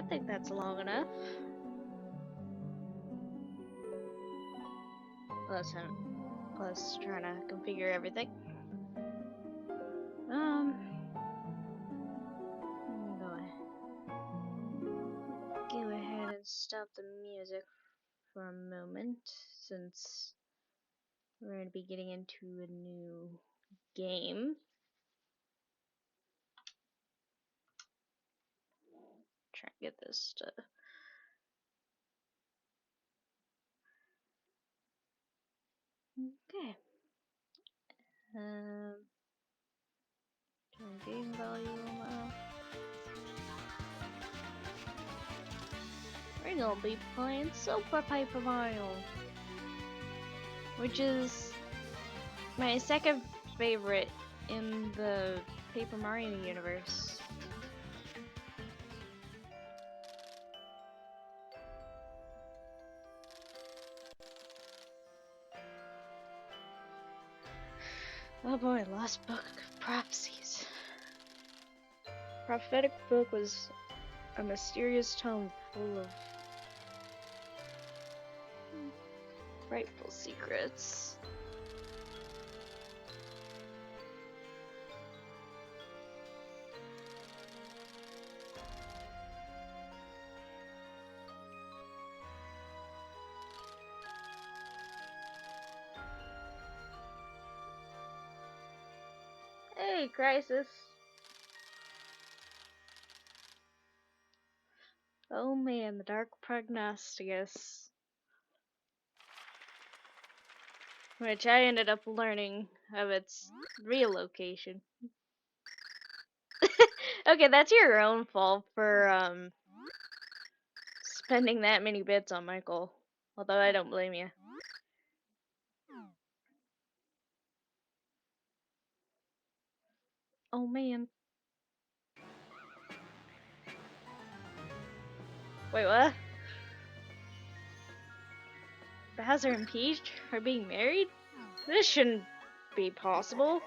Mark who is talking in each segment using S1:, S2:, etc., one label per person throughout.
S1: think that's long enough. Plus trying to configure everything. I'm go ahead and stop the music for a moment, since we're going to be getting into a new game. Try and get this to okay. Turn game volume up. We're gonna be playing Super Paper Mario, which is my second favorite in the Paper Mario universe. Oh boy, Lost Book of Prophecies. Prophetic book was a mysterious tome full of frightful secrets. Hey, Crisis! Oh man, the Dark Prognosticus. Which I ended up learning of its real location. Okay, that's your own fault for spending that many bits on Michael. Although I don't blame you. Oh man. Wait, what? Bowser and Peach are being married? This shouldn't be possible.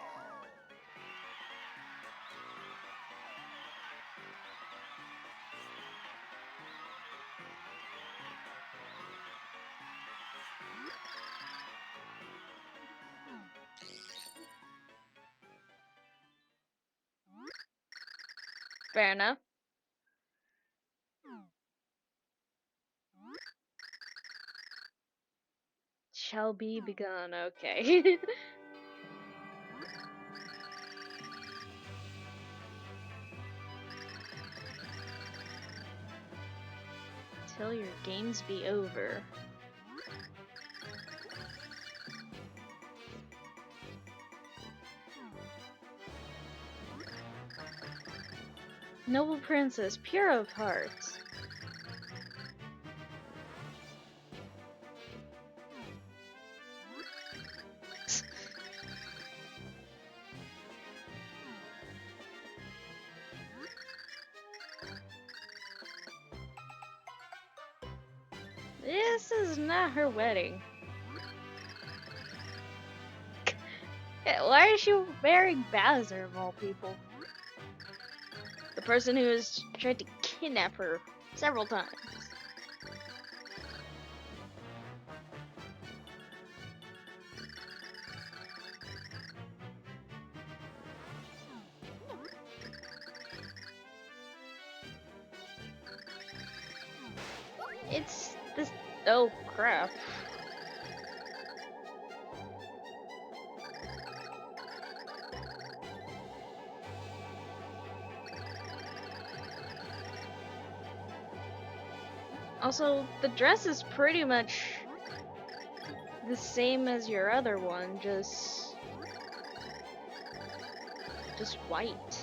S1: Fair enough. Shall be begun, okay. Till your games be over. Noble princess, pure of heart. This is not her wedding. Why is she marrying Bowser of all people? The person who has tried to kidnap her several times. It's this. Oh crap. Also, the dress is pretty much the same as your other one, just white.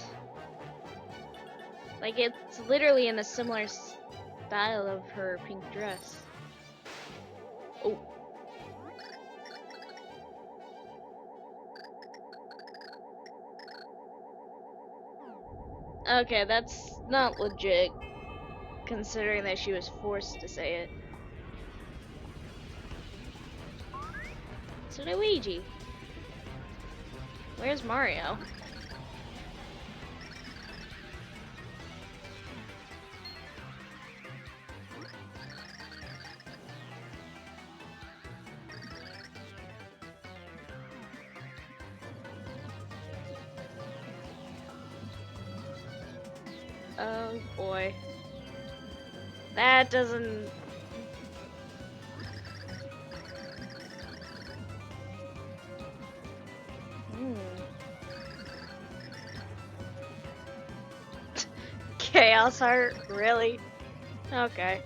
S1: Like, it's literally in a similar style of her pink dress. Oh. Okay, that's not legit, considering that she was forced to say it. So Luigi. Where's Mario? Oh boy. That doesn't... Hmm. Chaos Heart? Really? Okay.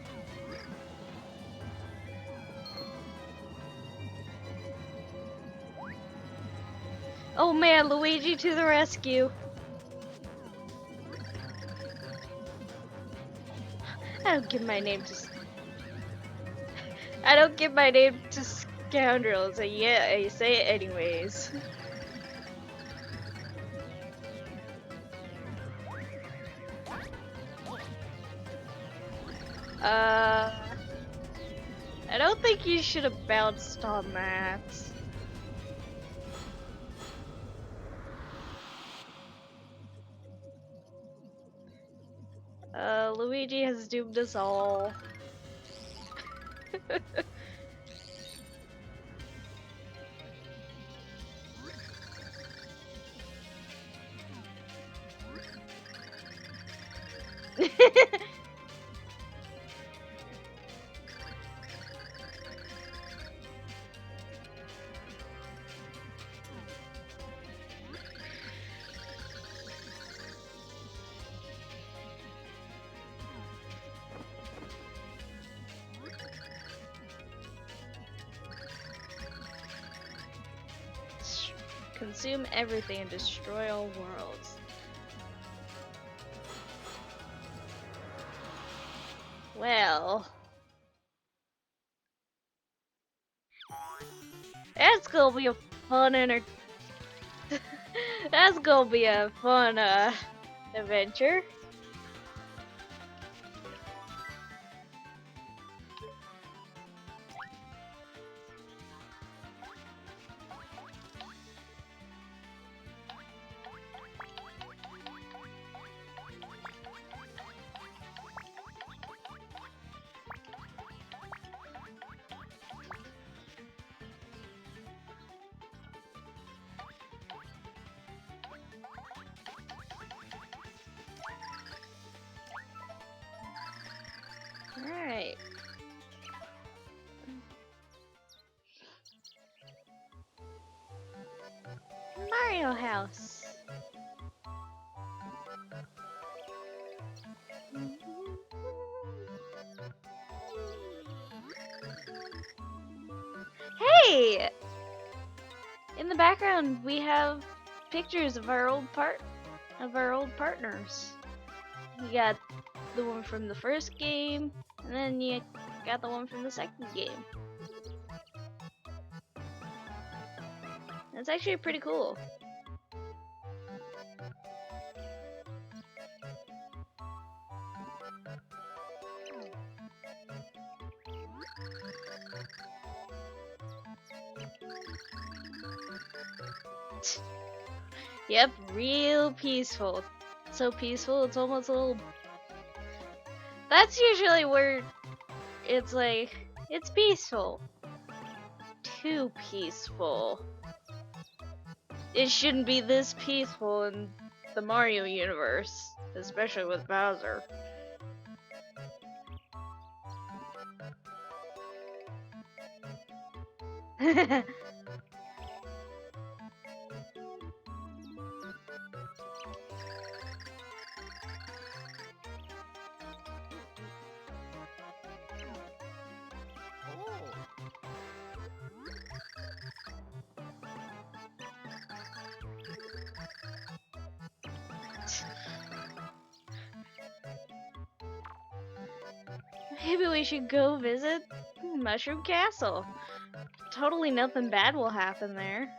S1: Oh man, Luigi to the rescue. I don't give my name to... I don't give my name to scoundrels. Yeah, I say it anyways. I don't think you should have bounced on that. Luigi has doomed us all. Consume everything and destroy all worlds. Well, that's gonna be a fun that's gonna be a fun adventure. Alright. Mario House. Hey! In the background we have pictures of our old partners. You got the one from the first game, and then you got the one from the second game. That's actually pretty cool. Yep, real peaceful. So peaceful, it's almost a little... That's usually where it's like, it's peaceful. Too peaceful. It shouldn't be this peaceful in the Mario universe, especially with Bowser. Maybe we should go visit Mushroom Castle. Totally nothing bad will happen there.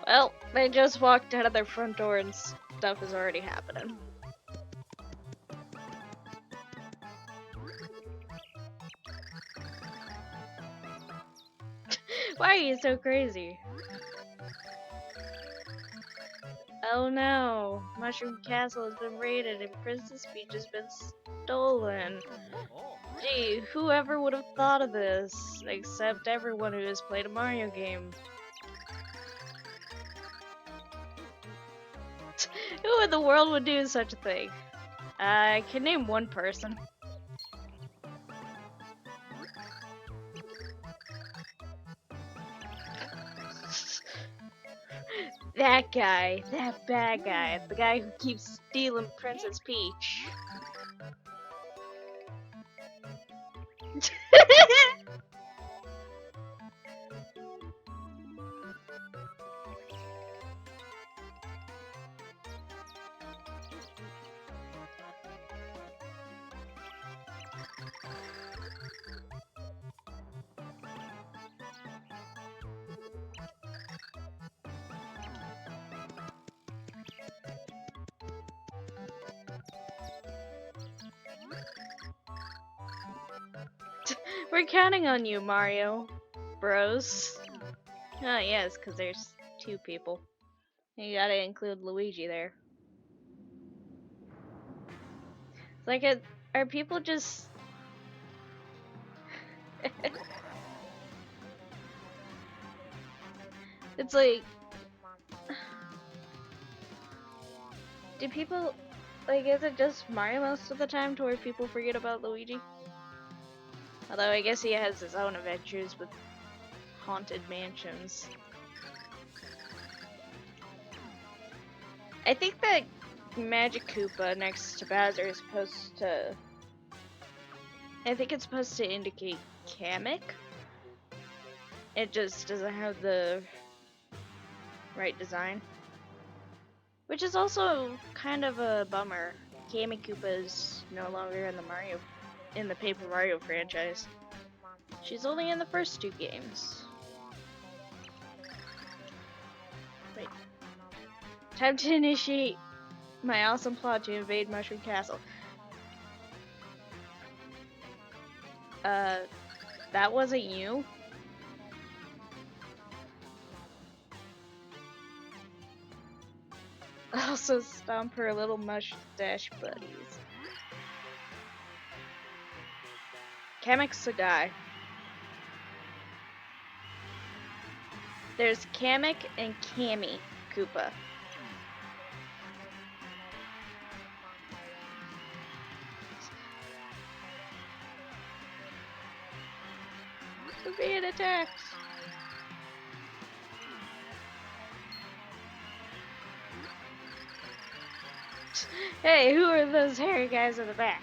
S1: Well, they just walked out of their front door and stuff is already happening. Why are you so crazy? Oh no, Mushroom Castle has been raided and Princess Peach has been stolen. Gee, whoever would have thought of this? Except everyone who has played a Mario game. Who in the world would do such a thing? I can name one person. That guy, that bad guy, the guy who keeps stealing Princess Peach. We're counting on you, Mario Bros. Oh yes, because there's two people. You gotta include Luigi there. It's like, are people just... It's like... Do people... Like, is it just Mario most of the time to where people forget about Luigi? Although I guess he has his own adventures with haunted mansions. I think that Magic Koopa next to Bowser is supposed to... I think it's supposed to indicate Kamek. It just doesn't have the right design. Which is also kind of a bummer. Kamek Koopa is no longer in the Paper Mario franchise. She's only in the first two games. Wait. Time to initiate my awesome plot to invade Mushroom Castle. That wasn't you? Also stomp her little mustache buddies. Kamek's the guy. There's Kamek and Cammy Koopa. We're being attacked. Hey, who are those hairy guys in the back?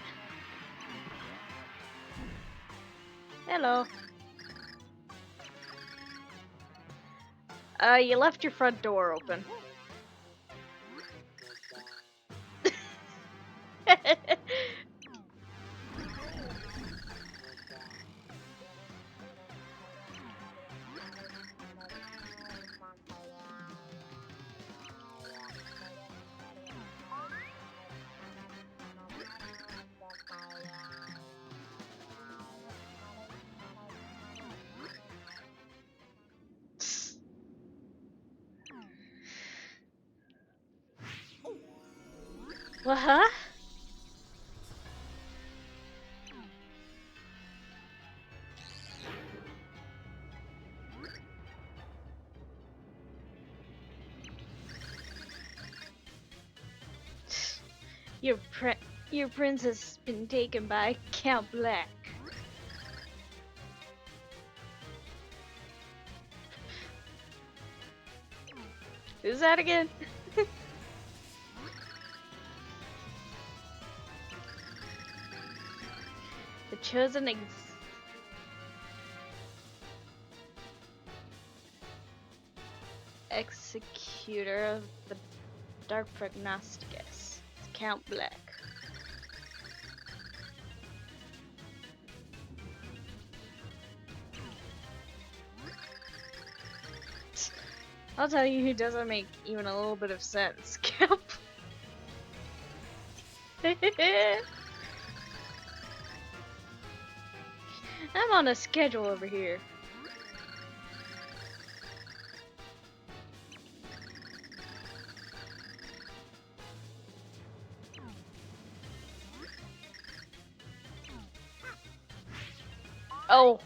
S1: Hello. You left your front door open. What, huh? Your princess has been taken by Count Black. Who's that again? The chosen executor of the Dark Prognosticus, Count Black. I'll tell you who doesn't make even a little bit of sense. Count. I'm on a schedule over here. Oh!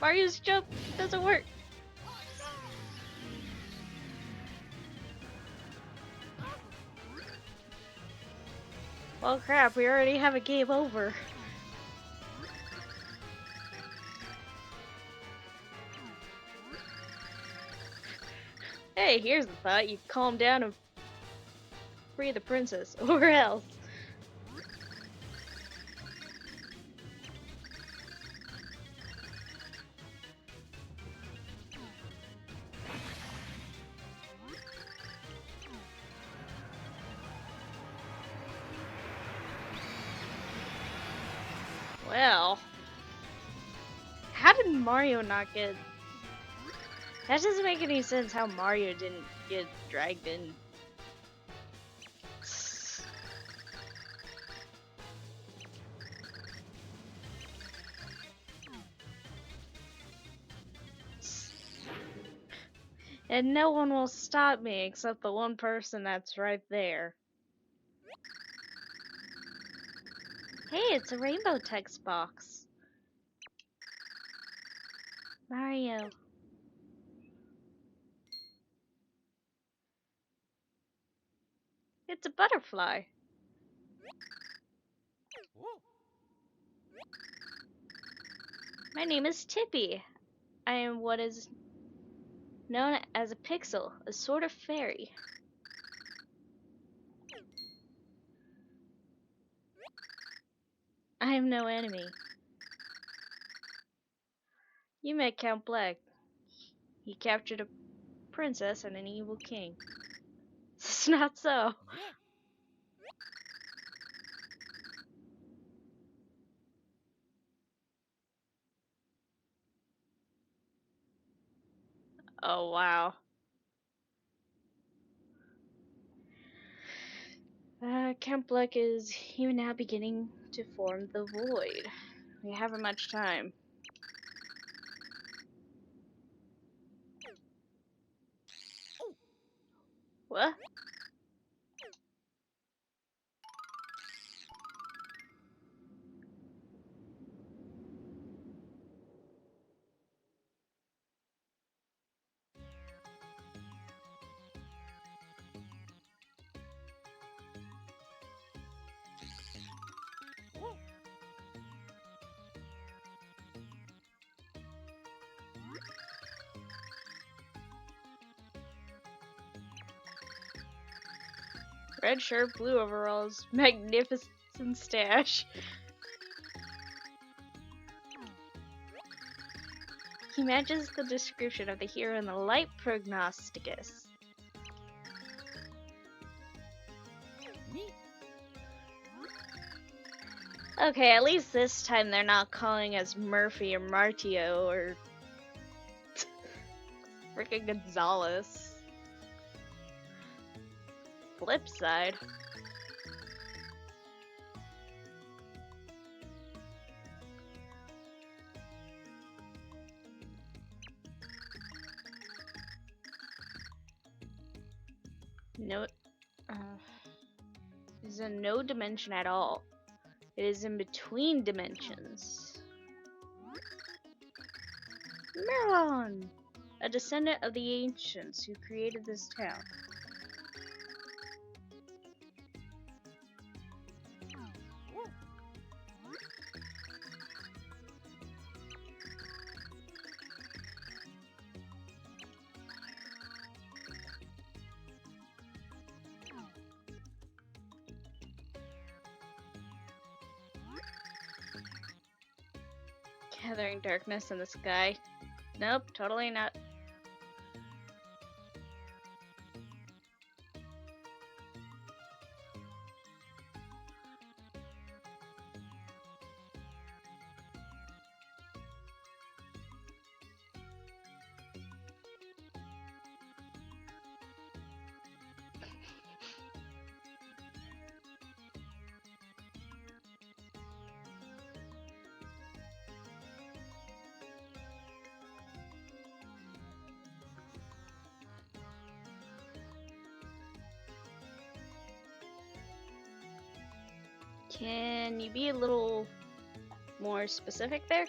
S1: Mario's jump doesn't work! Well, crap, we already have a game over. Hey, here's the thought. You calm down and free the princess, or else. Well, how did Mario not get... That doesn't make any sense how Mario didn't get dragged in. And no one will stop me except the one person that's right there. Hey, it's a rainbow text box. Mario. It's a butterfly. My name is Tippy. I am what is known as a pixel, a sort of fairy. I am no enemy. You met Count Black. He captured a princess and an evil king. It's not so. Oh wow. Count Black is even now beginning to form the void. We haven't much time. What? Red shirt, blue overalls, magnificent stash. He matches the description of the hero in the Light Prognosticus. Okay, at least this time they're not calling us Murphy or Martio or freaking Gonzalez. Flip side. No, is in no dimension at all. It is in between dimensions. Meron! A descendant of the ancients who created this town. Gathering darkness in the sky. Nope, totally not. Can you be a little more specific there.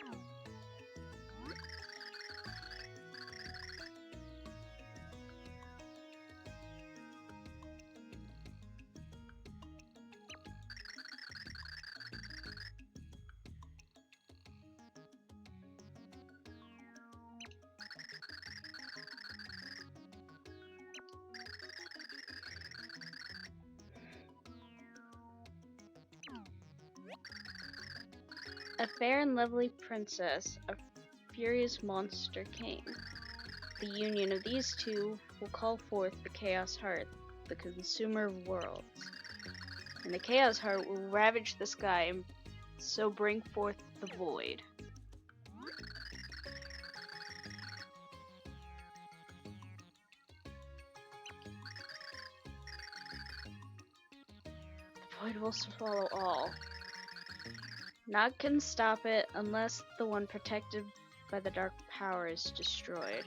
S1: A fair and lovely princess, a furious monster king. The union of these two will call forth the Chaos Heart, the consumer of worlds. And the Chaos Heart will ravage the sky and so bring forth the void. The void will swallow all. Naught can stop it unless the one protected by the dark power is destroyed.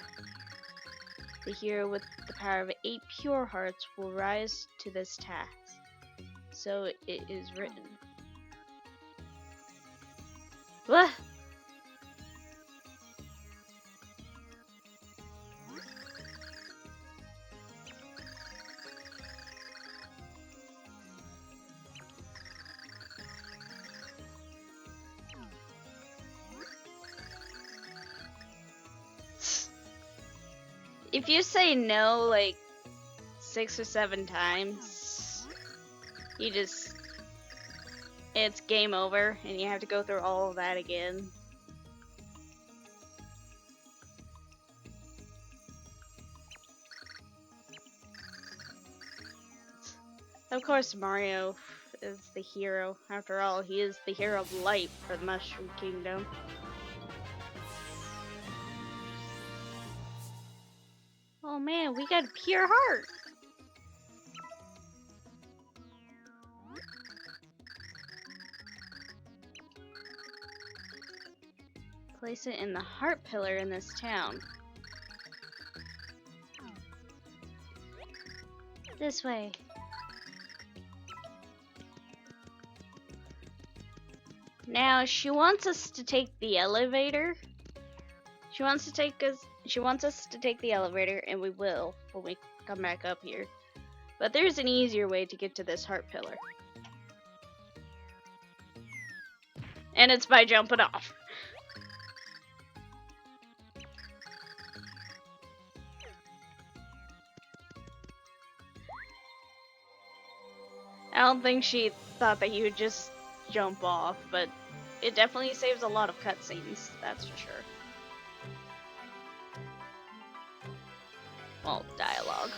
S1: The hero with the power of 8 pure hearts will rise to this task. So it is written. Blah! If you say no like 6 or 7 times, it's game over and you have to go through all of that again. Of course, Mario is the hero. After all, he is the hero of light for the Mushroom Kingdom. Oh man, we got a pure heart! Place it in the heart pillar in this town. This way. Now she wants us to take the elevator. She wants us to take the elevator, and we will when we come back up here. But there's an easier way to get to this heart pillar. And it's by jumping off. I don't think she thought that you would just jump off, but it definitely saves a lot of cutscenes, that's for sure. Well, dialogue.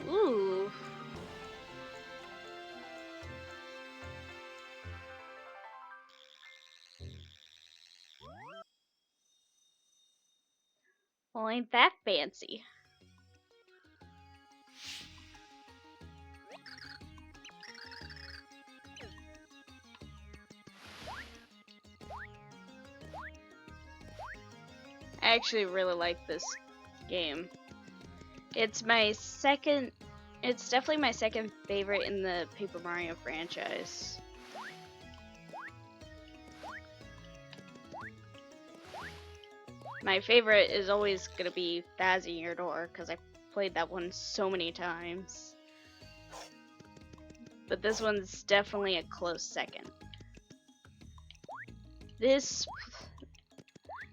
S1: Ooh. Well, ain't that fancy? I actually really like this game. It's definitely my second favorite in the Paper Mario franchise. My favorite is always gonna be Thousand Year Door, because I played that one so many times. But this one's definitely a close second.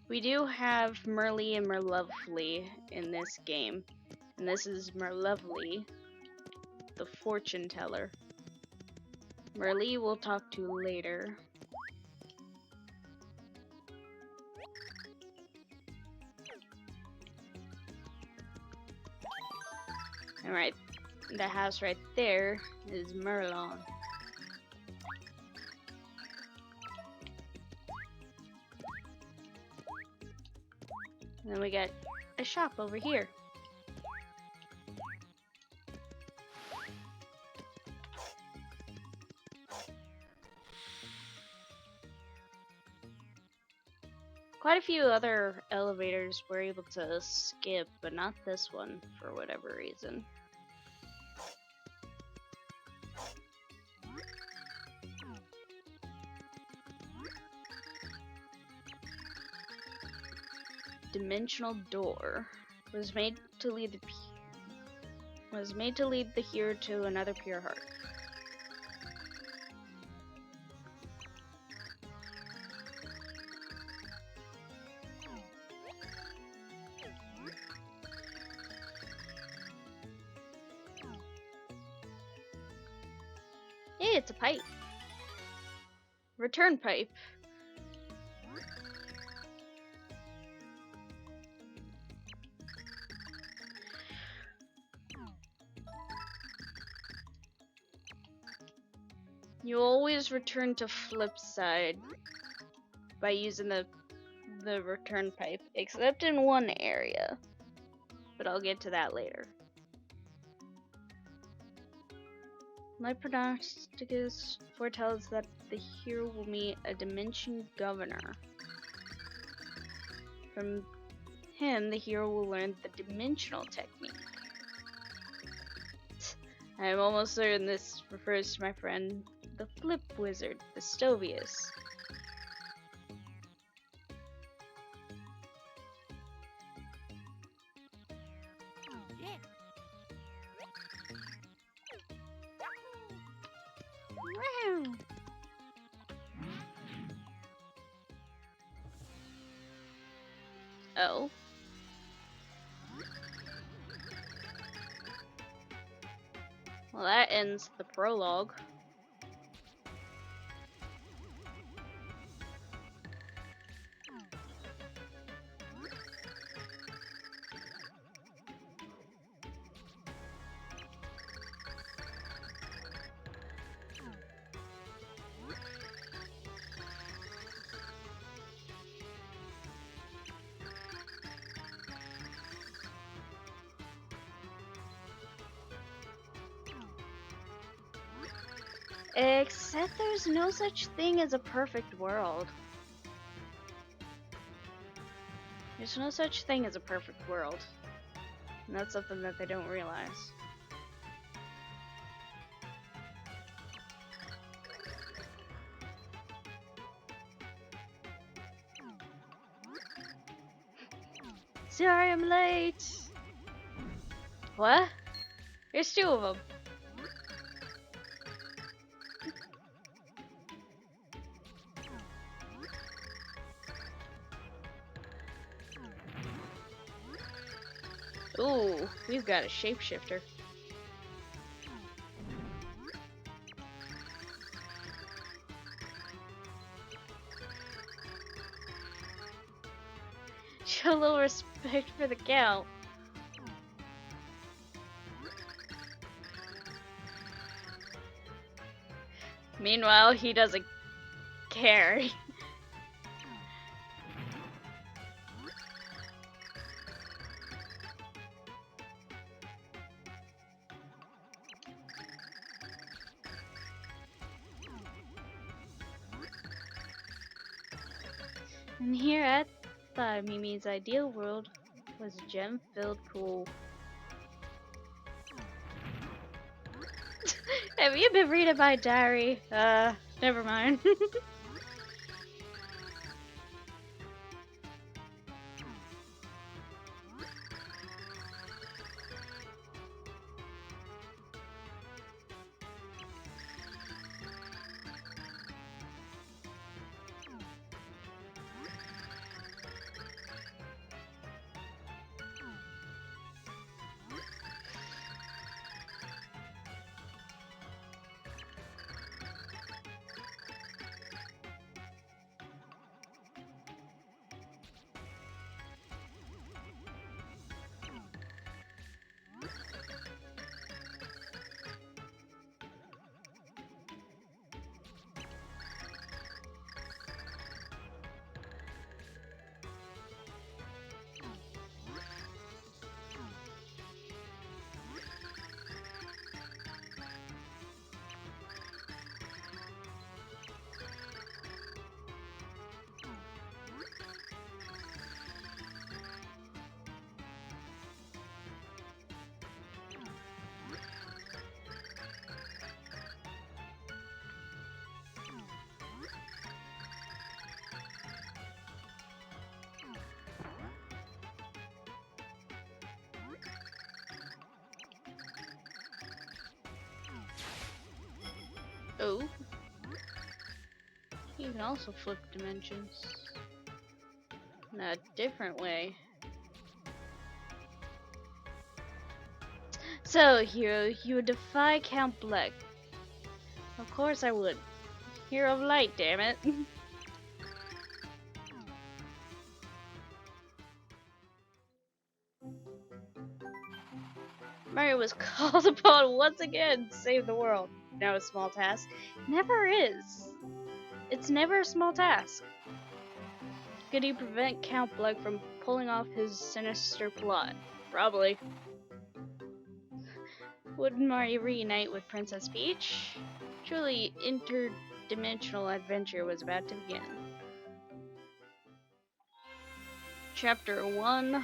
S1: We do have Merly and Merlovely in this game. And this is Merlovely, the fortune teller. Merly we'll talk to later. Alright, the house right there is Merlon. And then we got a shop over here. Quite a few other elevators we're able to skip, but not this one for whatever reason. dimensional door was made to lead the hero to another pure heart. Hey, it's a pipe. Return pipe. You always return to flip side by using the return pipe, except in one area. But I'll get to that later. My prognosticus foretells that the hero will meet a dimension governor. From him, the hero will learn the dimensional technique. I am almost certain this refers to my friend, the Flip Wizard, the Stovius. Oh. Well, that ends the prologue. Except there's no such thing as a perfect world. There's no such thing as a perfect world. And that's something that they don't realize. Sorry I'm late! What? There's two of them. Ooh, we've got a shapeshifter. Show a little respect for the Count. Meanwhile, he doesn't care. And here at the Mimi's ideal world was a gem-filled pool. Have you been reading my diary? Never mind. Oh. You can also flip dimensions. In a different way. So, hero, you would defy Count Black. Of course I would. Hero of Light, damn it. Mario was called upon once again to save the world. Now a small task. Never is. It's never a small task. Could he prevent Count Black from pulling off his sinister plot? Probably. Would Mario reunite with Princess Peach? Truly interdimensional adventure was about to begin. Chapter 1-1.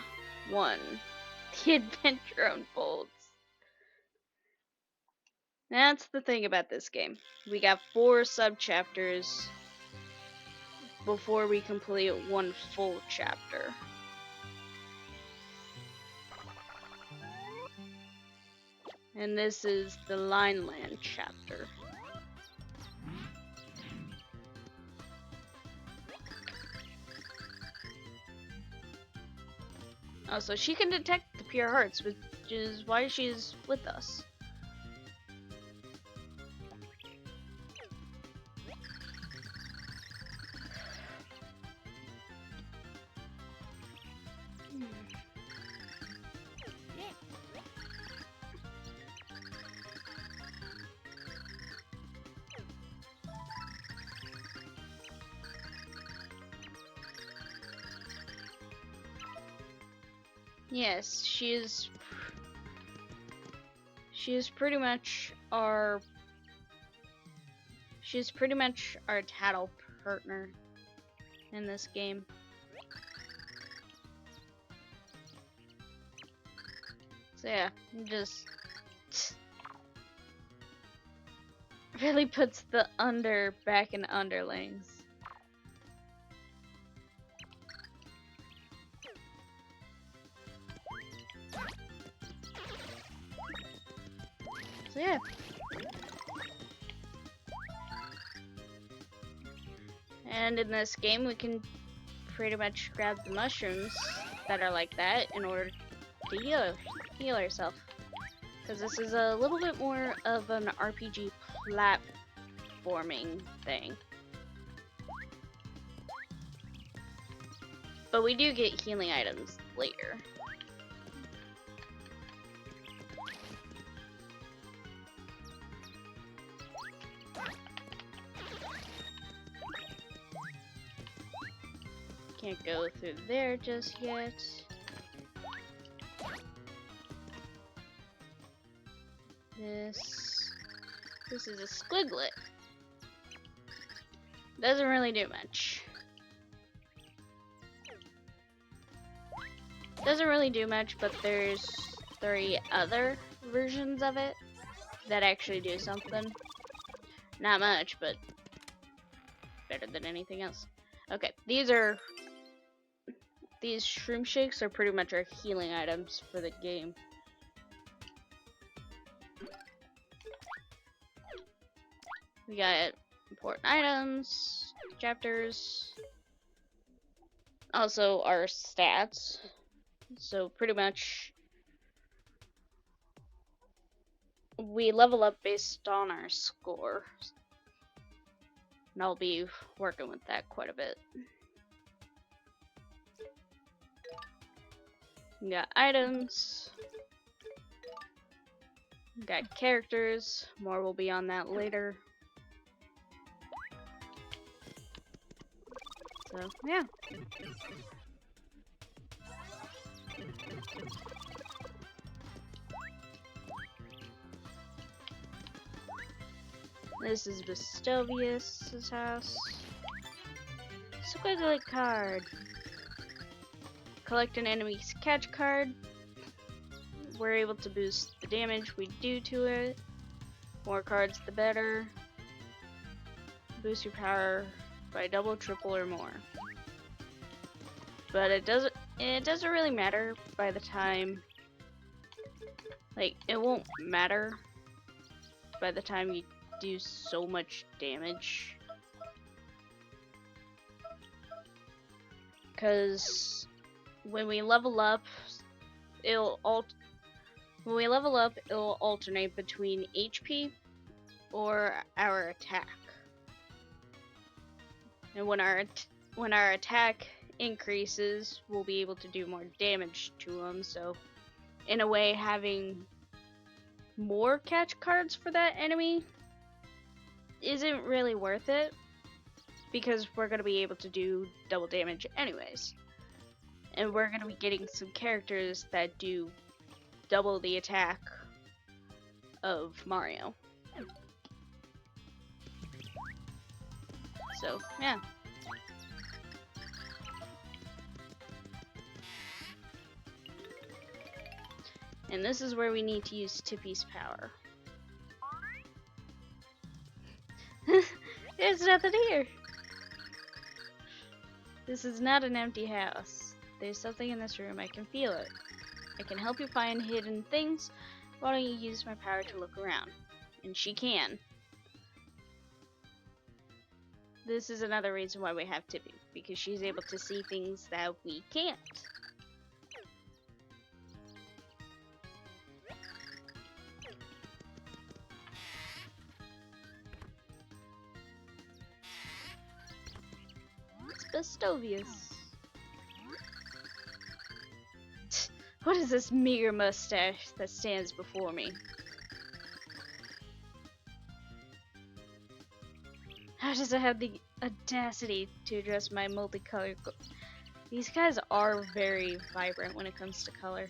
S1: The adventure unfolds. That's the thing about this game. We got 4 sub-chapters before we complete one full chapter. And this is the Line Land chapter. Oh, so she can detect the pure hearts, which is why she's with us. Yes, she is pretty much our tattle partner in this game. So yeah, just really puts the under back in underlings. So yeah. And in this game we can pretty much grab the mushrooms that are like that in order to heal ourselves. Because this is a little bit more of an RPG platforming thing. But we do get healing items later. Can't go through there just yet. This is a squiglet. Doesn't really do much. Doesn't really do much, but there's 3 other versions of it that actually do something. Not much, but better than anything else. Okay, these shroom shakes are pretty much our healing items for the game. We got important items, chapters, also our stats. So pretty much we level up based on our score. And I'll be working with that quite a bit. We got items. We got characters. More will be on that later. So, yeah. This is Bestovius' house. Squiggly card. Collect an enemy's catch card. We're able to boost the damage we do to it. More cards the better. Boost your power by double, triple, or more. But it doesn't really matter by the time, like, it won't matter by the time you do so much damage. Because when we level up, it'll alternate between HP or our attack. And when our attack increases, we'll be able to do more damage to them. So, in a way, having more catch cards for that enemy isn't really worth it, because we're going to be able to do double damage anyways. And we're going to be getting some characters that do double the attack of Mario. So, yeah. And this is where we need to use Tippy's power. There's nothing here! This is not an empty house. There's something in this room. I can feel it. I can help you find hidden things. Why don't you use my power to look around? And she can. This is another reason why we have Tippy, because she's able to see things that we can't. It's Bestovius. What is this meager mustache that stands before me? How does it have the audacity to address my multicolored These guys are very vibrant when it comes to color.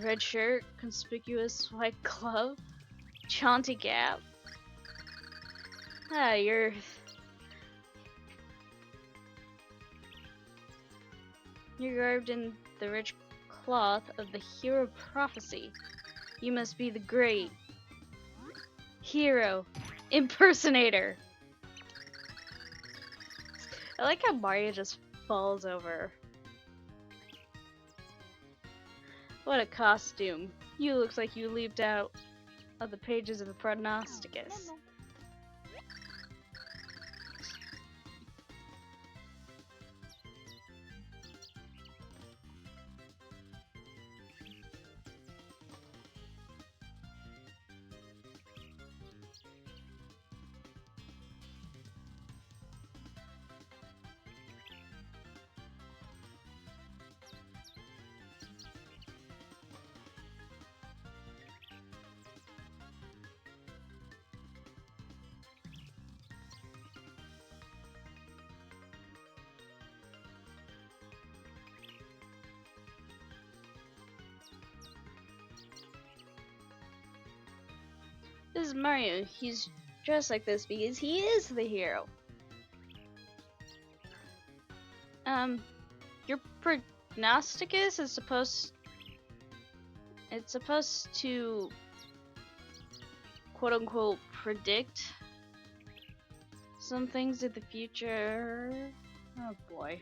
S1: Red shirt, conspicuous white glove, jaunty gap. Ah, you're garbed in the rich cloth of the hero prophecy. You must be the great hero impersonator. I like how Mario just falls over. What a costume. You look like you leaped out of the pages of the Prognosticus. This is Mario. He's dressed like this because he is the hero. Your Prognosticus is supposed to quote unquote predict some things in the future. Oh boy.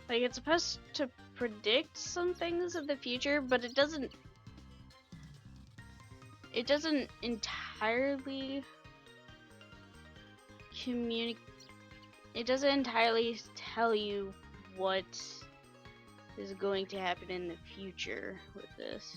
S1: Like, it's supposed to predict some things in the future, but it doesn't entirely it doesn't entirely tell you what is going to happen in the future with this.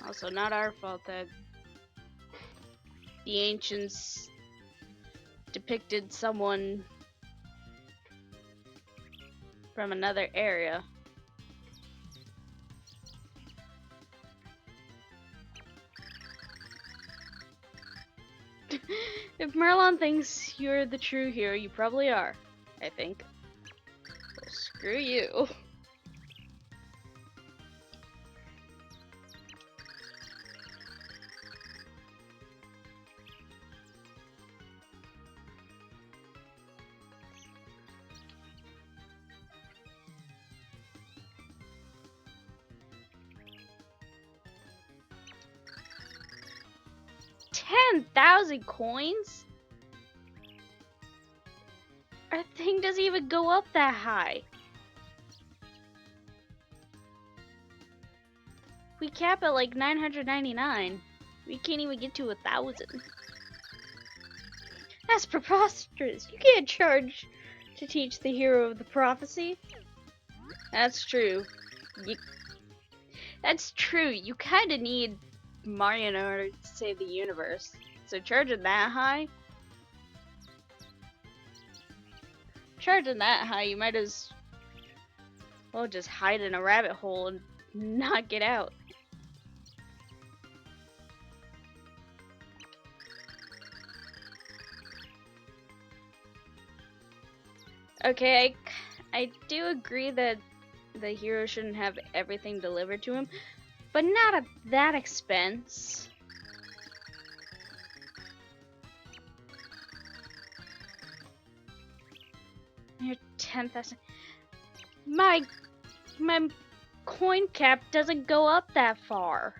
S1: Also, not our fault that the ancients depicted someone from another area. If Merlon thinks you're the true hero, you probably are, I think. Well, screw you. $10,000 coins? Our thing doesn't even go up that high. We cap at like 999. We can't even get to 1,000. That's preposterous. You can't charge to teach the hero of the prophecy. That's true. That's true. You kind of need Mario in order to save the universe. So charging that high? Charging that high, you might as well just hide in a rabbit hole and not get out. Okay, I do agree that the hero shouldn't have everything delivered to him, but not at that expense. You're 10,000. My coin cap doesn't go up that far.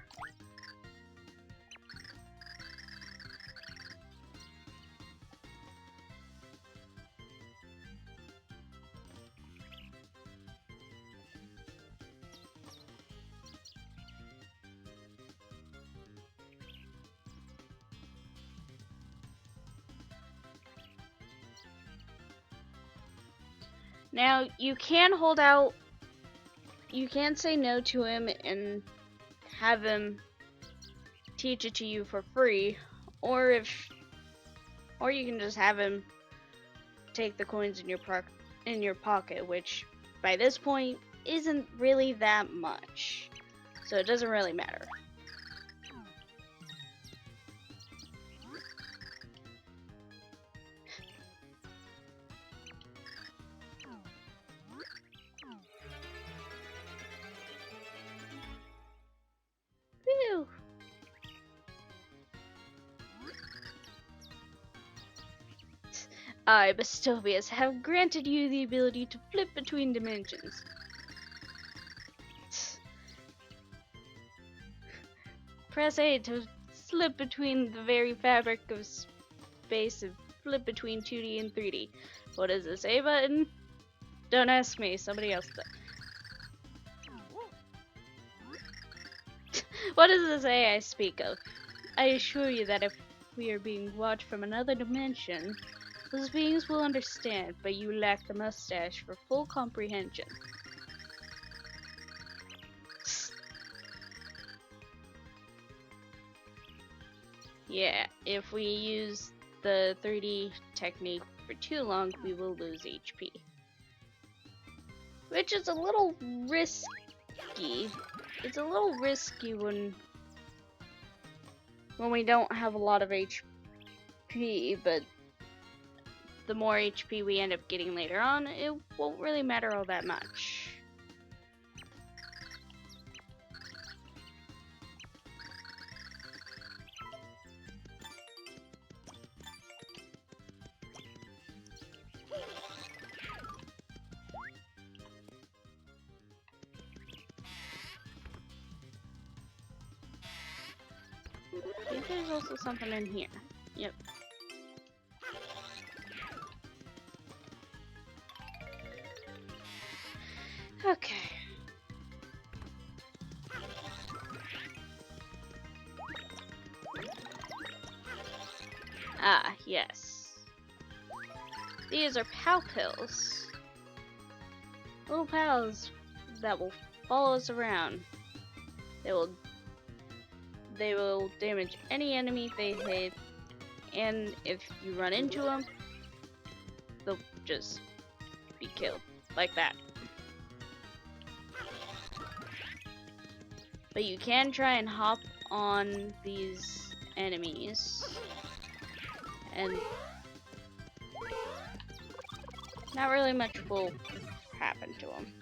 S1: Now, you can hold out, you can say no to him and have him teach it to you for free, or you can just have him take the coins in your pocket, which by this point isn't really that much. So it doesn't really matter. Whew. I, Bastovius, have granted you the ability to flip between dimensions. Press A to slip between the very fabric of space and flip between 2D and 3D. What does this A button? Don't ask me, somebody else does. What does this A I speak of? I assure you that if we are being watched from another dimension, those beings will understand, but you lack the mustache for full comprehension. Yeah, if we use the 3D technique for too long, we will lose HP. Which is a little risky. It's a little risky when we don't have a lot of HP, but the more HP we end up getting later on, it won't really matter all that much. I think there's also something in here. Yep. Okay. Ah, yes. These are pal pills. Little pals that will follow us around. They will damage any enemy they hit, and if you run into them, they'll just be killed like that. But you can try and hop on these enemies and not really much will happen to him.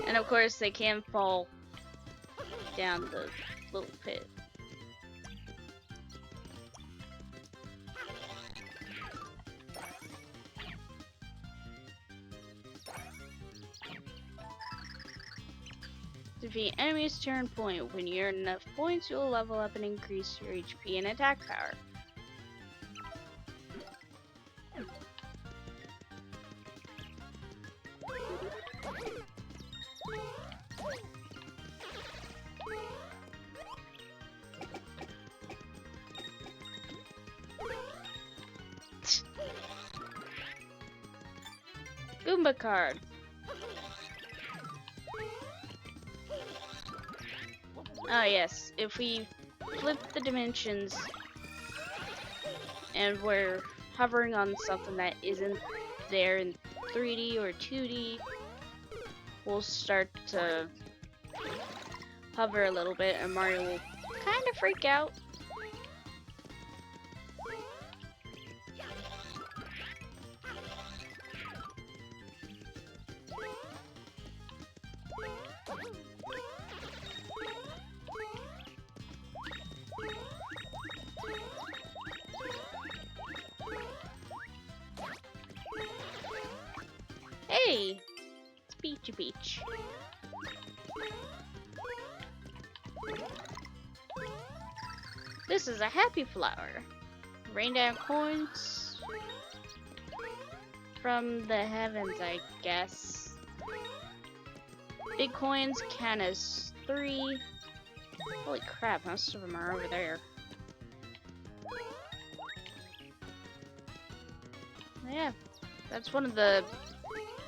S1: And of course, they can fall down the little pit. Defeat enemies turn point. When you earn enough points, you'll level up and increase your HP and attack power. Goomba card. Ah yes, if we flip the dimensions and we're hovering on something that isn't there in 3D or 2D, we'll start to hover a little bit and Mario will kind of freak out. Hey! It's Peachy Peach. This is a happy flower. Rain down coins from the heavens, I guess. Big coins count as 3. Holy crap, most of them are over there. Yeah, that's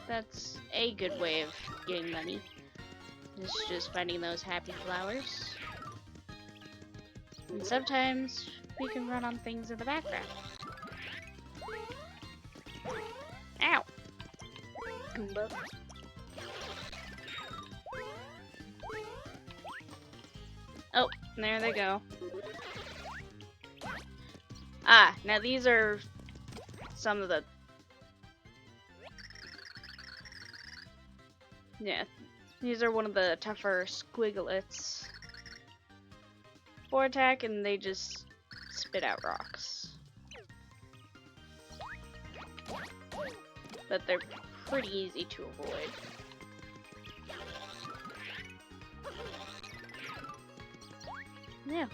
S1: that's a good way of getting money. It's just finding those happy flowers. And sometimes we can run on things in the background. Ow! Goomba. Oh, there they go. Ah, now these are some of the... Yeah, these are one of the tougher squigglets. 4 attack and they just spit out rocks. But they're pretty easy to avoid. Yeah.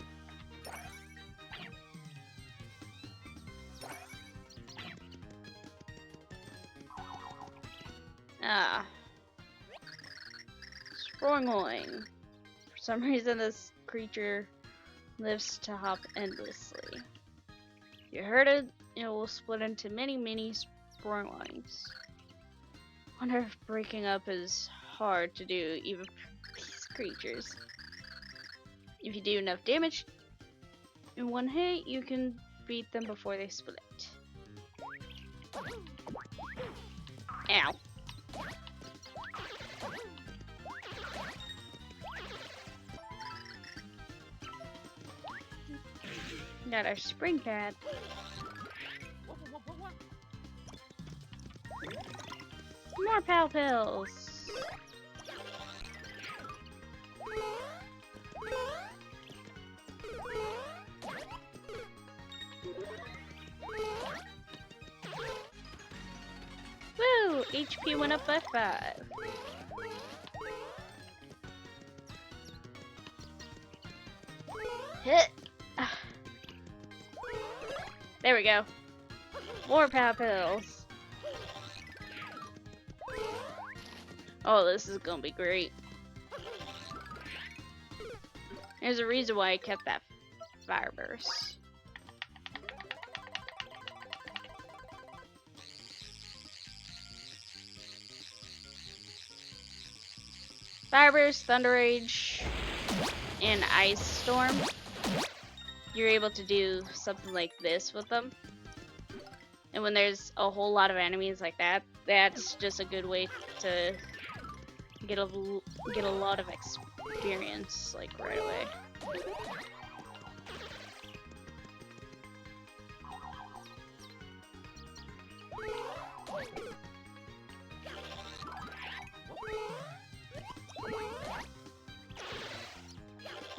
S1: Ah. Strongling. For some reason this creature lives to hop endlessly. If you hurt it, it will split into many Spronglings. Wonder if breaking up is hard to do even for these creatures. If you do enough damage in one hit, you can beat them before they split. Ow. Got our spring pad. More pal pills. Woo! HP went up by 5. Hit. There we go. More power pills. Oh, this is gonna be great. There's a reason why I kept that fire burst. Fire burst, thunder rage, and ice storm. you're able to do something like this with them. And when there's a whole lot of enemies like that, that's just a good way to get a lot of experience like right away.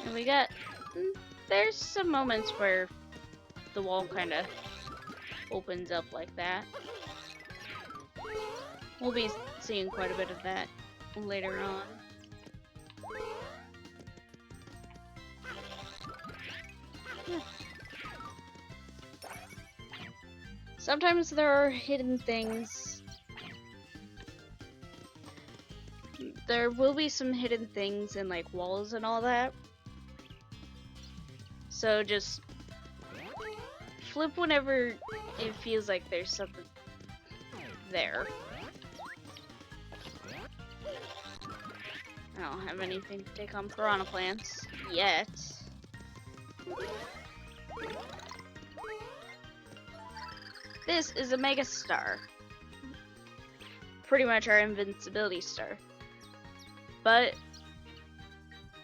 S1: And we got, there's some moments where the wall kind of opens up like that. We'll be seeing quite a bit of that later on. Yeah. Sometimes there are hidden things. There will be some hidden things in like walls and all that. So just flip whenever it feels like there's something there. I don't have anything to take on piranha plants yet. This is a mega star. Pretty much our invincibility star. But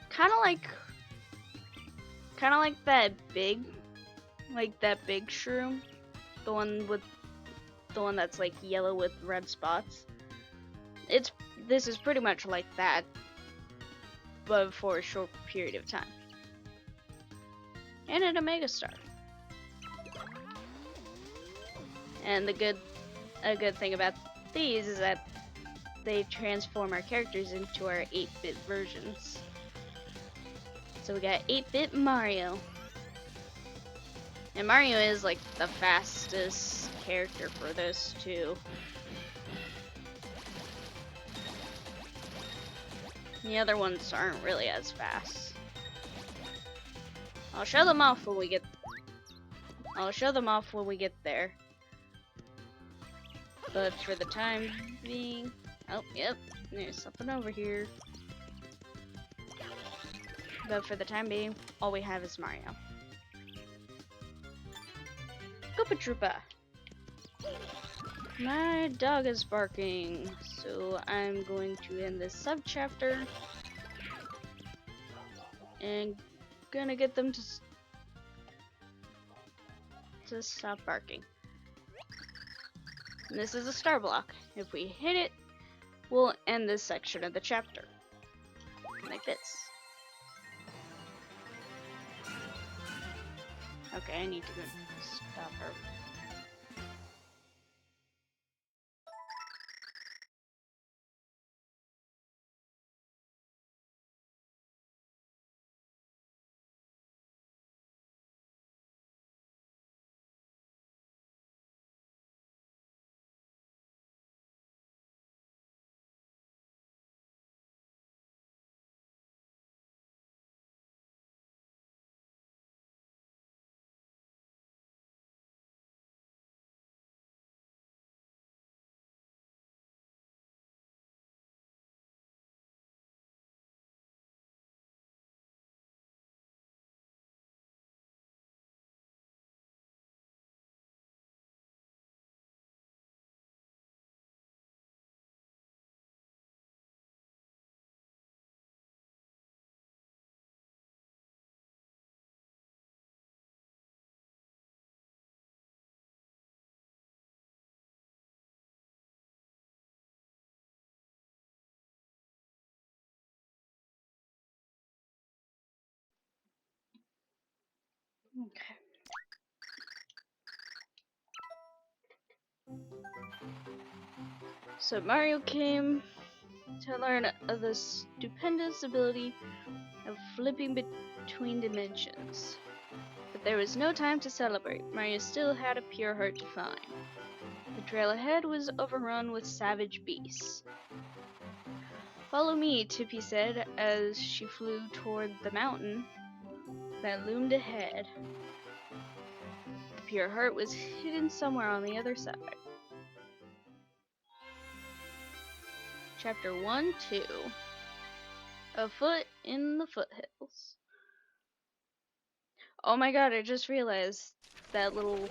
S1: kind of like that big shroom, the one that's like yellow with red spots. This is pretty much like that, but for a short period of time. And in a mega star. And a good thing about these is that they transform our characters into our 8-bit versions. So we got 8-bit Mario. And Mario is like the fastest character for this too. The other ones aren't really as fast. I'll show them off when we get there. But for the time being, oh yep, there's something over here. But for the time being, all we have is Mario. Koopa Troopa. My dog is barking, so I'm going to end this sub-chapter and gonna get them to stop barking. And this is a star block. If we hit it, we'll end this section of the chapter. Like this. Okay, I need to go stop her. Okay. So Mario came to learn of the stupendous ability of flipping between dimensions. But there was no time to celebrate. Mario still had a pure heart to find. The trail ahead was overrun with savage beasts. Follow me, Tippy said as she flew toward the mountain that loomed ahead. The pure heart was hidden somewhere on the other side. Chapter 1-2. Afoot in the foothills. Oh my god, I just realized that little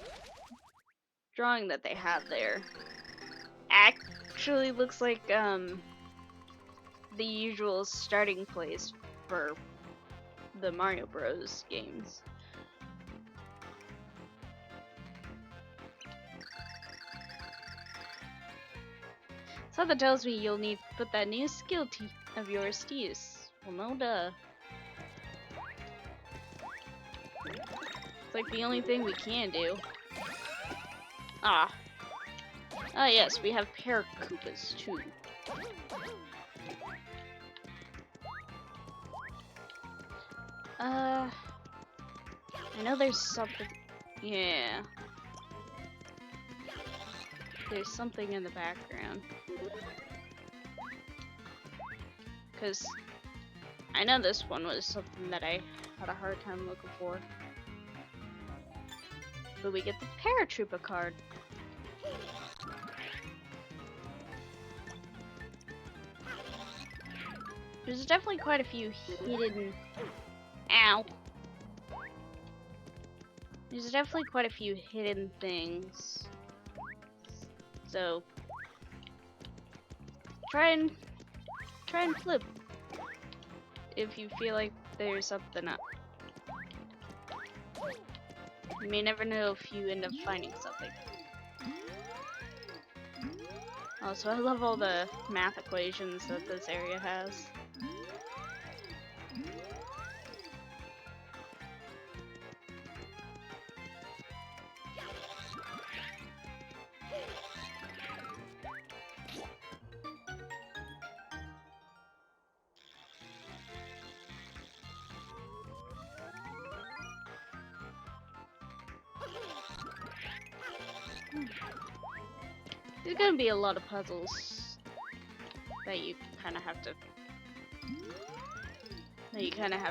S1: drawing that they have there actually looks like the usual starting place for the Mario Bros games. Something tells me you'll need to put that new skill of yours to use. Well, no duh. It's like the only thing we can do. Ah. Ah yes, we have Paracoopas too. I know there's something. Yeah. There's something in the background. Because I know this one was something that I had a hard time looking for. But we get the Paratroopa card. There's definitely quite a few hidden... Ow! There's definitely quite a few hidden things. So... Try and flip. If you feel like there's something up. You may never know if you end up finding something. Also, I love all the math equations that this area has. There's gonna be a lot of puzzles that you kind of have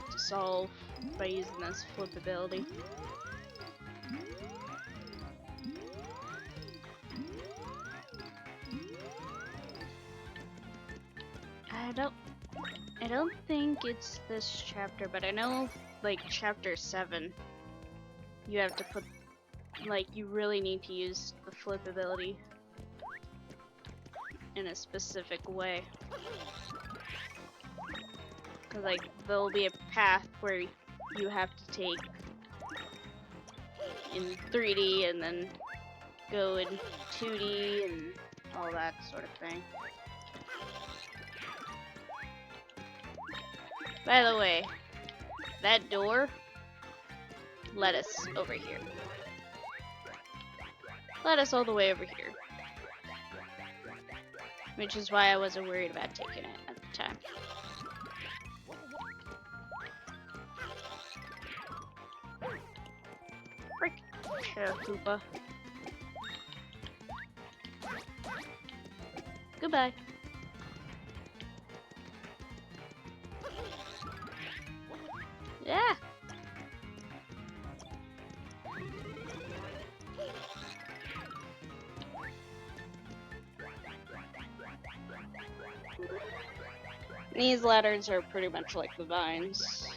S1: to solve by using this flip ability. I don't think it's this chapter, but I know like chapter 7 you have to put, like, you really need to use the flip ability in a specific way. Cause like there'll be a path where you have to take in 3D and then go in 2D and all that sort of thing. By the way, that door led us over here. Led us all the way over here. Which is why I wasn't worried about taking it at the time. Frick, Koopa. Goodbye. Yeah. These ladders are pretty much like the vines.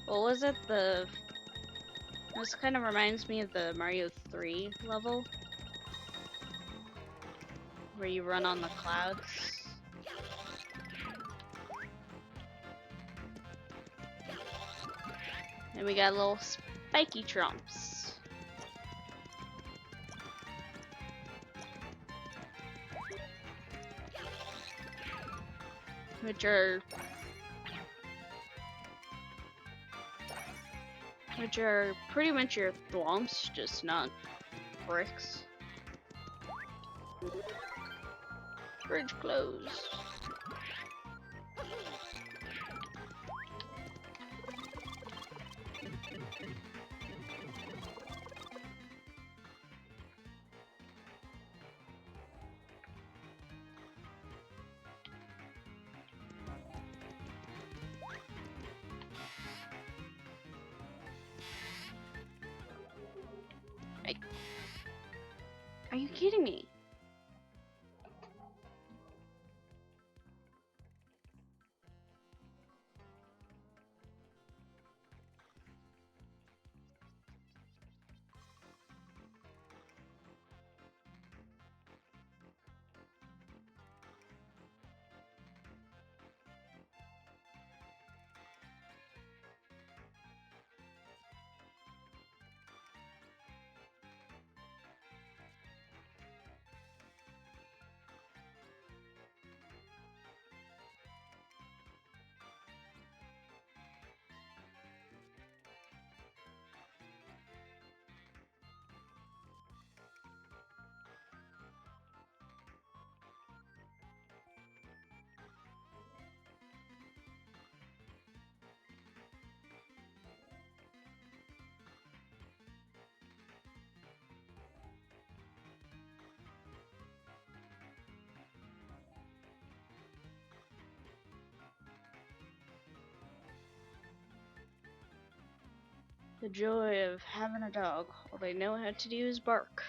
S1: What was it? This kind of reminds me of the Mario 3 level, where you run on the clouds. And we got little spiky trumps. Which are pretty much your thwomps, just not bricks. Bridge closed. Are you kidding me? The joy of having a dog. All they know how to do is bark.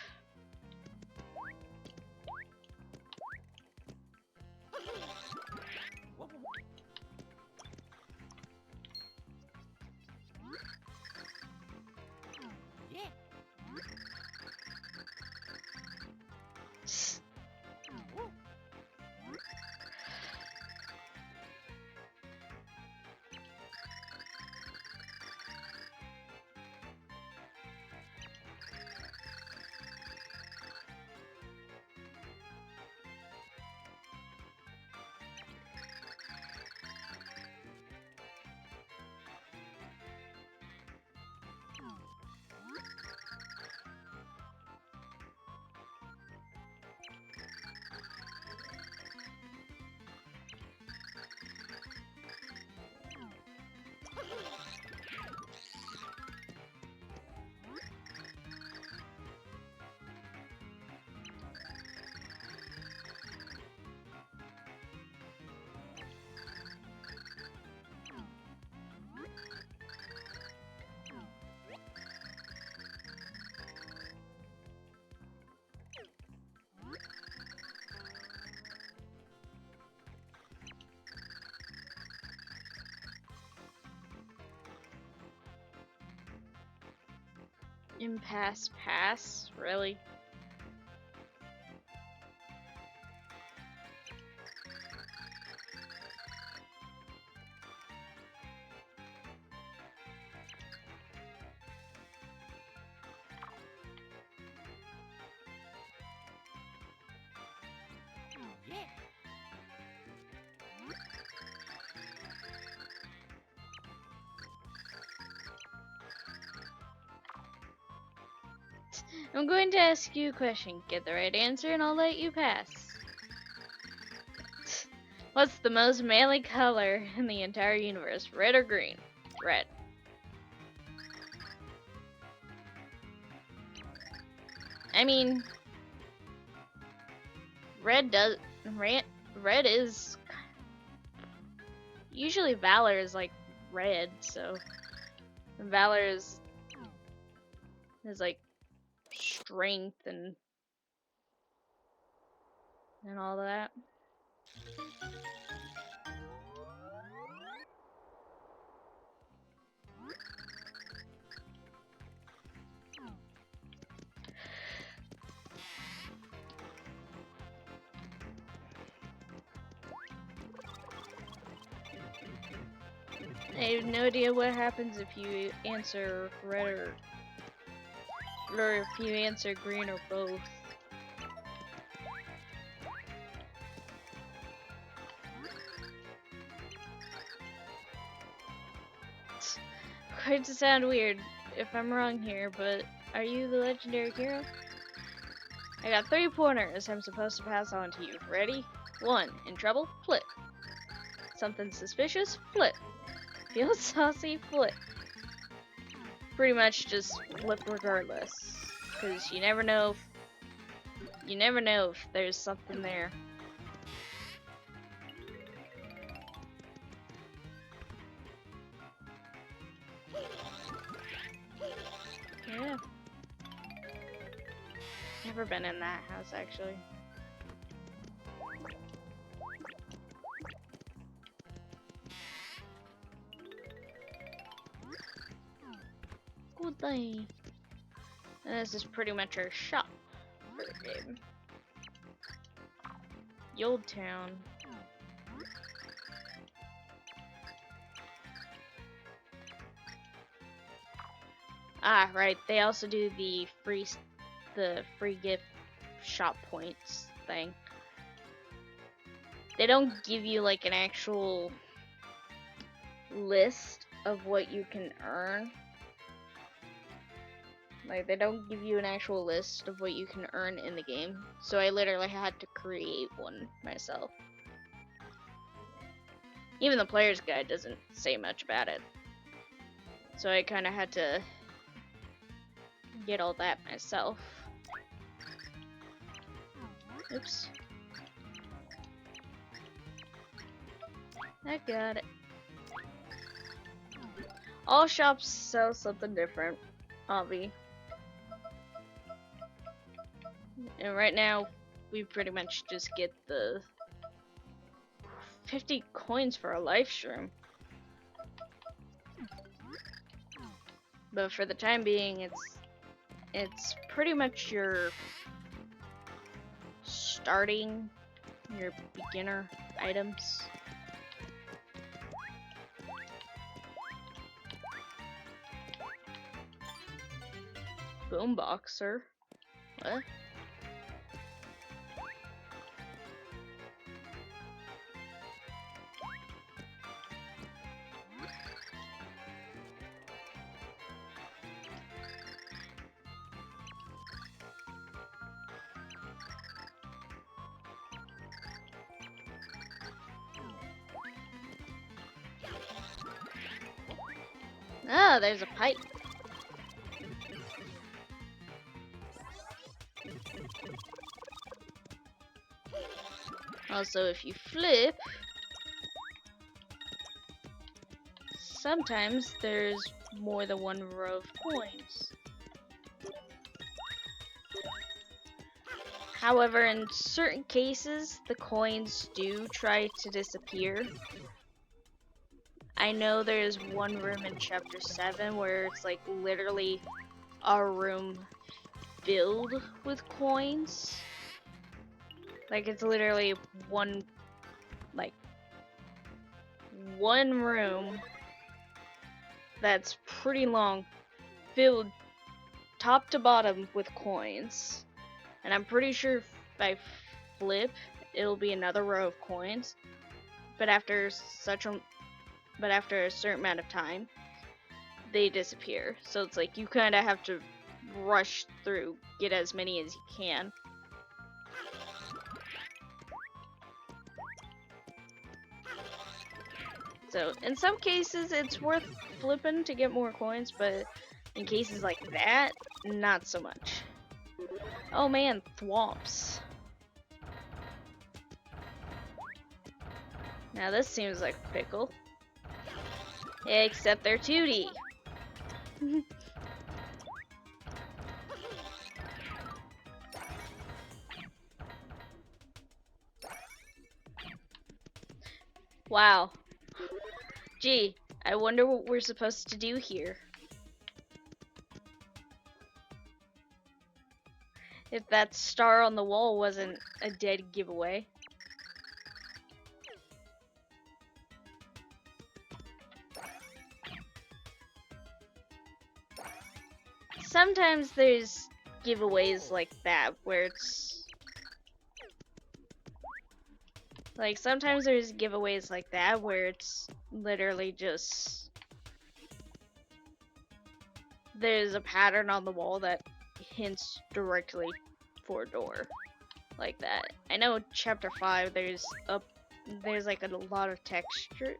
S1: Impasse pass? Really? I'm going to ask you a question. Get the right answer and I'll let you pass. What's the most manly color in the entire universe? Red or green? Red. I mean, red is usually valor is like red, so valor is like strength and all that. I have no idea what happens if you answer red or if you answer green or both. Going to sound weird if I'm wrong here, but are you the legendary hero? I got 3 pointers I'm supposed to pass on to you. Ready? 1. In trouble? Flip. Something suspicious? Flip. Feel saucy? Flip. Pretty much just flip regardless, because you never know if there's something there. Yeah. Never been in that house actually. Good day. And this is pretty much our shop for the game. The old town. Ah, right. They also do the free gift shop points thing. They don't give you like an actual list of what you can earn. Like, they don't give you an actual list of what you can earn in the game. So I literally had to create one myself. Even the player's guide doesn't say much about it. So I kind of had to get all that myself. Oops. I got it. All shops sell something different, obvi. And right now, we pretty much just get the 50 coins for a life shroom. But for the time being, it's pretty much your starting, your beginner items. Boomboxer? What? Ah, there's a pipe. Also, if you flip, sometimes there's more than one row of coins. However, in certain cases, the coins do try to disappear. I know there's one room in Chapter 7 where it's like literally a room filled with coins. Like it's literally one room that's pretty long, filled top to bottom with coins. And I'm pretty sure if I flip, it'll be another row of coins. But after a certain amount of time, they disappear. So it's like you kind of have to rush through, get as many as you can. So in some cases, it's worth flipping to get more coins, but in cases like that, not so much. Oh man, thwomps. Now this seems like a pickle. Except they're 2D. Wow. Gee, I wonder what we're supposed to do here. If that star on the wall wasn't a dead giveaway. Sometimes there's giveaways like that where it's like sometimes there's giveaways like that where it's literally just there's a pattern on the wall that hints directly for a door like that. I know chapter 5 there's like a lot of texture.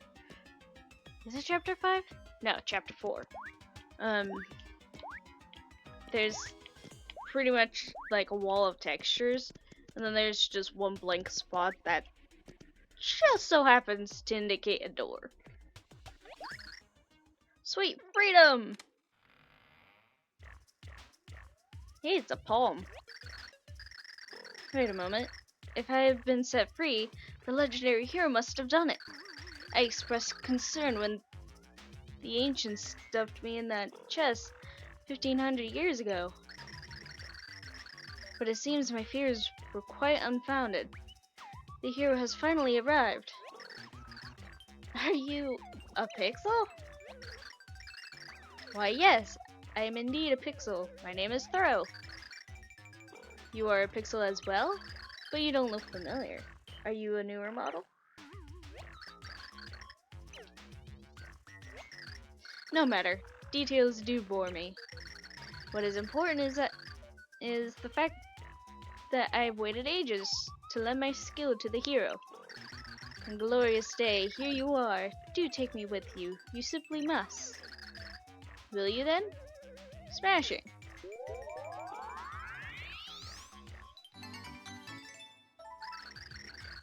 S1: Is it chapter 5? No, chapter 4. There's pretty much like a wall of textures, and then there's just one blank spot that just so happens to indicate a door. Sweet freedom! Hey, it's a palm. Wait a moment. If I have been set free, the legendary hero must have done it. I expressed concern when the ancients stuffed me in that chest 1500 years ago. But it seems my fears were quite unfounded. The hero has finally arrived. Are you a pixel? Why yes, I am indeed a pixel. My name is Throw. You are a pixel as well? But you don't look familiar. Are you a newer model? No matter. Details do bore me. What is important is the fact that I've waited ages to lend my skill to the hero. On glorious day, here you are. Do take me with you. You simply must. Will you then? Smashing.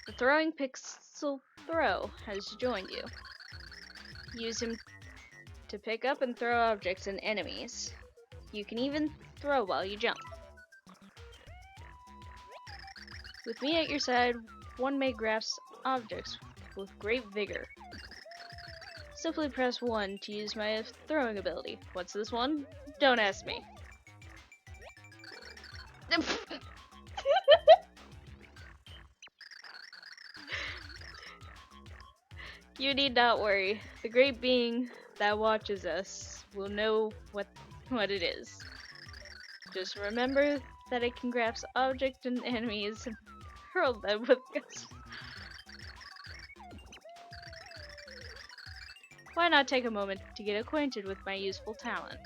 S1: The throwing pixel Throw has joined you. Use him to pick up and throw objects and enemies. You can even throw while you jump. With me at your side, one may grasp objects with great vigor. Simply press 1 to use my throwing ability. What's this one? Don't ask me. You need not worry. The great being that watches us will know what it is. Just remember that it can grasp objects and enemies and hurl them with gusto. Why not take a moment to get acquainted with my useful talent?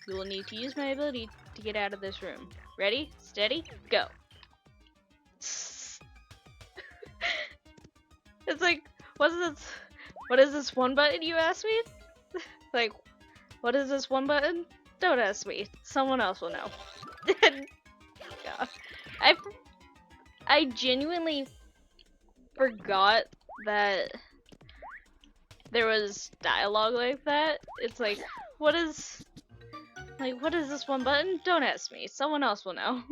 S1: You will need to use my ability to get out of this room. Ready, steady, go. It's like, what is this one button you asked me? Like, what is this one button? Don't ask me. Someone else will know. God. I genuinely forgot that there was dialogue like that. It's like, what is this one button? Don't ask me. Someone else will know.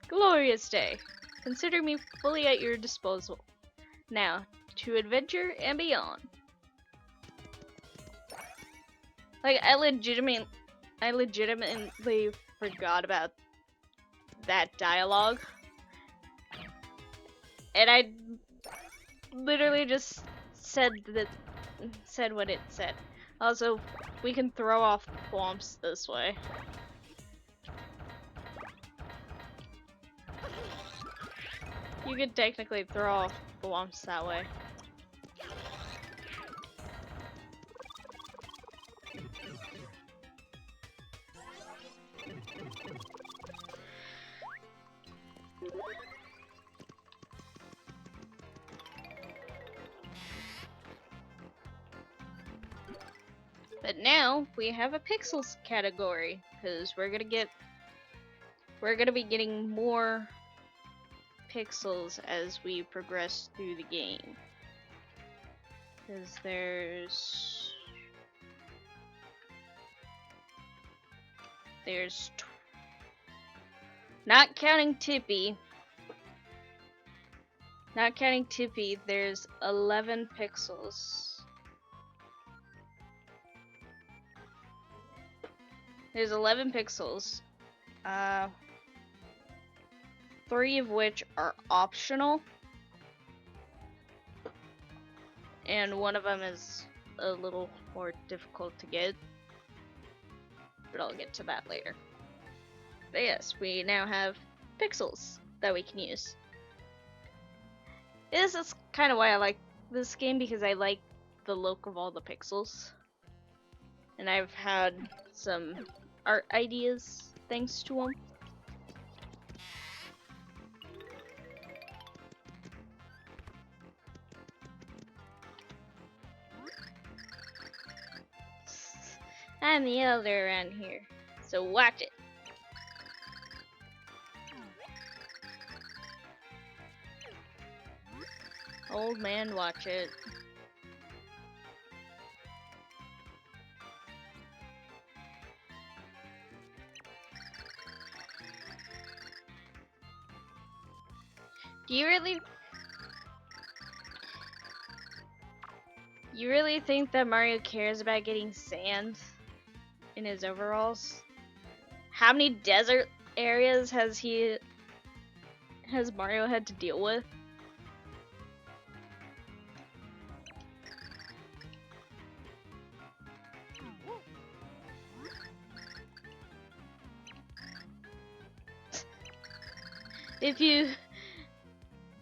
S1: Glorious day. Consider me fully at your disposal. Now, to adventure and beyond. Like, I legitimately forgot about that dialogue. And I literally just said what it said. Also, we can throw off bombs this way. You could technically throw off bombs that way. But now we have a pixels category because we're gonna be getting more pixels as we progress through the game. Because there's not counting Tippy, there's 11 pixels. There's 11 pixels, 3 of which are optional, and one of them is a little more difficult to get, but I'll get to that later. But yes, we now have pixels that we can use. This is kind of why I like this game, because I like the look of all the pixels. And I've had some art ideas thanks to them. I'm the elder around here, so watch it. Old man, watch it. Do you really think that Mario cares about getting sand in his overalls? How many desert areas has Mario had to deal with?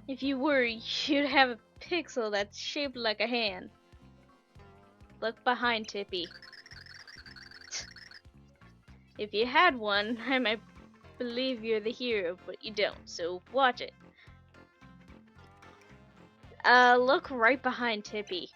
S1: If you were, you'd have a pixel that's shaped like a hand. Look behind Tippy. If you had one, I might believe you're the hero, but you don't, so watch it. Look right behind Tippy.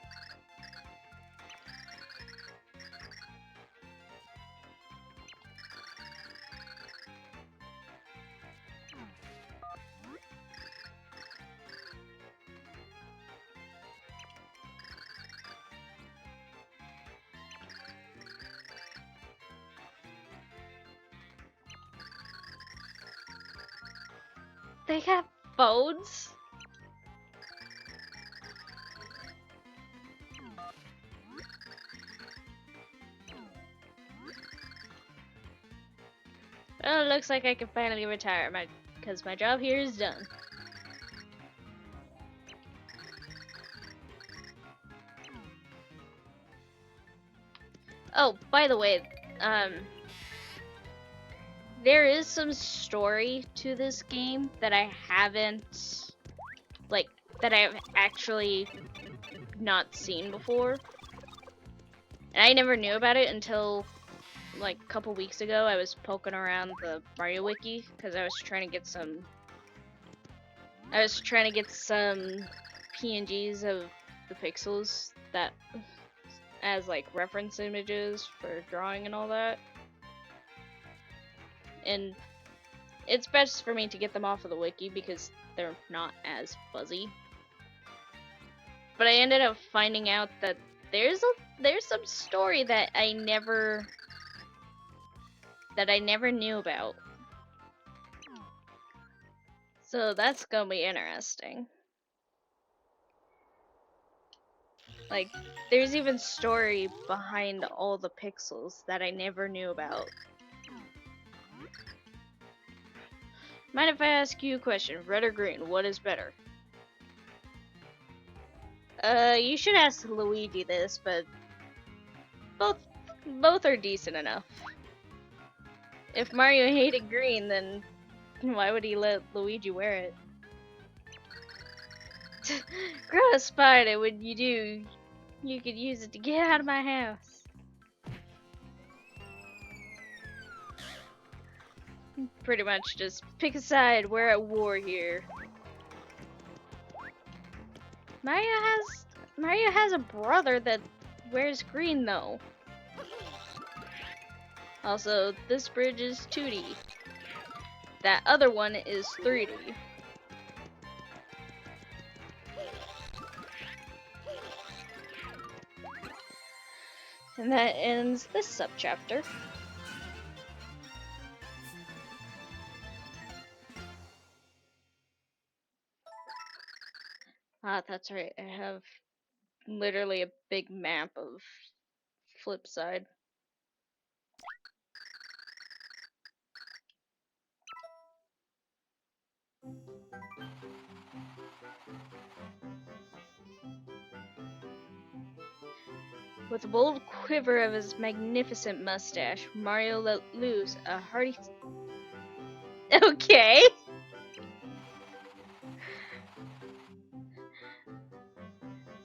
S1: They have phones? Well, it looks like I can finally retire because my job here is done. Oh, by the way, there is some story to this game that I haven't, like, that I have actually not seen before. And I never knew about it until, like, a couple weeks ago. I was poking around the Mario Wiki because I was trying to get some PNGs of the pixels that as like reference images for drawing and all that. And it's best for me to get them off of the wiki because they're not as fuzzy. But I ended up finding out that there's some story that I never knew about. So that's gonna be interesting. Like, there's even story behind all the pixels that I never knew about. Mind if I ask you a question? Red or green? What is better? You should ask Luigi this, but both are decent enough. If Mario hated green, then why would he let Luigi wear it? Grow a spider, when you do, you could use it to get out of my house. Pretty much just pick a side, we're at war here. Mario has a brother that wears green though. Also, this bridge is 2D. That other one is 3D. And that ends this subchapter. Ah, that's right. I have literally a big map of Flipside. With a bold quiver of his magnificent mustache, Mario let loose a hearty... Okay!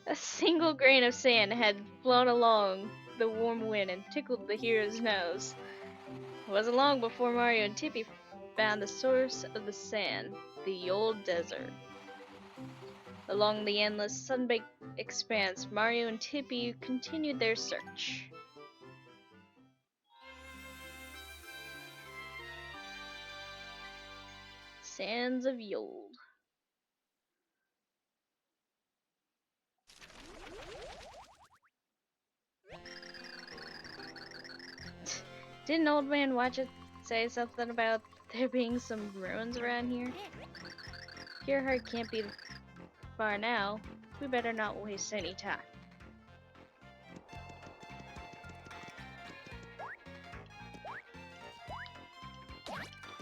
S1: A single grain of sand had flown along the warm wind and tickled the hero's nose. It wasn't long before Mario and Tippy found the source of the sand, the old desert. Along the endless sun-baked expanse, Mario and Tippy continued their search. Sands of Yold. Didn't Old Man Watch It say something about there being some ruins around here? Your heart can't be far now. We better not waste any time.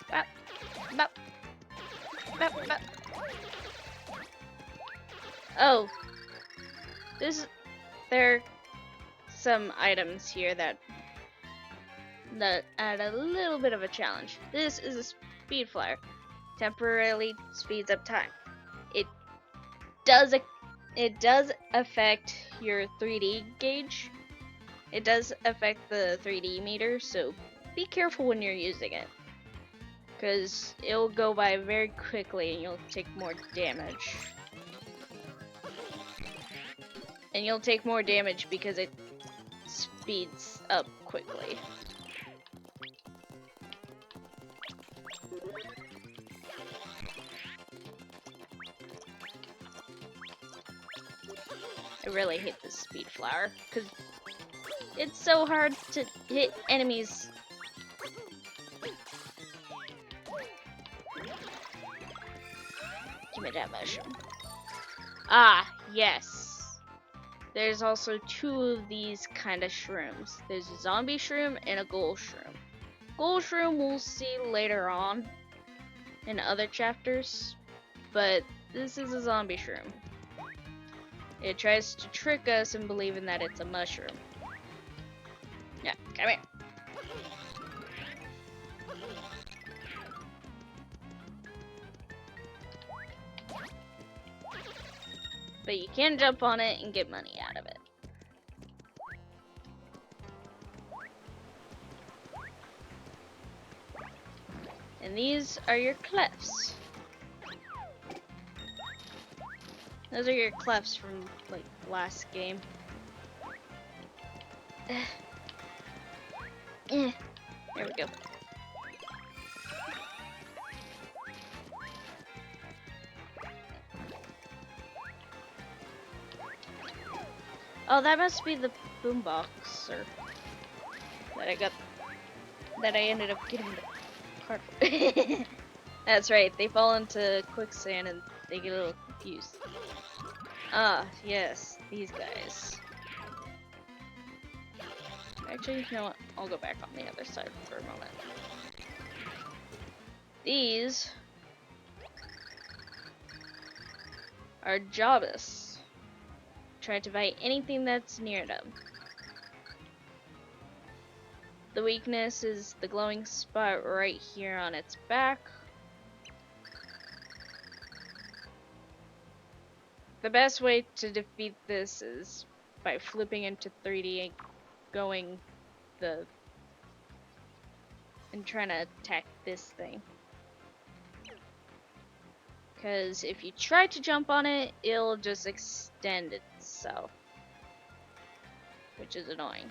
S1: Bop, bop, bop, bop. Oh, there are some items here that add a little bit of a challenge. This is a speed flyer. Temporarily speeds up time. It does affect your 3D gauge. It does affect the 3D meter, so be careful when you're using it, because it'll go by very quickly and you'll take more damage. And you'll take more damage because it speeds up quickly. I really hate this speed flower because it's so hard to hit enemies. Give me that mushroom. Ah, yes. There's also two of these kind of shrooms. There's a zombie shroom and a gold shroom. Gold shroom we'll see later on in other chapters, but this is a zombie shroom. It tries to trick us in believing that it's a mushroom. Yeah, come here. But you can jump on it and get money out of it. And these are your clefs. Those are your clefs from like last game. There we go. Oh, that must be the boombox, or that I ended up getting the card for. That's right, they fall into quicksand and they get a little confused. Ah, yes, these guys. Actually, you know what? I'll go back on the other side for a moment. These are Jabas. Try to bite anything that's near them. The weakness is the glowing spot right here on its back. The best way to defeat this is by flipping into 3D and going and trying to attack this thing. Because if you try to jump on it, it'll just extend itself, which is annoying.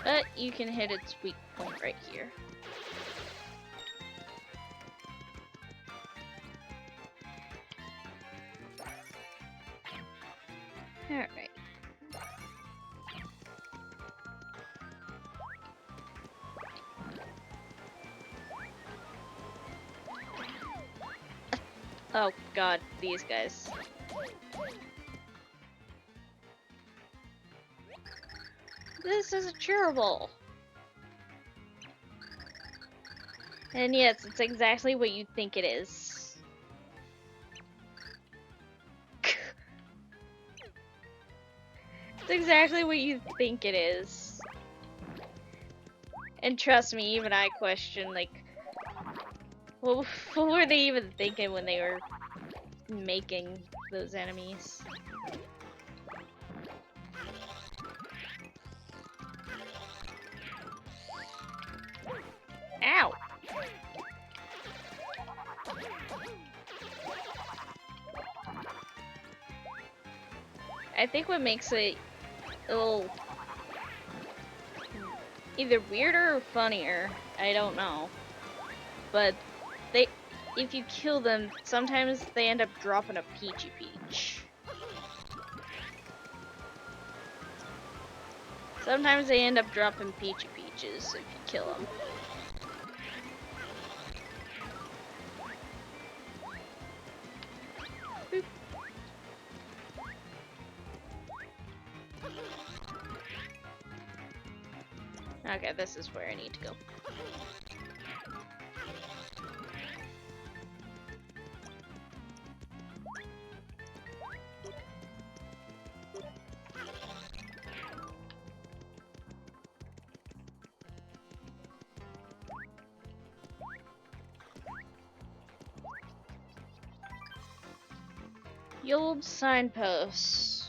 S1: But you can hit its weak point right here. Alright. Oh god, these guys. This is terrible. And yes, it's exactly what you think it is. It's exactly what you think it is. And trust me, even I question, like, what were they even thinking when they were making those enemies? Ow! I think what makes it a little either weirder or funnier, I don't know, but if you kill them, sometimes they end up dropping a Peachy Peach. Sometimes they end up dropping Peachy Peaches if you kill them. Boop. Okay, this is where I need to go. The old signposts.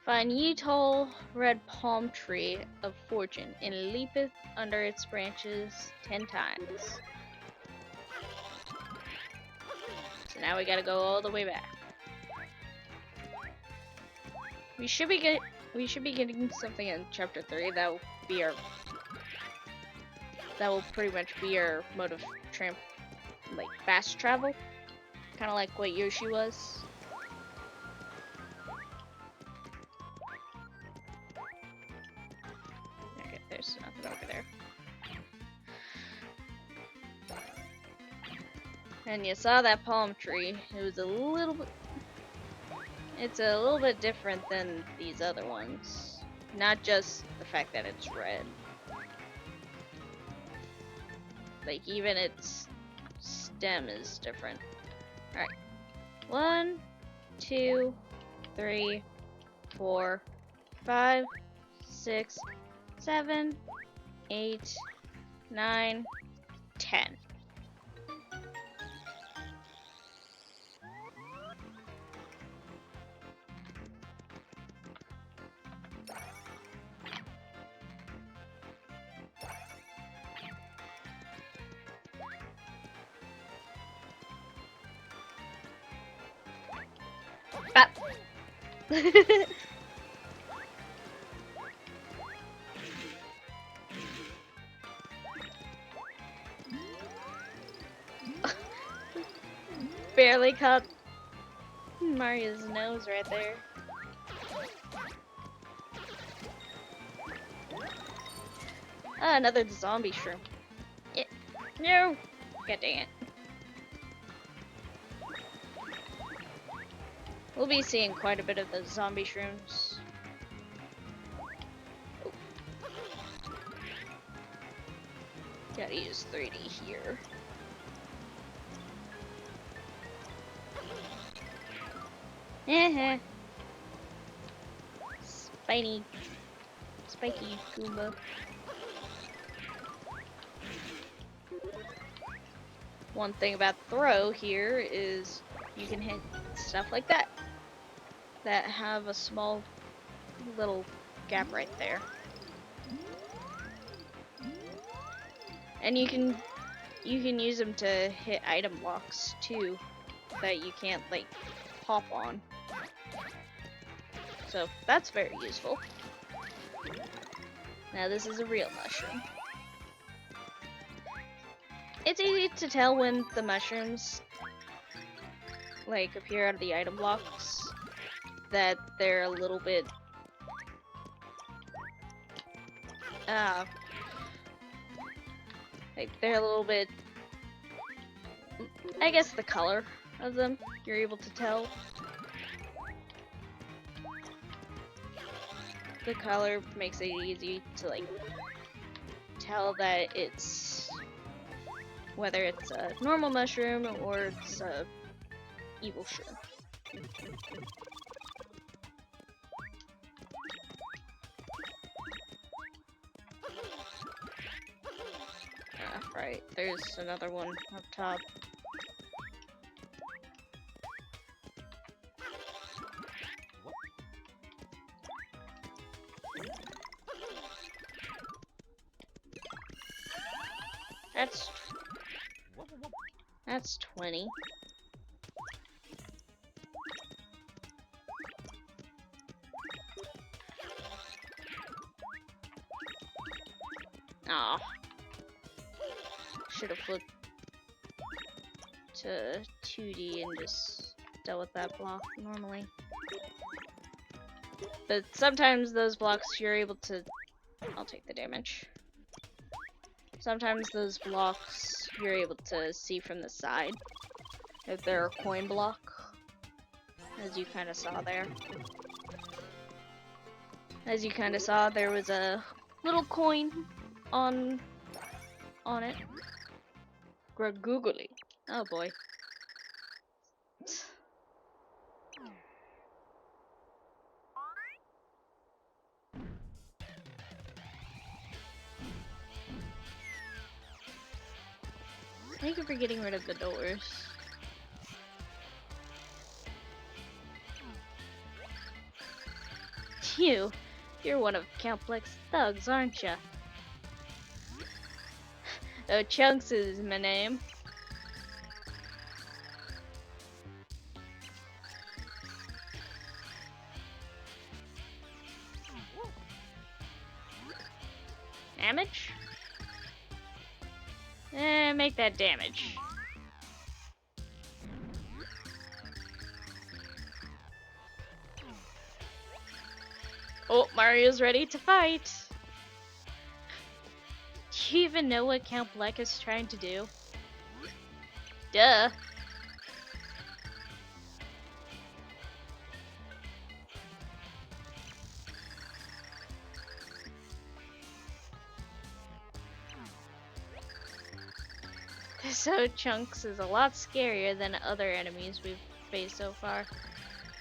S1: Find ye tall red palm tree of fortune, and leapeth under its branches 10 times. So now we gotta go all the way back. We should be getting something in chapter 3 that will be our pretty much be our mode of like fast travel. Kind of like what Yoshi was. Okay, there's nothing over there. And you saw that palm tree. It was a little bit... It's a little bit different than these other ones. Not just the fact that it's red. Like, even its stem is different. Alright. 1, 2, 3, 4, 5, 6, 7, 8, 9, 10. Ah. Barely caught Mario's nose right there. Ah, another zombie shroom. Yeah. No! God dang it. We'll be seeing quite a bit of the zombie shrooms. Oh. Gotta use 3D here. Spiky Goomba. One thing about throw here is you can hit stuff like that have a small little gap right there. And you can use them to hit item blocks too that you can't like hop on. So that's very useful. Now this is a real mushroom. It's easy to tell when the mushrooms like appear out of the item blocks that they're a little bit like they're a little bit, I guess the color of them you're able to tell. The color makes it easy to like tell that it's whether it's a normal mushroom or it's a evil shroom. Right, there's another one up top. That's 20. Aw. Should have flipped to 2D and just dealt with that block normally. But sometimes those blocks you're able to... I'll take the damage. Sometimes those blocks you're able to see from the side. If they're a coin block. As you kind of saw there. As you kind of saw, there was a little coin on it. Googly. Oh boy. Thank you for getting rid of the doors. You're one of Count Black's thugs, aren't ya? Oh, Chunks is my name. Damage? Make that damage. Oh, Mario's ready to fight. Do you even know what Count Black is trying to do? Duh. So Chunks is a lot scarier than other enemies we've faced so far.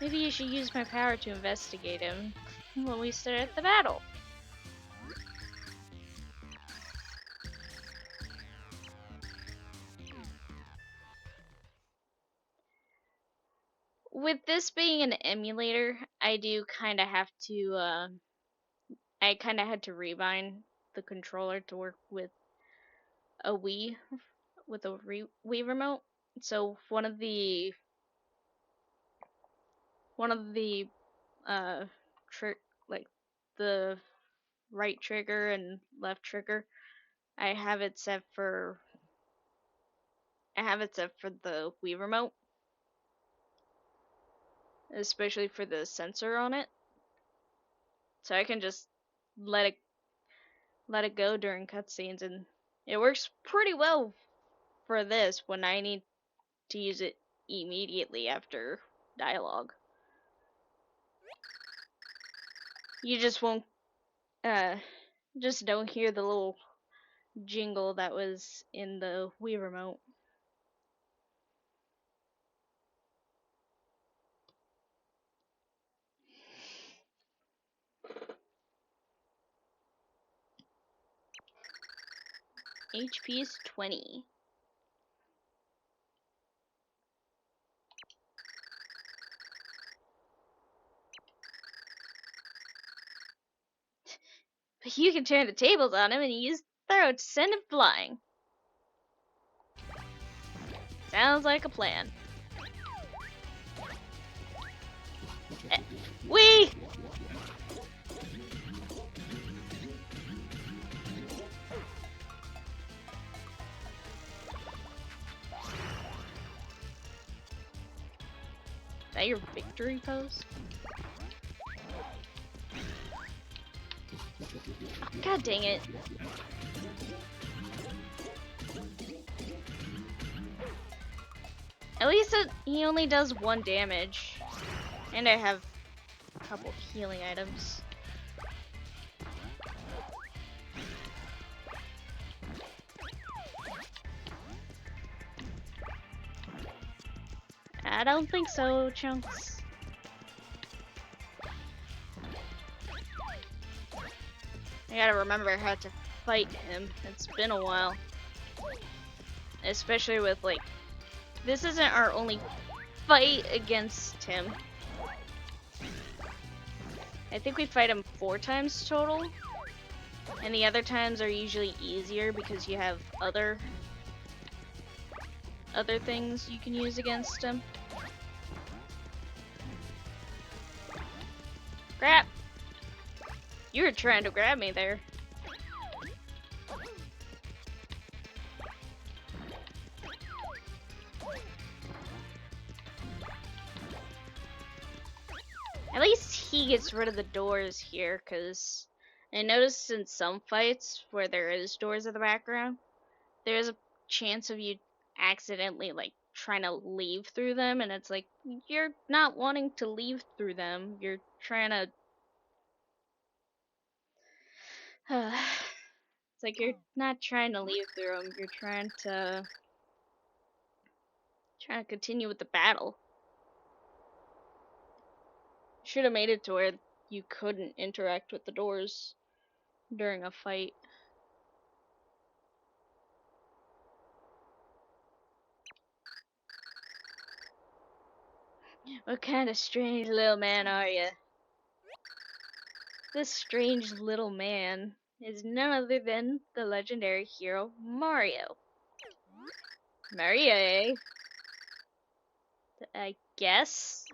S1: Maybe you should use my power to investigate him when we start the battle. With this being an emulator, I do kind of have to, I kind of had to rebind the controller to work with a Wii, with a Wii remote. So one of the trick, like the right trigger and left trigger, I have it set for the Wii remote, especially for the sensor on it. So I can just let it let it go during cutscenes, and it works pretty well for this when I need to use it immediately after dialogue. You just won't just don't hear the little jingle that was in the Wii remote. HP is 20. But you can turn the tables on him and use throw to send him flying. Sounds like a plan. Wee! Is that your victory pose? Oh, God dang it. At least he only does 1 damage. And I have a couple healing items. I don't think so, Chunks. I gotta remember how to fight him. It's been a while. Especially with, like, this isn't our only fight against him. I think we fight him 4 times total. And the other times are usually easier because you have other things you can use against him. Crap! You were trying to grab me there. At least he gets rid of the doors here, because I noticed in some fights where there is doors in the background, there's a chance of you accidentally, like, trying to leave through them, and it's like, you're not wanting to leave through them, you're trying to... It's like you're not trying to leave through them, you're trying to continue with the battle. Should have made it to where you couldn't interact with the doors during a fight. What kind of strange little man are you? This strange little man is none other than the legendary hero Mario. Mario, eh? I guess?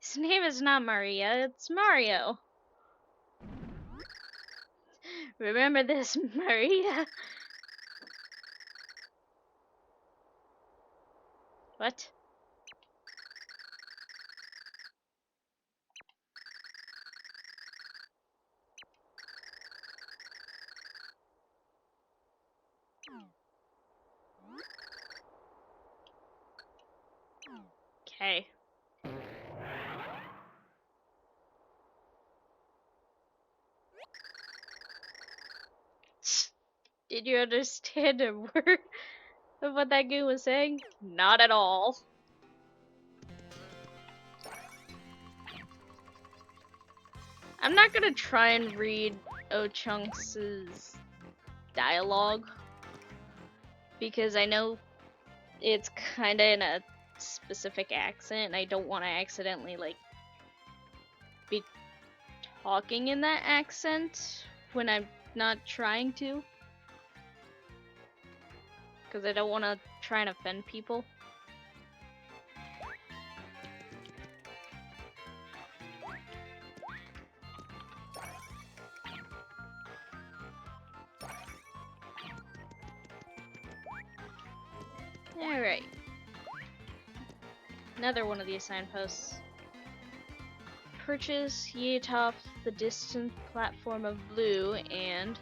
S1: His name is not Maria, it's Mario. Remember this, Maria? What? Okay. Did you understand a word of what that goon was saying? Not at all. I'm not gonna try and read Ochunks' dialogue because I know it's kinda in a specific accent and I don't want to accidentally like be talking in that accent when I'm not trying to, because I don't want to try and offend people. Alright. Another one of the assigned posts. Purchase ye atop the distant platform of blue, and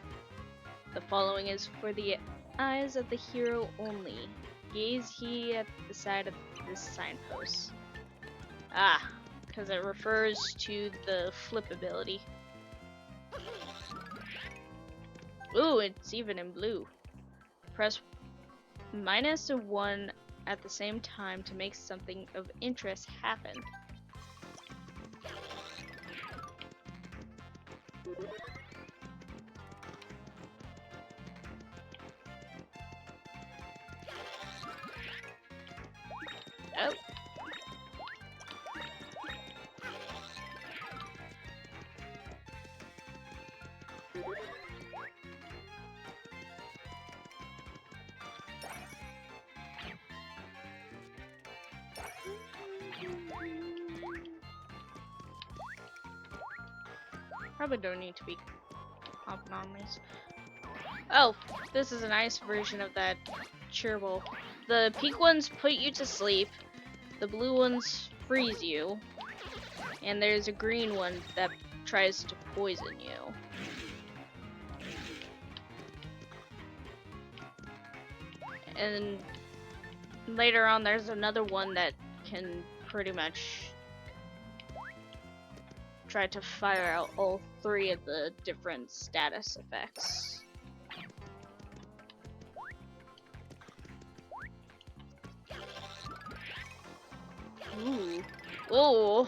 S1: the following is for the eyes of the hero only. Gaze ye at the side of this signpost. Ah, because it refers to the flip ability. Ooh, it's even in blue. Press -1 at the same time to make something of interest happen. Oh. Probably don't need to be hopping on these. Oh, this is a nice version of that cheerable. The pink ones put you to sleep, the blue ones freeze you, and there's a green one that tries to poison you. And later on there's another one that can pretty much try to fire out all three of the different status effects. Ooh. Ooh.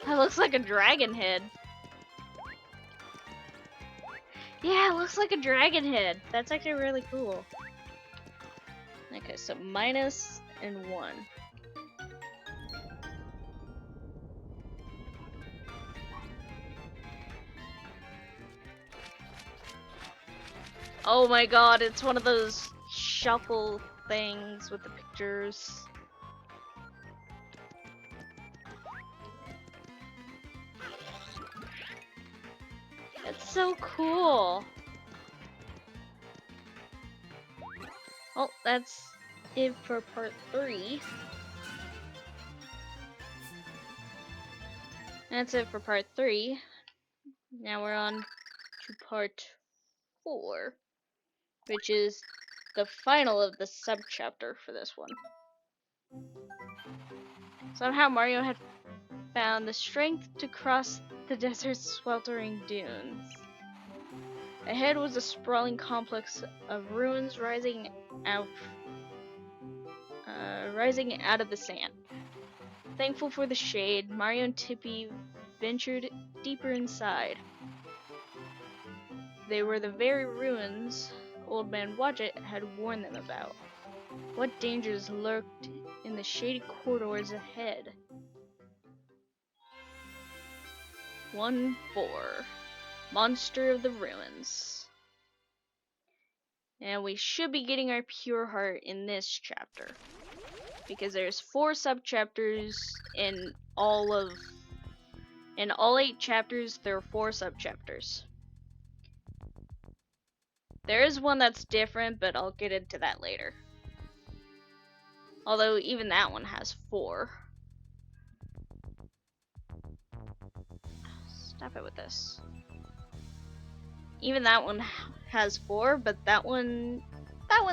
S1: That looks like a dragon head. Yeah, it looks like a dragon head. That's actually really cool. Okay, so -1. Oh my god, it's one of those shuffle things with the pictures. It's so cool. Well, that's it for part 3. That's it for part 3. Now we're on to part 4, which is the final of the sub-chapter for this one. Somehow Mario had found the strength to cross the desert's sweltering dunes. Ahead was a sprawling complex of ruins rising out of the sand. Thankful for the shade, Mario and Tippy ventured deeper inside. They were the very ruins Old Man Wadget had warned them about. What dangers lurked in the shady corridors ahead? 1-4. Monster of the Ruins. And we should be getting our pure heart in this chapter, because there's 4 sub-chapters in all 8 chapters. There are 4 sub-chapters. There is one that's different, but I'll get into that later. Although even that one has 4. Stop it with this. Even that one has 4, but that one's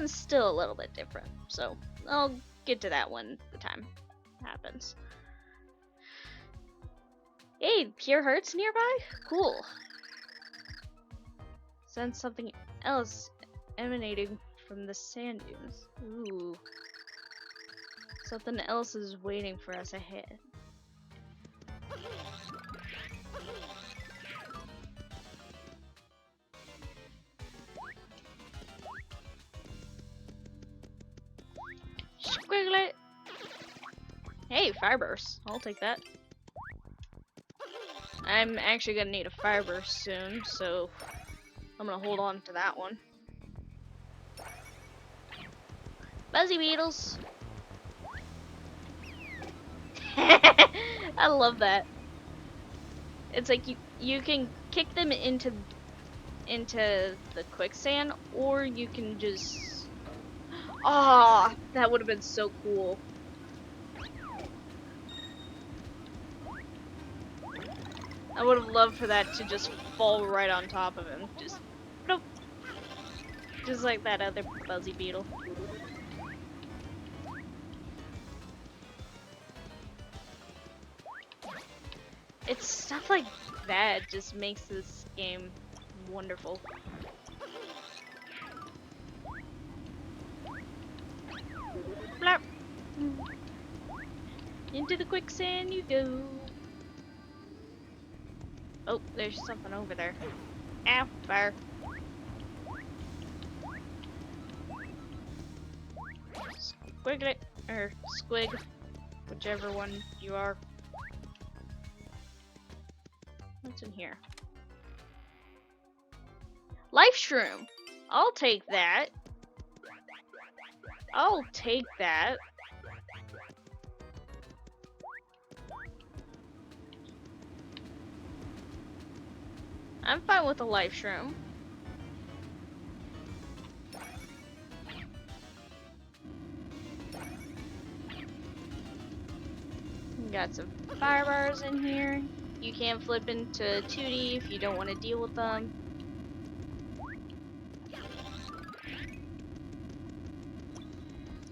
S1: still a little bit different. So I'll get to that one the time happens. Hey, Pure Heart's nearby? Cool. Sense something else emanating from the sand dunes. Ooh. Something else is waiting for us ahead. Squiggly! Hey, fibers. I'll take that. I'm actually gonna need a fiber soon, so I'm gonna hold on to that one. Buzzy beetles! I love that. It's like you can kick them into the quicksand, or you can just... Ah, that would have been so cool. I would have loved for that to just fall right on top of him. Just, nope. Just like that other buzzy beetle. It's stuff like that just makes this game wonderful. Blap. Into the quicksand you go. Oh, there's something over there. Ow, fire. Squiglet, or squig, whichever one you are. What's in here? Life shroom. I'll take that. I'll take that. I'm fine with a life shroom. Got some fire bars in here. You can flip into 2D if you don't want to deal with them.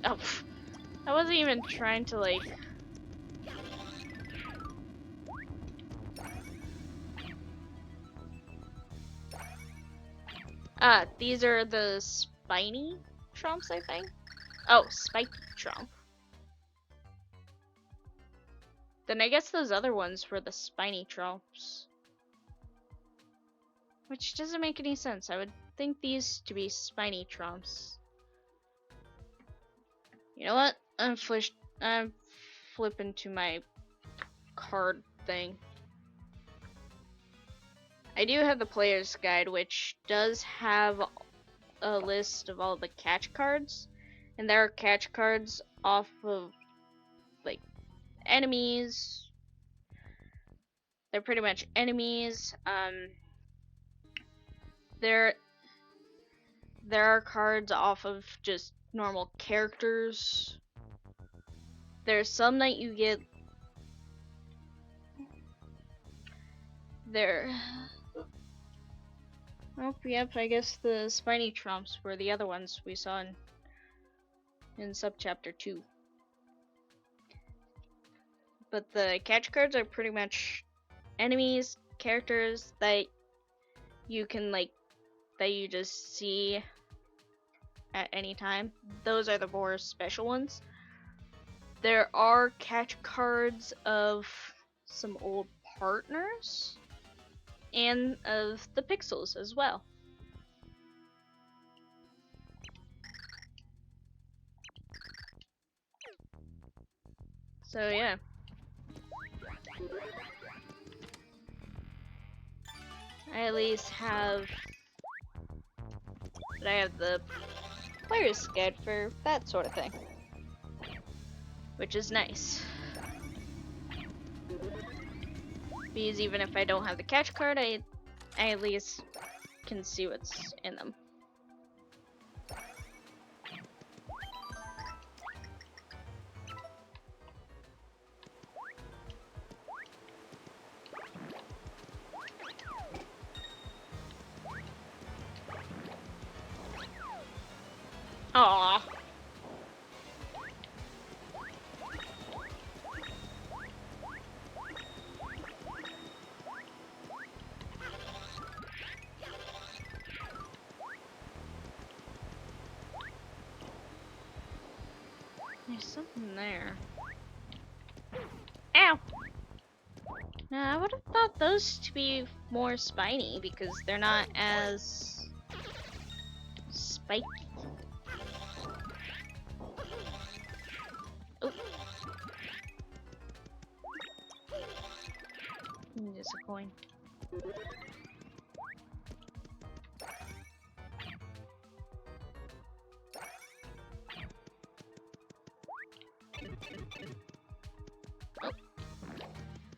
S1: Oh, I wasn't even trying to like... These are the spiny trumps, I think. Oh, spiky trump. Then I guess those other ones were the spiny trumps. Which doesn't make any sense. I would think these to be spiny trumps. You know what? I'm flipping to my card thing. I do have the player's guide, which does have a list of all the catch cards, and there are catch cards off of like enemies. They're pretty much enemies. There are cards off of just normal characters. There's some that you get there. Oh, yep, I guess the spiny trumps were the other ones we saw in subchapter 2. But the catch cards are pretty much enemies, characters that you can like, that you just see at any time. Those are the more special ones. There are catch cards of some old partners and of the pixels as well. So yeah. I at least have, but I have the player's guide for that sort of thing, which is nice. Because even if I don't have the catch card, I at least can see what's in them. something there. Ow! Now, I would have thought those to be more spiny because they're not as spiky. Oh. Just a coin. Oh.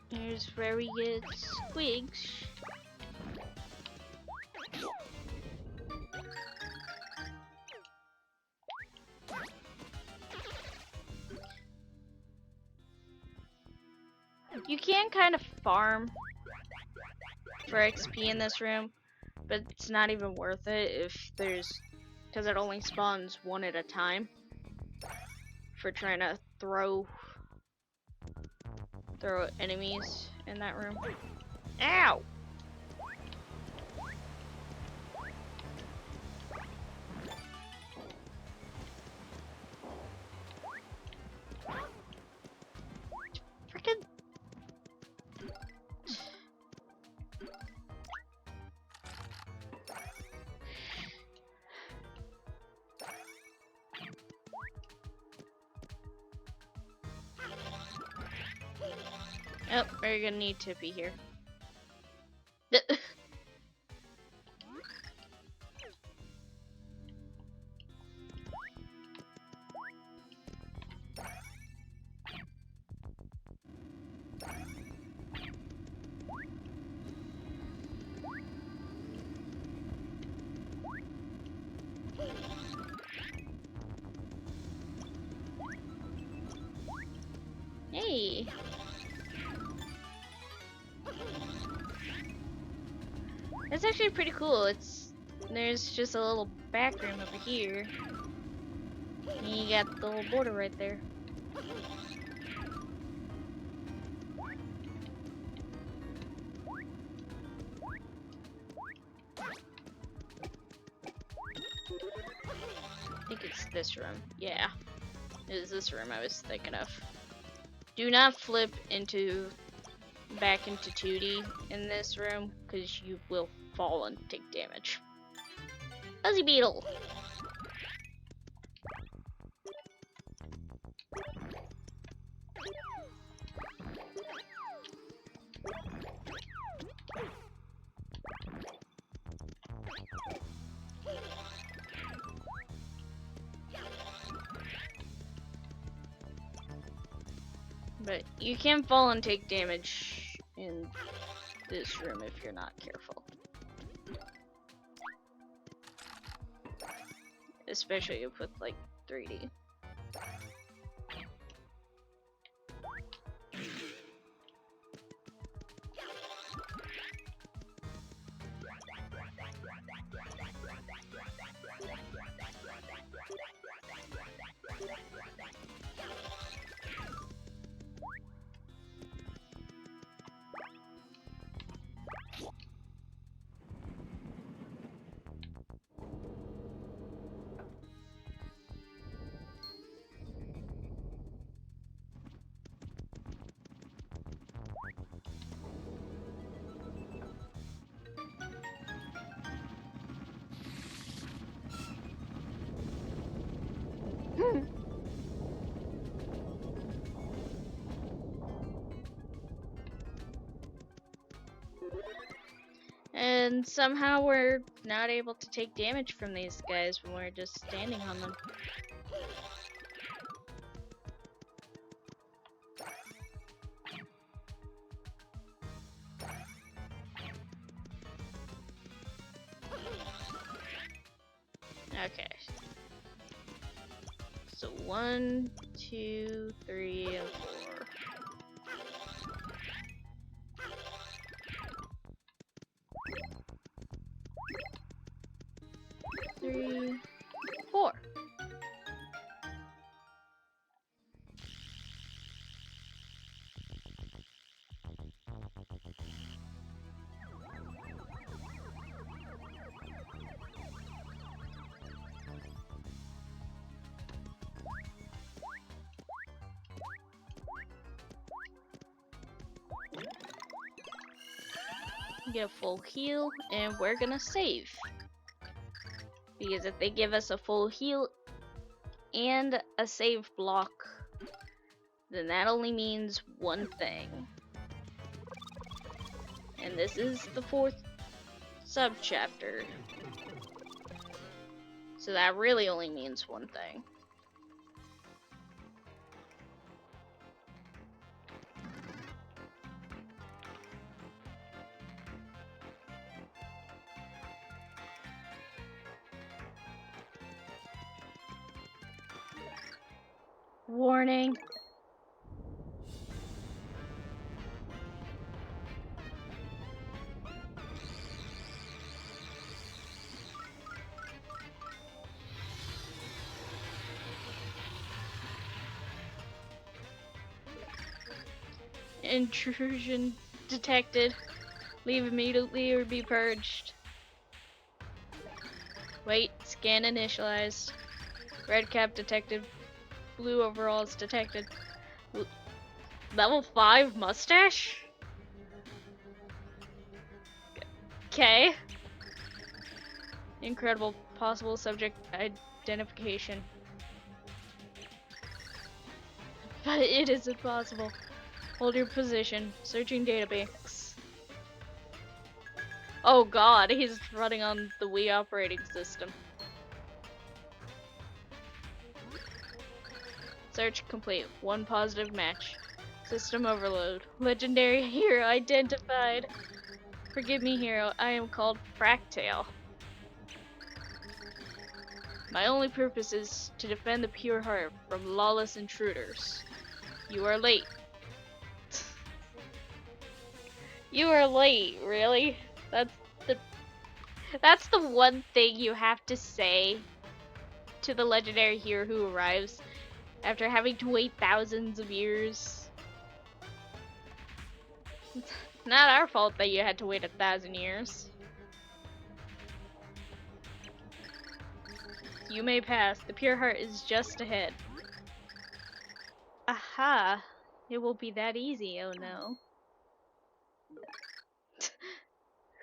S1: Here's where we get squigs. You can kind of farm for XP in this room, but it's not even worth it if there's, because it only spawns one at a time for trying to throw enemies in that room. Ow! Frickin' oh, we're gonna need Tippy here. Hey. That's actually pretty cool. There's just a little back room over here. And you got the little border right there. I think it's this room. Yeah. It is this room I was thinking of. Do not flip back into 2D in this room, because you will fall and take damage. Fuzzy Beetle! But you can fall and take damage in this room if you're not careful. Especially with like 3D. And somehow we're not able to take damage from these guys when we're just standing on them. Okay. So 1, 2, 3, and 4. Three, 4. get a full heal, and we're gonna save. Because if they give us a full heal and a save block, then that only means one thing. And this is the 4th sub-chapter. So that really only means one thing. Warning. Intrusion detected. Leave immediately or be purged. Wait, scan initialized. Red cap detected. Blue overalls detected. Level 5 mustache? Okay. Incredible possible subject identification. But it is impossible. Hold your position. Searching database. Oh god, he's running on the Wii operating system. Search complete. 1 positive match. System overload. Legendary hero identified. Forgive me, hero. I am called Fractale. My only purpose is to defend the pure heart from lawless intruders. You are late. You are late, really? That's the one thing you have to say to the legendary hero who arrives after having to wait thousands of years. It's not our fault that you had to wait 1,000 years. You may pass. The pure heart is just ahead. Aha! It will be that easy, oh no.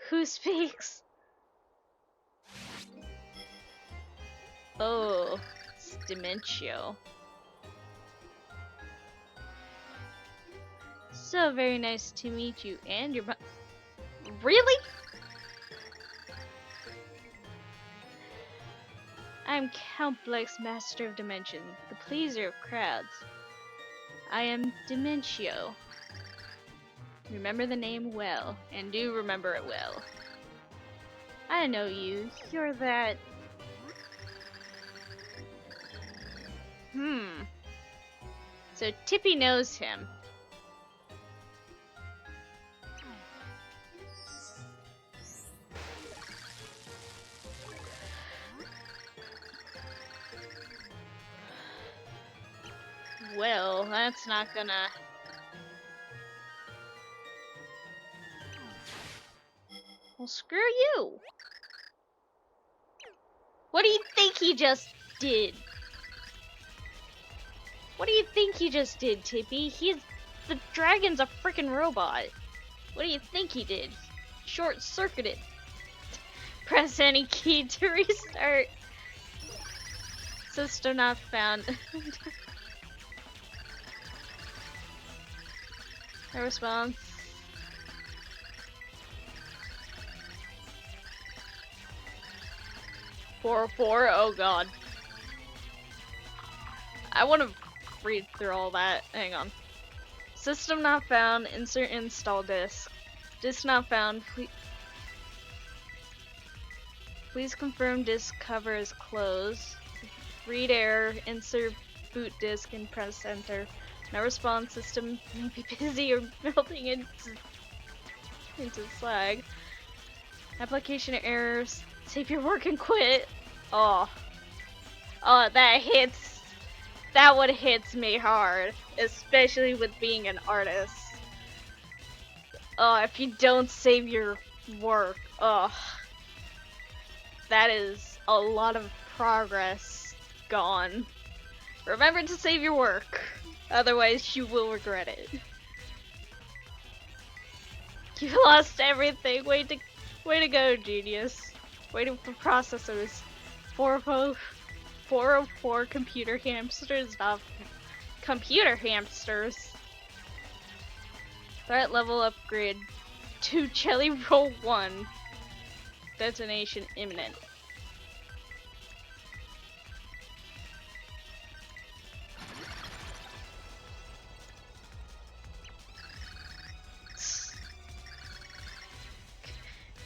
S1: Who speaks? Oh, it's Dementio. So very nice to meet you, and your really? I'm Complex Master of Dimension, the pleaser of crowds. I am Dementio. Remember the name well, and do remember it well. I know you. You're that... So Tippy knows him. Well, that's not gonna... Well, screw you! What do you think he just did? What do you think he just did, Tippy? The dragon's a freaking robot. What do you think he did? Short-circuited. Press any key to restart. System not found. No response. Four. Oh god. I want to read through all that. Hang on. System not found. Insert install disk. Disk not found. Please confirm disk cover is closed. Read error. Insert boot disk and press enter. No response. System may be busy or melting into slag. Application errors. Save your work and quit. Oh, that hits. That one hits me hard, especially with being an artist. Oh, if you don't save your work, that is a lot of progress gone. Remember to save your work, otherwise you will regret it. You lost everything. Way to go, genius. Waiting for processors. 404 computer hamsters, not computer hamsters. Threat level upgrade to Jelly Roll 1. Detonation imminent.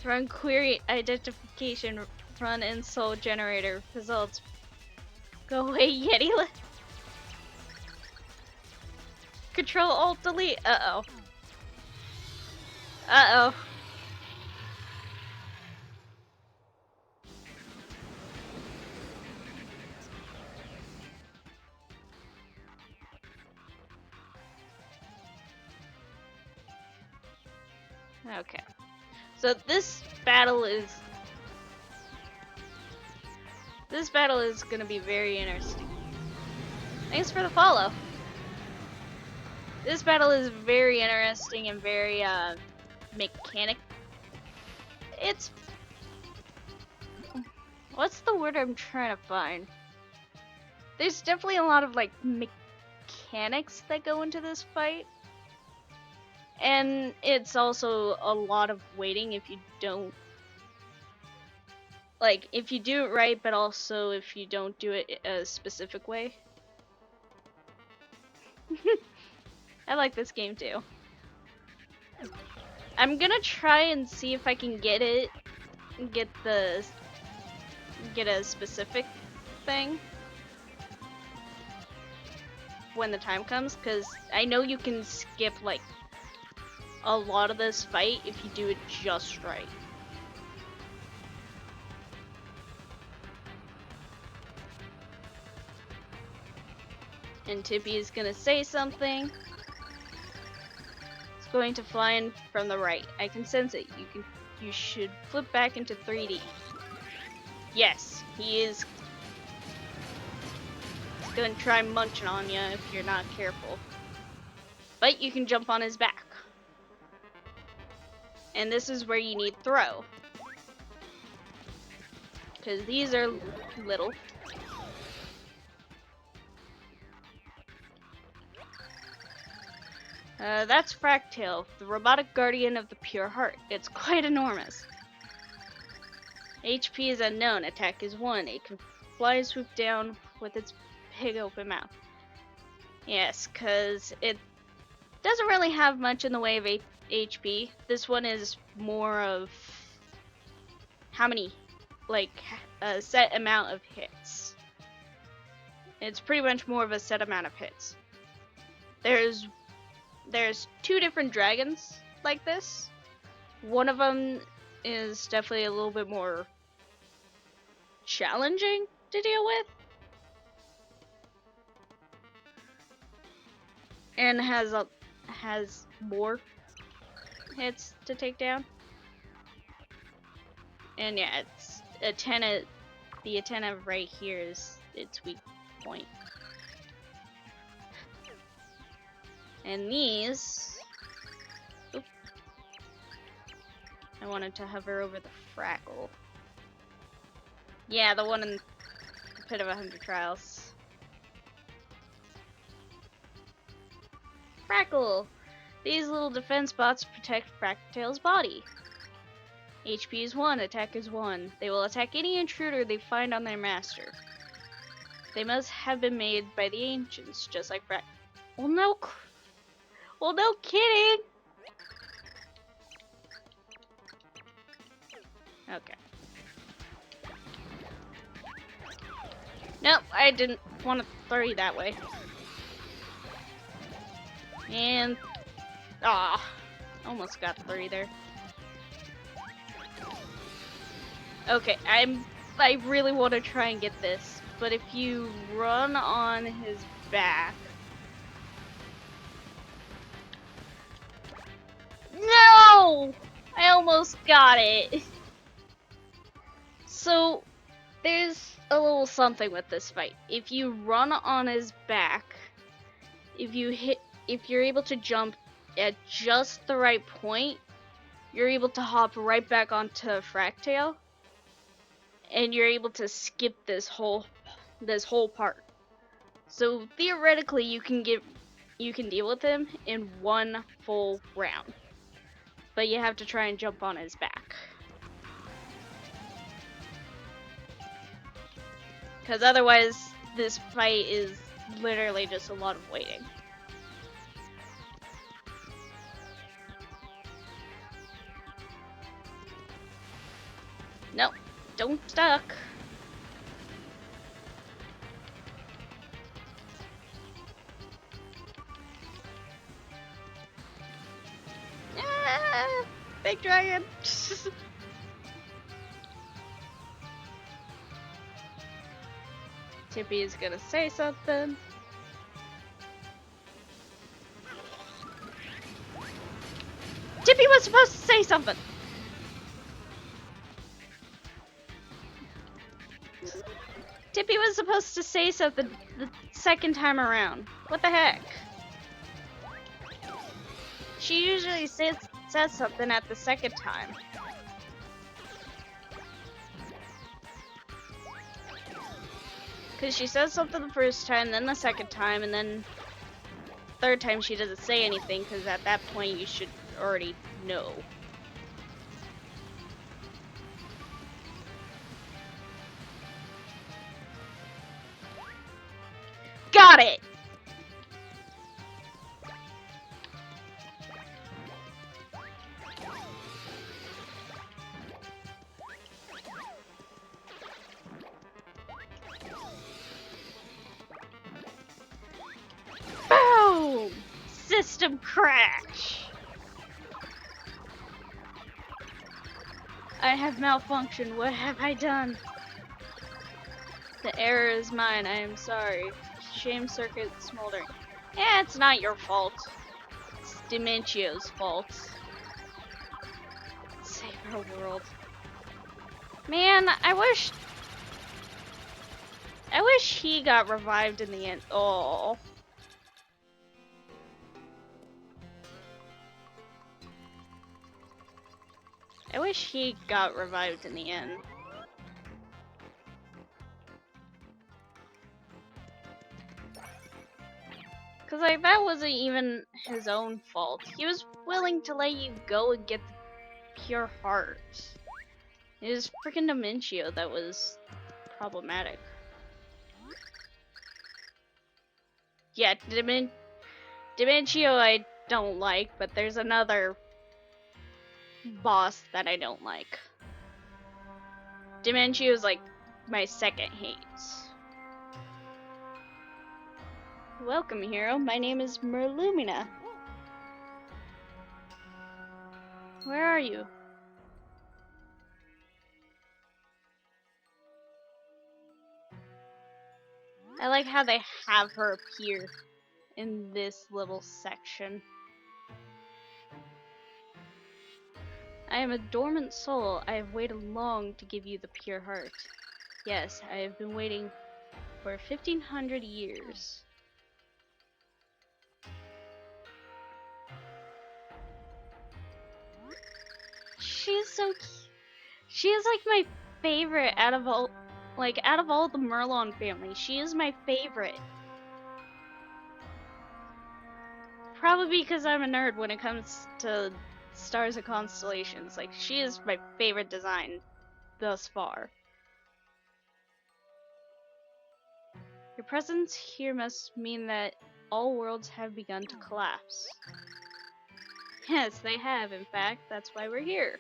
S1: Run query identification, run insole generator results. Go away, Yeti. Control Alt Delete. Uh oh. Uh oh. Okay. So this battle is gonna be very interesting. Thanks for the follow. This battle is very interesting and very mechanic. It's what's the word I'm trying to find? There's definitely a lot of like mechanics that go into this fight. And it's also a lot of waiting if you don't if you do it right, but also if you don't do it a specific way. I like this game too. I'm gonna try and see if I can get a specific thing when the time comes, because I know you can skip like a lot of this fight if you do it just right. And Tippy is gonna say something. It's going to fly in from the right. I can sense it. You should flip back into 3D. Yes, he is. He's gonna try munching on you if you're not careful. But you can jump on his back. And this is where you need throw. Because these are little. That's Fractail, the robotic guardian of the pure heart. It's quite enormous. HP is unknown, attack is 1. It can fly and swoop down with its big open mouth. Yes, because it doesn't really have much in the way of HP. This one is more of how many, like a set amount of hits. It's pretty much more of a set amount of hits. There's two different dragons like this. One of them is definitely a little bit more challenging to deal with. And has more hits to take down. And yeah, it's the antenna right here is its weak point. And these, oops, I wanted to hover over the Frackle. Yeah, the one in the Pit of 100 Trials. Frackle! These little defense bots protect Fractail's body. HP is 1, attack is 1. They will attack any intruder they find on their master. They must have been made by the ancients, just like Well, no kidding! Okay. Nope, I didn't want to throw you that way. And almost got 3 there. Okay, I really want to try and get this, but if you run on his back. No! I almost got it. So there's a little something with this fight. If you run on his back, if you're able to jump at just the right point, you're able to hop right back onto Fractale, and you're able to skip this whole part. So theoretically, you can deal with him in one full round, but you have to try and jump on his back, because otherwise this fight is literally just a lot of waiting. Nope, don't stuck. Ah, big dragon. Tippy is gonna say something. Tippy was supposed to say something. Tippy was supposed to say something the second time around. What the heck? She usually says something at the second time. Because she says something the first time, then the second time, and then third time she doesn't say anything, because at that point you should already know. Got it! Boom! System crash! I have malfunctioned. What have I done? The error is mine. I am sorry. Shame circuit smoldering. Yeah, it's not your fault. It's Dementio's fault. Save our world. Man, I wish he got revived in the end. Oh. I wish he got revived in the end. Cause like that wasn't even his own fault. He was willing to let you go and get the pure heart. It was freaking Dementio that was problematic. Yeah, Dementio I don't like, but there's another boss that I don't like. Dementio is like my second hate. Welcome, hero. My name is Merlumina. Where are you? I like how they have her appear in this little section. I am a dormant soul. I have waited long to give you the pure heart. Yes, I have been waiting for 1500 years. She's so cute. She is like my favorite out of all the Merlon family. She is my favorite. Probably because I'm a nerd when it comes to stars and constellations. Like, she is my favorite design thus far. Your presence here must mean that all worlds have begun to collapse. Yes, they have, in fact. That's why we're here.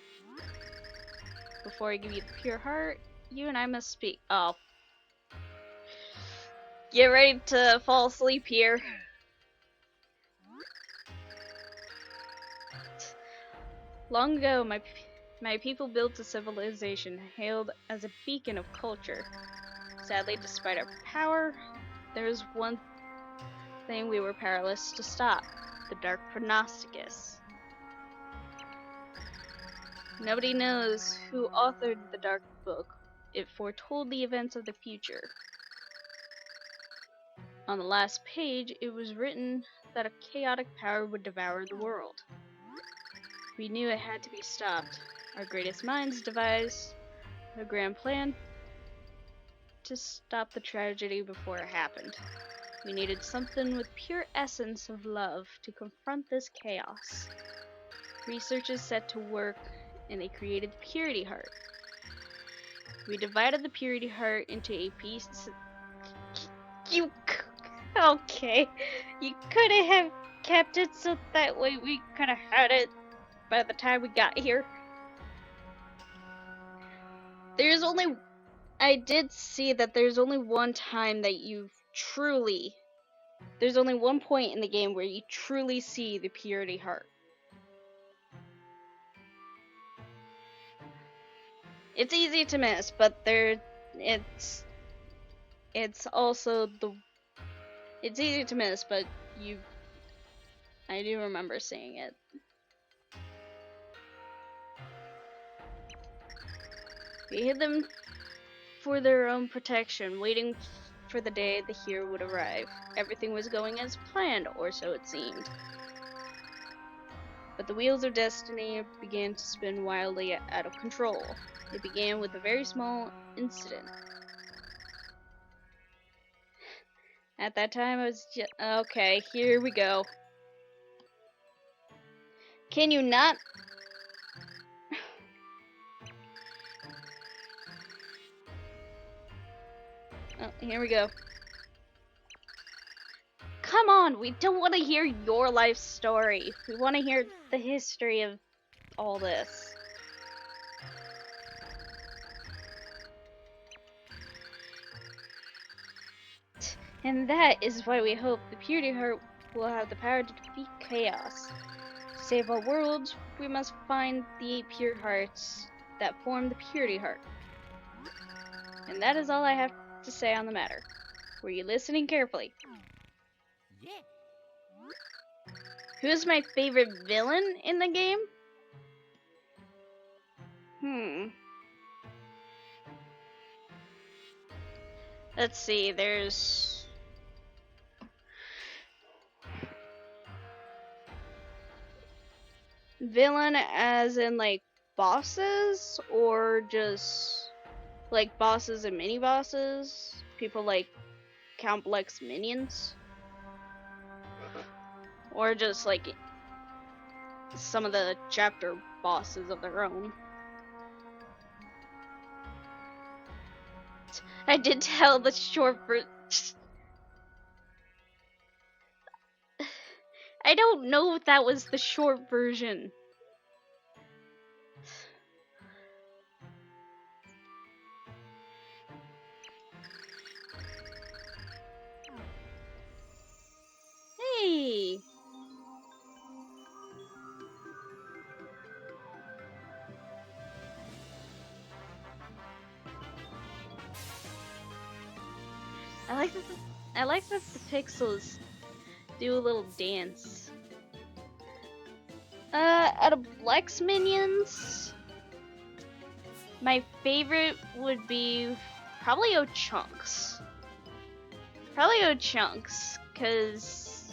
S1: Before I give you the pure heart, you and I must speak. Oh. Get ready to fall asleep here. Long ago, my people built a civilization hailed as a beacon of culture. Sadly, despite our power, there is one thing we were powerless to stop: the Dark Prognosticus. Nobody knows who authored the Dark Book. It foretold the events of the future. On the last page, it was written that a chaotic power would devour the world. We knew it had to be stopped. Our greatest minds devised a grand plan to stop the tragedy before it happened. We needed something with pure essence of love to confront this chaos. Researchers set to work and they created the Purity Heart. We divided the Purity Heart into a piece. Okay. You could have kept it so that way we could have had it by the time we got here. I did see that there's only one time that there's only one point in the game where you truly see the Purity Heart. It's easy to miss, but it's also it's easy to miss, but I do remember seeing it. We hid them for their own protection, waiting for the day the hero would arrive. Everything was going as planned, or so it seemed. But the wheels of destiny began to spin wildly out of control. It began with a very small incident. At that time, I was just... Okay, here we go. Can you not... Oh, here we go. Come on, we don't want to hear your life story. We want to hear the history of all this. And that is why we hope the Purity Heart will have the power to defeat chaos. To save our world, we must find the 8 pure hearts that form the Purity Heart. And that is all I have to say on the matter. Were you listening carefully? Yeah. Who is my favorite villain in the game? Let's see, there's... Villain as in, like, bosses? Or just, like, bosses and mini-bosses? People like Count Bleck's minions? Or just, like, some of the chapter bosses of their own? I did tell the short version. I don't know if that was the short version. Hey! I like that the pixels do a little dance. Out of Bleck's minions, my favorite would be probably O'Chunks. Cause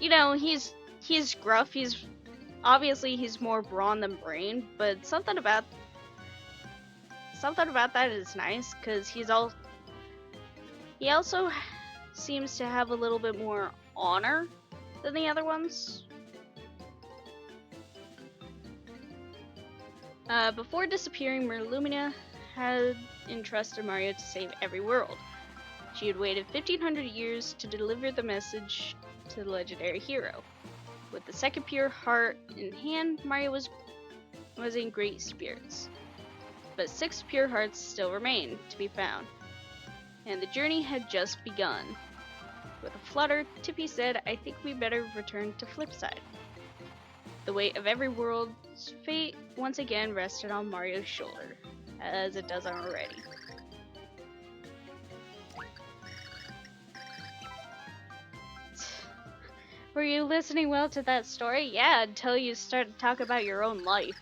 S1: you know, he's gruff, he's more brawn than brain, but something about that is nice, cause he also seems to have a little bit more honor than the other ones. Before disappearing, Merlumina had entrusted Mario to save every world. She had waited 1500 years to deliver the message to the legendary hero. With the second pure heart in hand, Mario was in great spirits. But 6 pure hearts still remained to be found, and the journey had just begun. With a flutter, Tippy said, "I think we better return to Flipside." The weight of every world's fate once again rested on Mario's shoulder, as it doesn't already. Were you listening well to that story? Yeah, until you started to talk about your own life.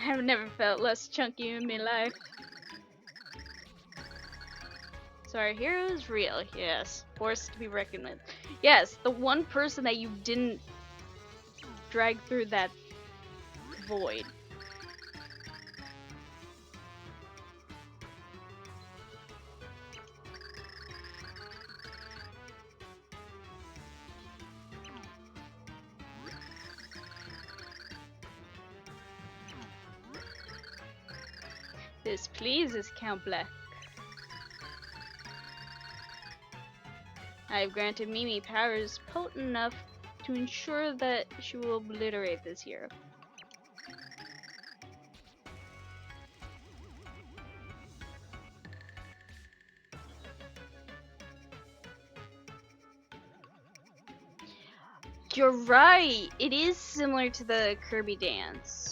S1: I've never felt less chunky in my life. So our hero is real, yes. Forced to be reckoned with. Yes, the one person that you didn't drag through that void. This pleases Count Black. I have granted Mimi powers potent enough to ensure that she will obliterate this hero. You're right! It is similar to the Kirby dance.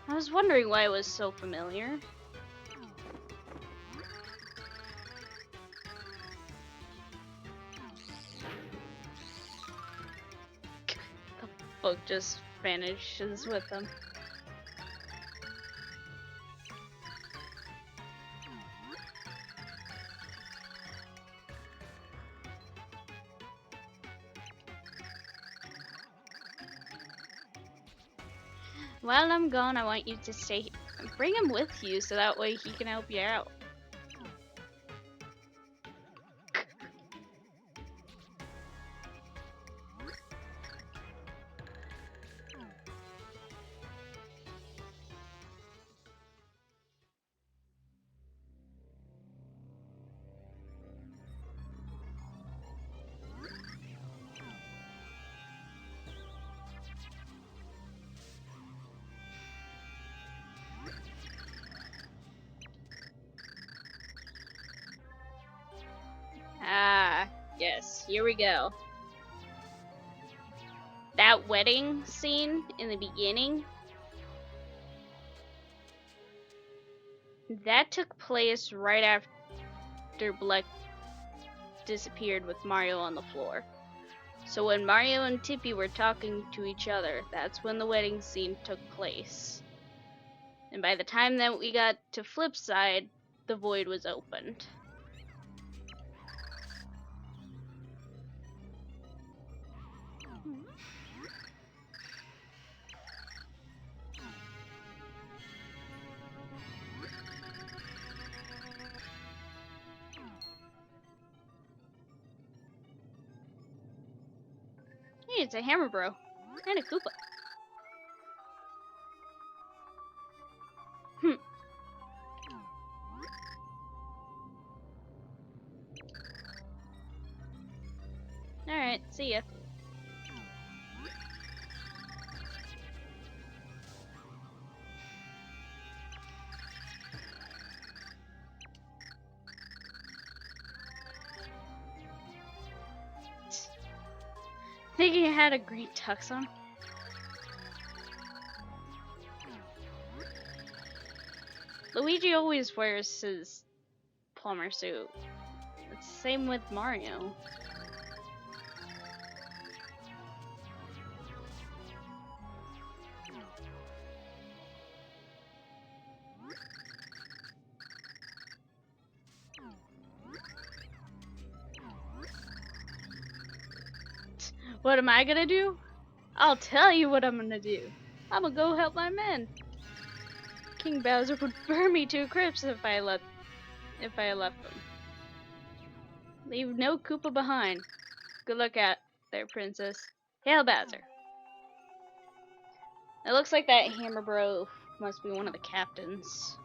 S1: I was wondering why it was so familiar. The book just vanishes with them. While I'm gone, I want you to stay here. Bring him with you so that way he can help you out. Ah, yes, here we go. That wedding scene in the beginning, that took place right after Black disappeared with Mario on the floor. So when Mario and Tippy were talking to each other, that's when the wedding scene took place. And by the time that we got to Flip's side, the void was opened. Hey, it's a Hammer Bro. And a Koopa. Alright, see ya. Thinking I had a green tux on? Luigi always wears his plumber suit. It's the same with Mario. What am I gonna do? I'll tell you what I'm gonna do. I'm gonna go help my men. King Bowser would burn me to a crisp if I left them. Leave no Koopa behind. Good luck out there, princess. Hail Bowser. It looks like that Hammer Bro must be one of the captains.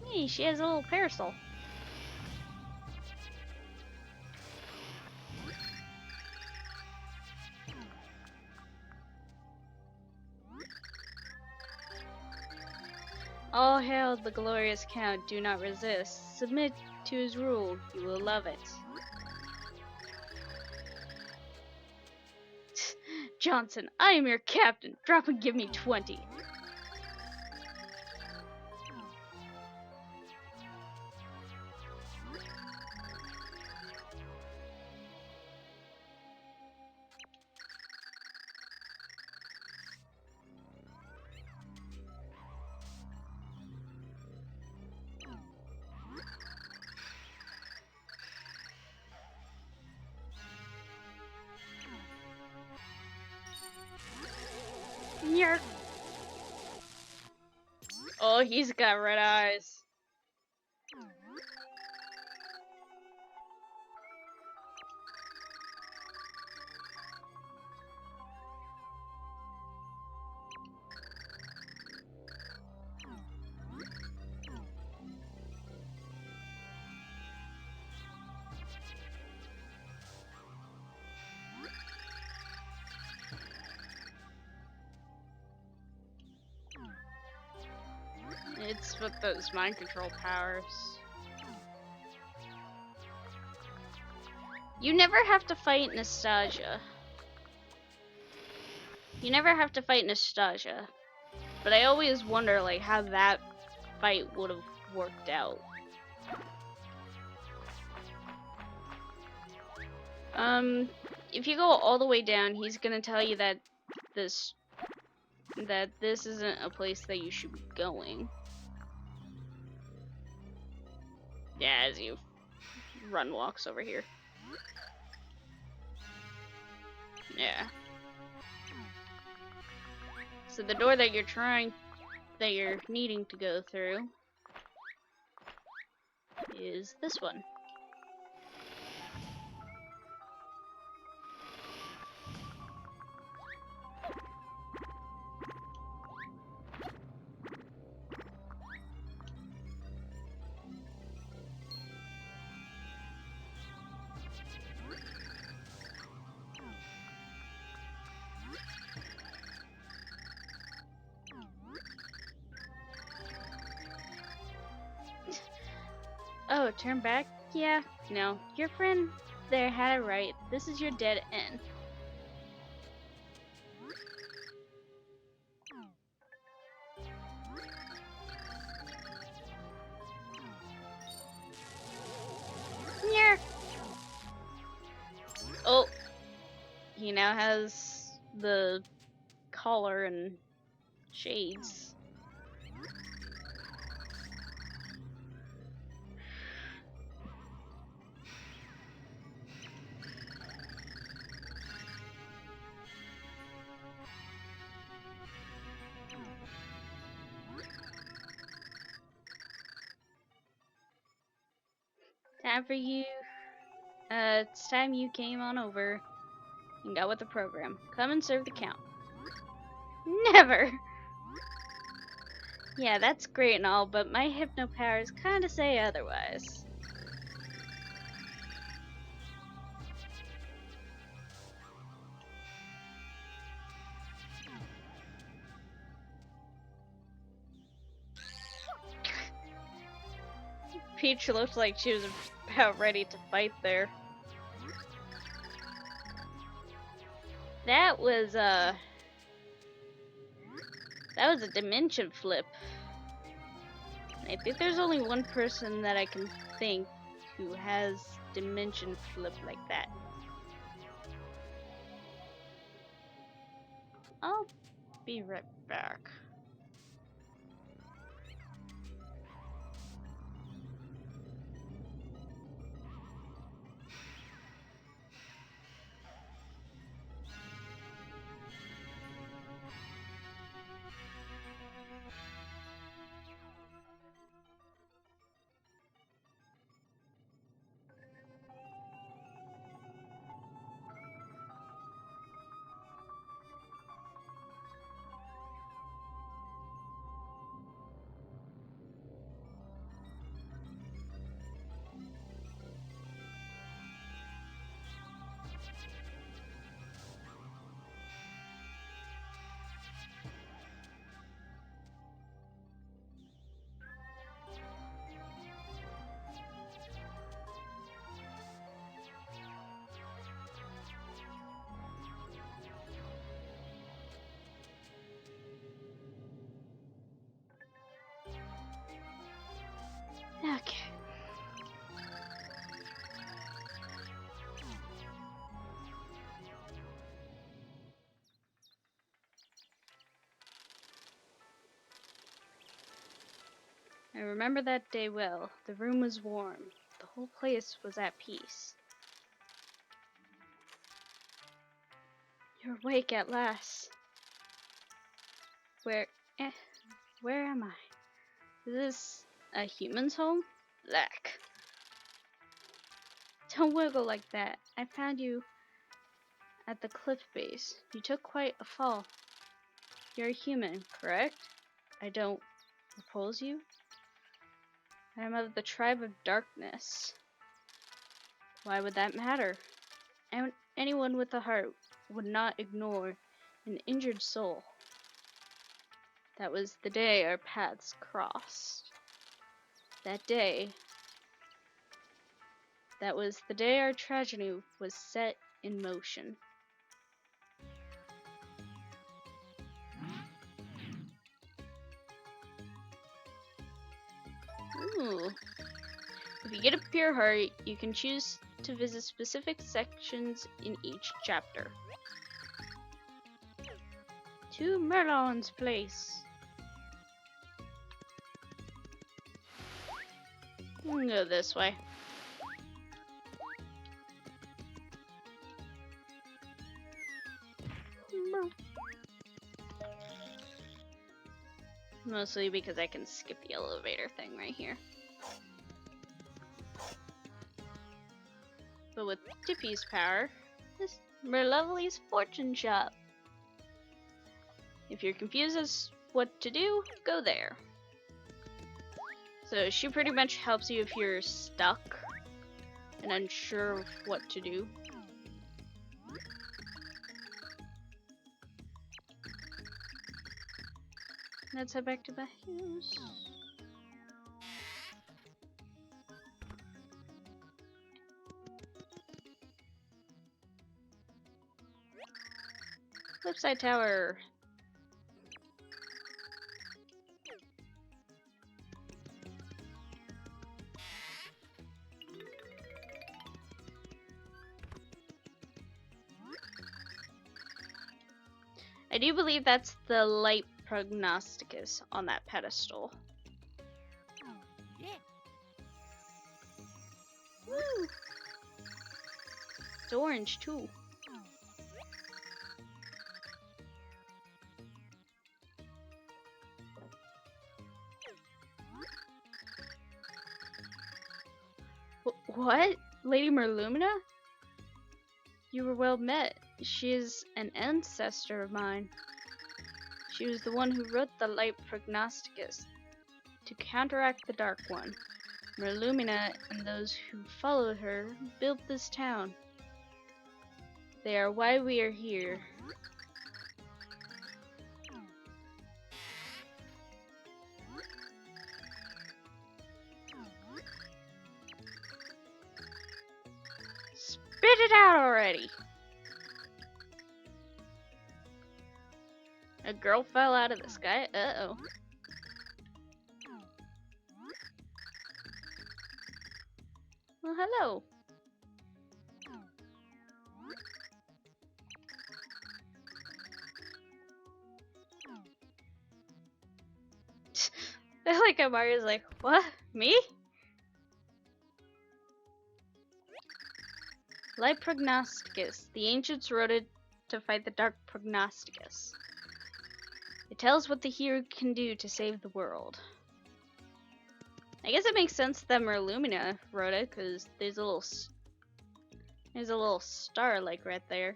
S1: Hey, she has a little parasol. All hail the glorious Count, do not resist. Submit to his rule, you will love it. Johnson, I am your captain. Drop and give me 20. Yark. Oh, he's got red eyes. It's with those mind control powers. You never have to fight Nostalgia. You never have to fight Nostalgia. But I always wonder, like, how that fight would have worked out. If you go all the way down, he's gonna tell you that this isn't a place that you should be going. Yeah, as you run walks over here. Yeah. So the door that you're needing to go through is this one. Oh, turn back? Yeah, no. Your friend there had it right. This is your dead end. Yeah. Oh, he now has the collar and shades. Time for you. It's time you came on over and got with the program. Come and serve the count. Never! Yeah, that's great and all, but my hypno powers kinda say otherwise. Peach looked like she was about ready to fight there. That was a dimension flip. I think there's only one person that I can think who has dimension flip like that. I'll be right back. Okay. I remember that day well. The room was warm. The whole place was at peace. You're awake at last. Where, eh, where am I? Is this a human's home? Lack. Don't wiggle like that. I found you at the cliff base. You took quite a fall. You're a human, correct? I don't oppose you. I am of the tribe of darkness. Why would that matter? Anyone with a heart would not ignore an injured soul. That was the day our paths crossed. That was the day our tragedy was set in motion. Ooh. If you get a pure heart, you can choose to visit specific sections in each chapter. To Merlin's place. We can go this way. Mostly because I can skip the elevator thing right here. But with Tippy's power, this is Merlovely's fortune shop. If you're confused as what to do, go there. So she pretty much helps you if you're stuck and unsure of what to do. Let's head back to the house. Flipside Tower. I do believe that's the light prognosticus on that pedestal. Woo! It's orange too. What? Lady Merlumina? You were well met. She is an ancestor of mine. She was the one who wrote the light prognosticus to counteract the dark one. Merlumina and those who followed her built this town. They are why we are here. Spit it out already! A girl fell out of the sky? Uh-oh. Well, hello. I feel like Amari's like, what? Me? Light prognosticus. The ancients wrote it to fight the dark prognosticus. It tells what the hero can do to save the world. I guess it makes sense that Merlumina wrote it, because there's a little star like right there.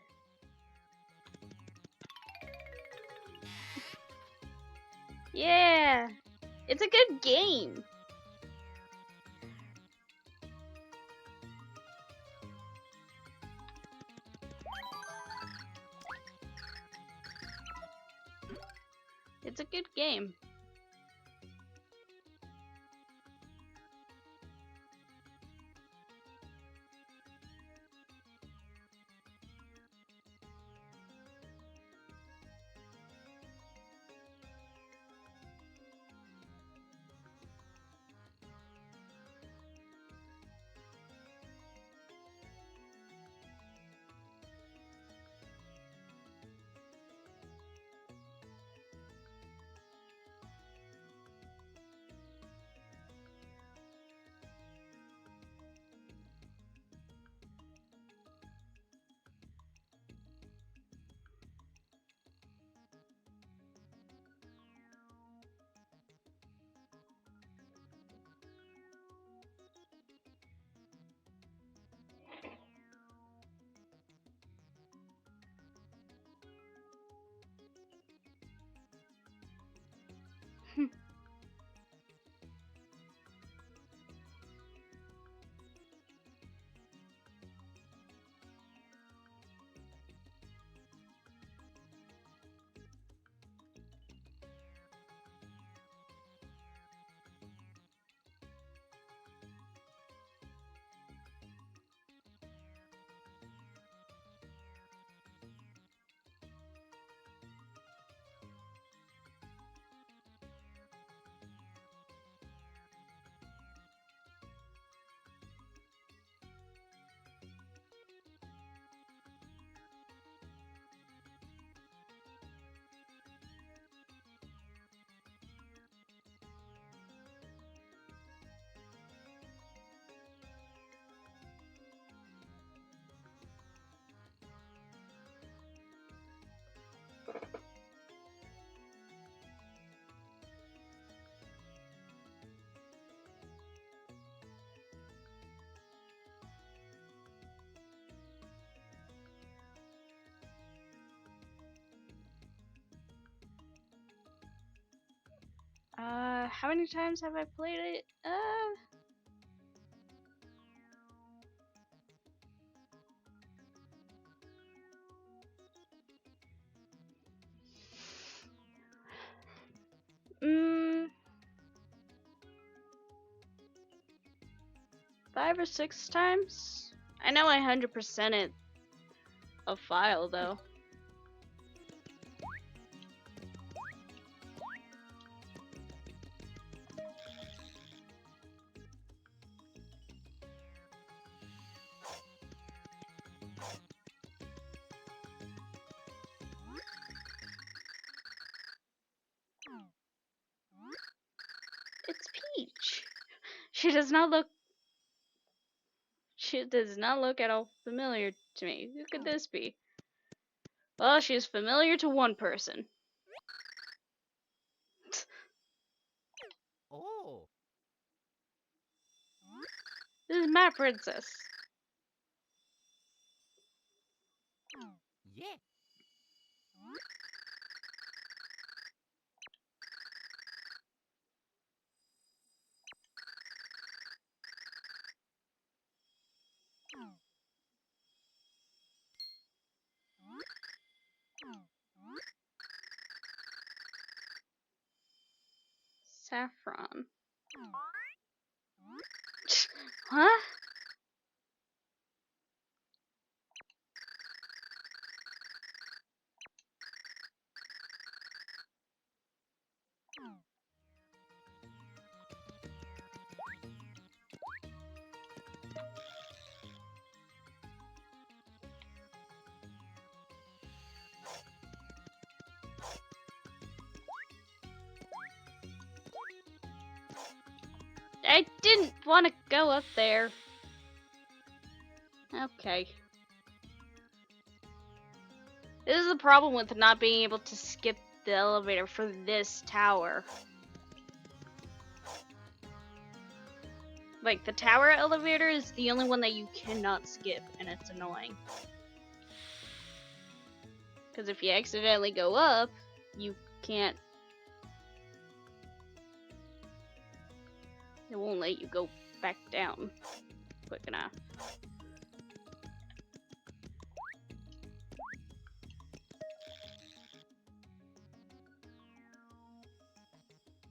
S1: Yeah, it's a good game. It's a good game. How many times have I played it? Mm, 5 or 6 times? I know I 100% it a file though. It's Peach. She does not look at all familiar to me. Who could this be? Well, she is familiar to one person.
S2: Oh,
S1: This is my princess.
S2: yeah.
S1: Saffron. Huh? I didn't want to go up there. Okay. This is the problem with not being able to skip the elevator for this tower. Like, the tower elevator is the only one that you cannot skip, and it's annoying. Because if you accidentally go up, you can't... It won't let you go back down quick enough.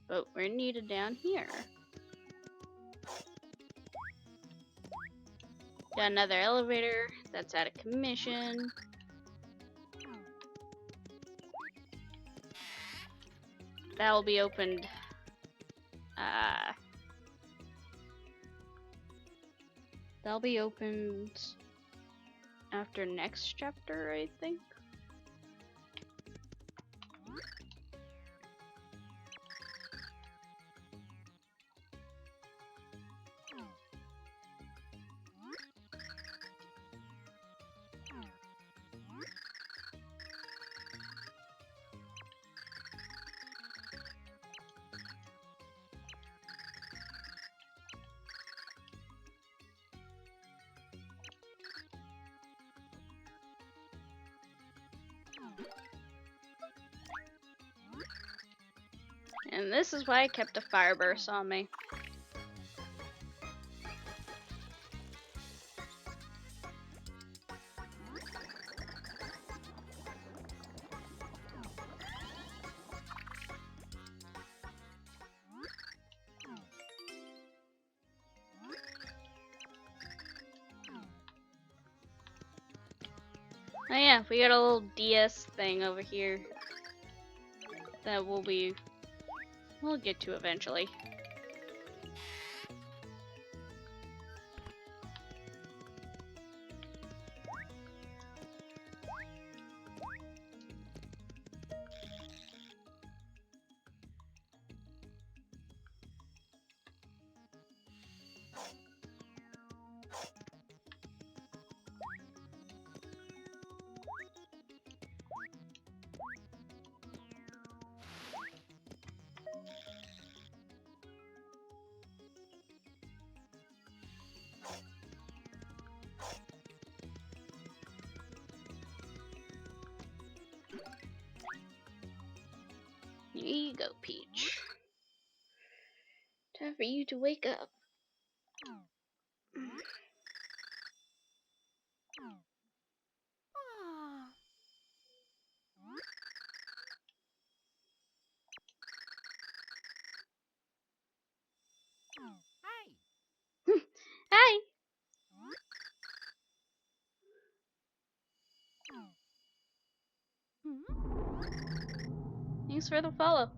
S1: But we're needed down here. Got another elevator that's out of commission. That will be opened. That'll be opened after next chapter, I think. And this is why I kept a fire burst on me. Oh yeah, we got a little DS thing over here that we'll get to eventually. Here you go, Peach. time for you to wake up. Hi! Thanks for the follow.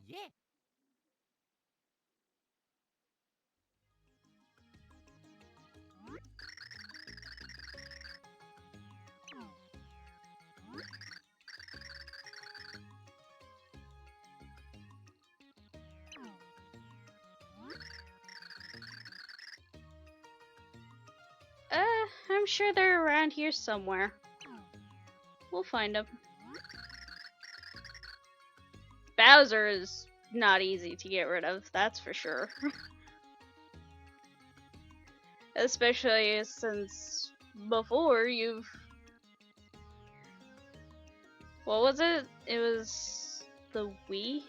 S2: Yeah.
S1: I'm sure they're around here somewhere. We'll find them. Bowser is not easy to get rid of, that's for sure. Especially since before you've... What was it? It was the Wii?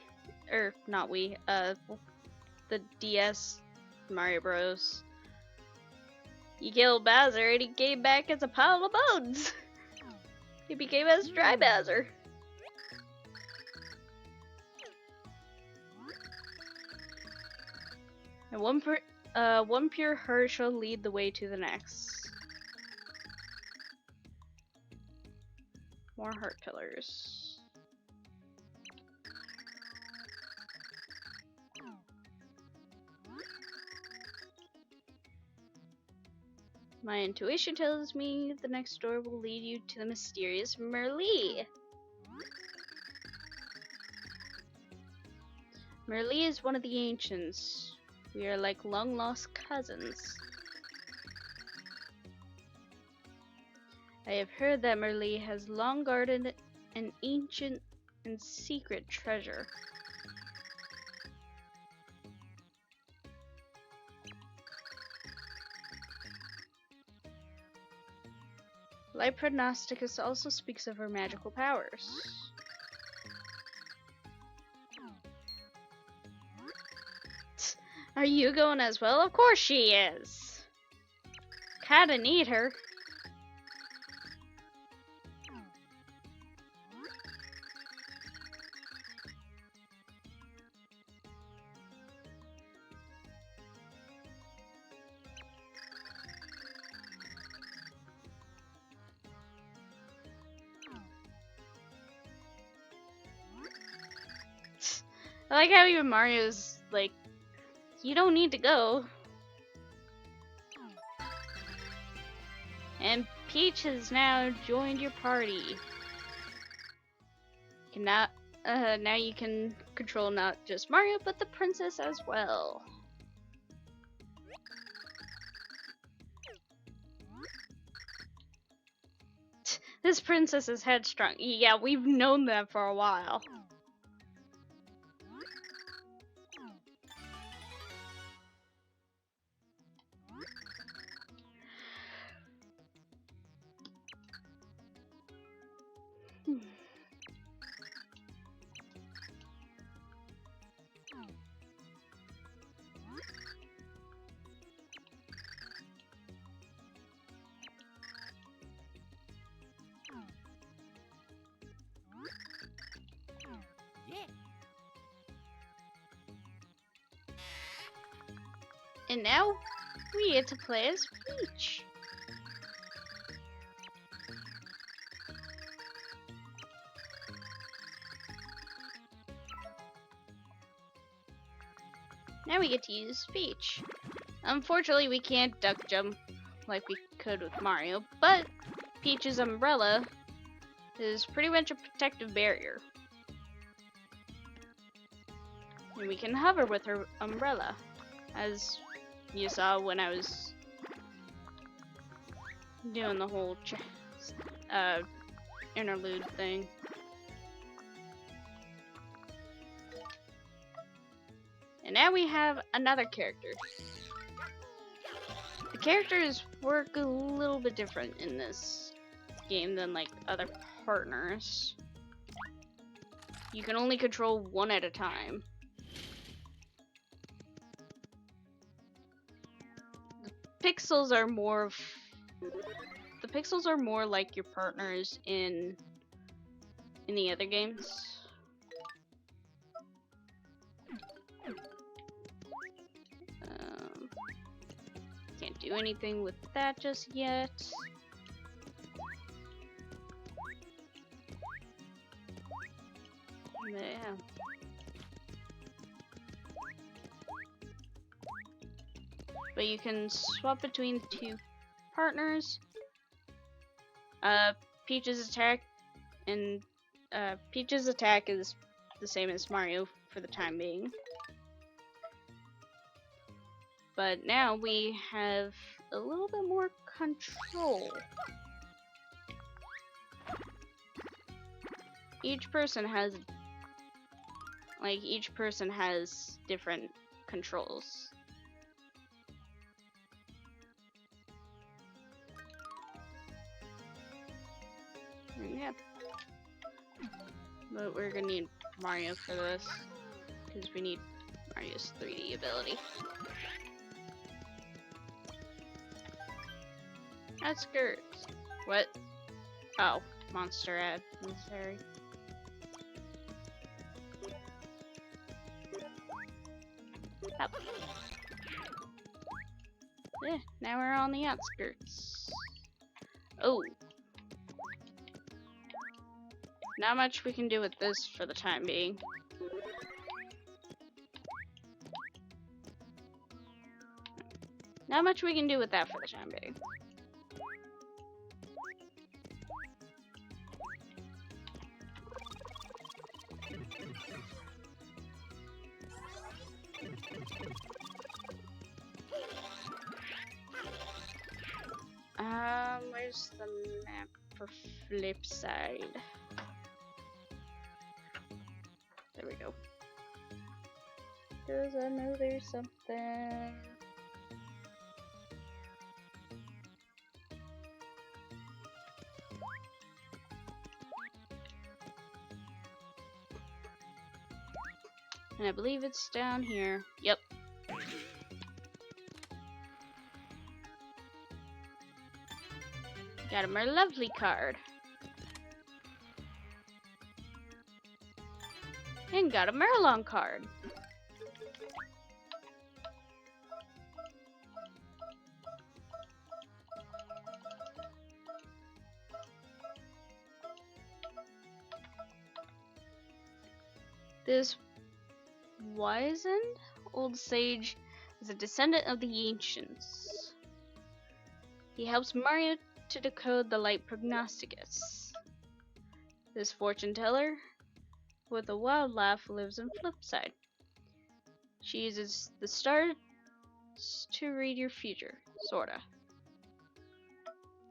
S1: Or not Wii, the DS Mario Bros. You killed Bowser and he came back as a pile of bones! He became as Dry Bowser. And one pure heart shall lead the way to the next. More heart pillars. My intuition tells me the next door will lead you to the mysterious Merlee. Merlee is one of the ancients. We are like long-lost cousins. I have heard that Merlee has long guarded an ancient and secret treasure. Light Prognosticus also speaks of her magical powers. Are you going as well? Of course she is! Kinda need her. I like how even Mario's like, you don't need to go. And Peach has now joined your party. Now you can control not just Mario, but the princess as well. This princess is headstrong. Yeah, we've known that for a while.
S2: Yeah.
S1: And now we get to play as Peach. Now we get to use Peach. Unfortunately, we can't duck jump like we could with Mario, but Peach's umbrella is pretty much a protective barrier. And we can hover with her umbrella, as you saw when I was doing the whole interlude thing. And now we have another character. The characters work a little bit different in this game than like other partners. You can only control one at a time. The pixels are more like your partners in the other games. Can't do anything with that just yet. Yeah. But you can swap between the two partners. Peach's attack is the same as Mario for the time being. But now we have a little bit more control. Each person has different controls. And yeah. But we're gonna need Mario for this, because we need Mario's 3D ability. Outskirts. What? Oh, monster ad necessary. Up. Yeah, now we're on the outskirts. Oh. Not much we can do with this for the time being. Not much we can do with that for the time being. Where's the map for flip side? There we go. Cause I know there's something. And I believe it's down here. Yep. Got a more lovely card. And got a Merlon card. This wizened old sage is a descendant of the ancients. He helps Mario to decode the light prognosticus. This fortune teller with a wild laugh lives in Flipside. She uses the stars to read your future, sorta.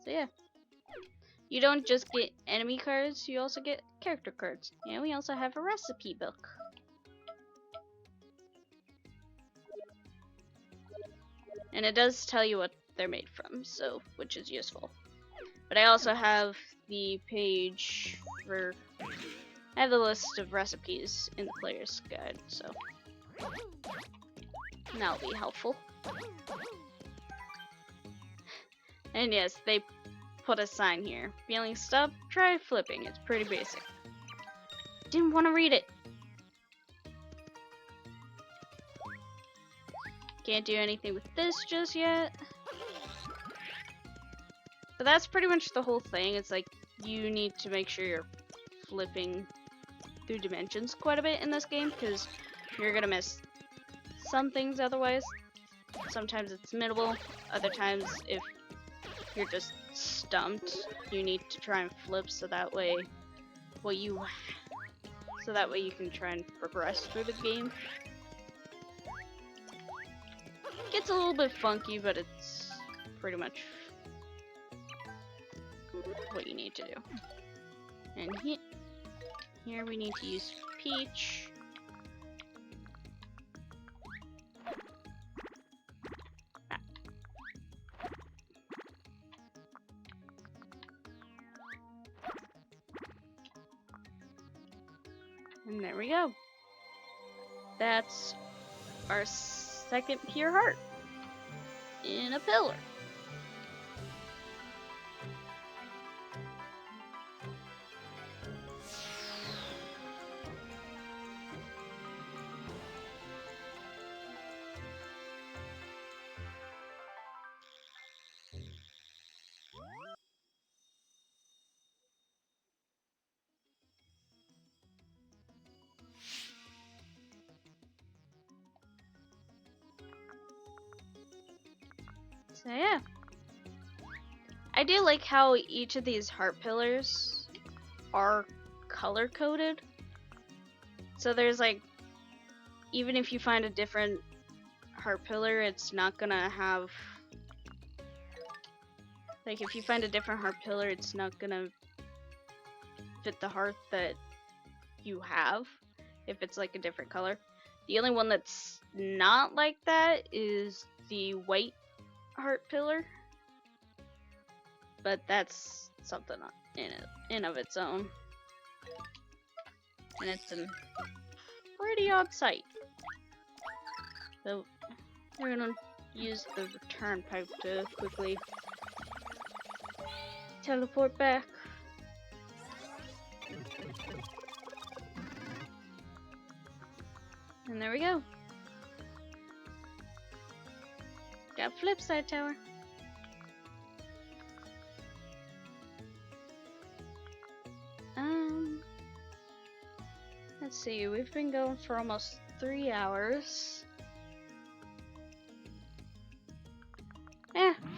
S1: So yeah. You don't just get enemy cards, you also get character cards. And we also have a recipe book. And it does tell you what they're made from, so which is useful. But I also have the page for I have the list of recipes in the player's guide, so that'll be helpful. And yes, they put a sign here. Feeling stuck? Try flipping. It's pretty basic. Didn't want to read it. Can't do anything with this just yet. But that's pretty much the whole thing. It's like you need to make sure you're flipping through dimensions quite a bit in this game, because you're gonna miss some things otherwise. Sometimes it's middle, other times if you're just stumped, you need to try and flip so that way you can try and progress through the game. It gets a little bit funky, but it's pretty much what you need to do. And here we need to use Peach. And there we go. That's our second pure heart in a pillar. So yeah. I do like how each of these heart pillars are color coded. So there's like, even if you find a different heart pillar, it's not gonna have, like if you find a different heart pillar, it's not gonna fit the heart that you have if it's like a different color. The only one that's not like that is the white heart pillar, but that's something in of its own, and it's a pretty odd sight. So we're gonna use the return pipe to quickly teleport back. And there we go. Got flip side tower. Let's see, we've been going for almost 3 hours.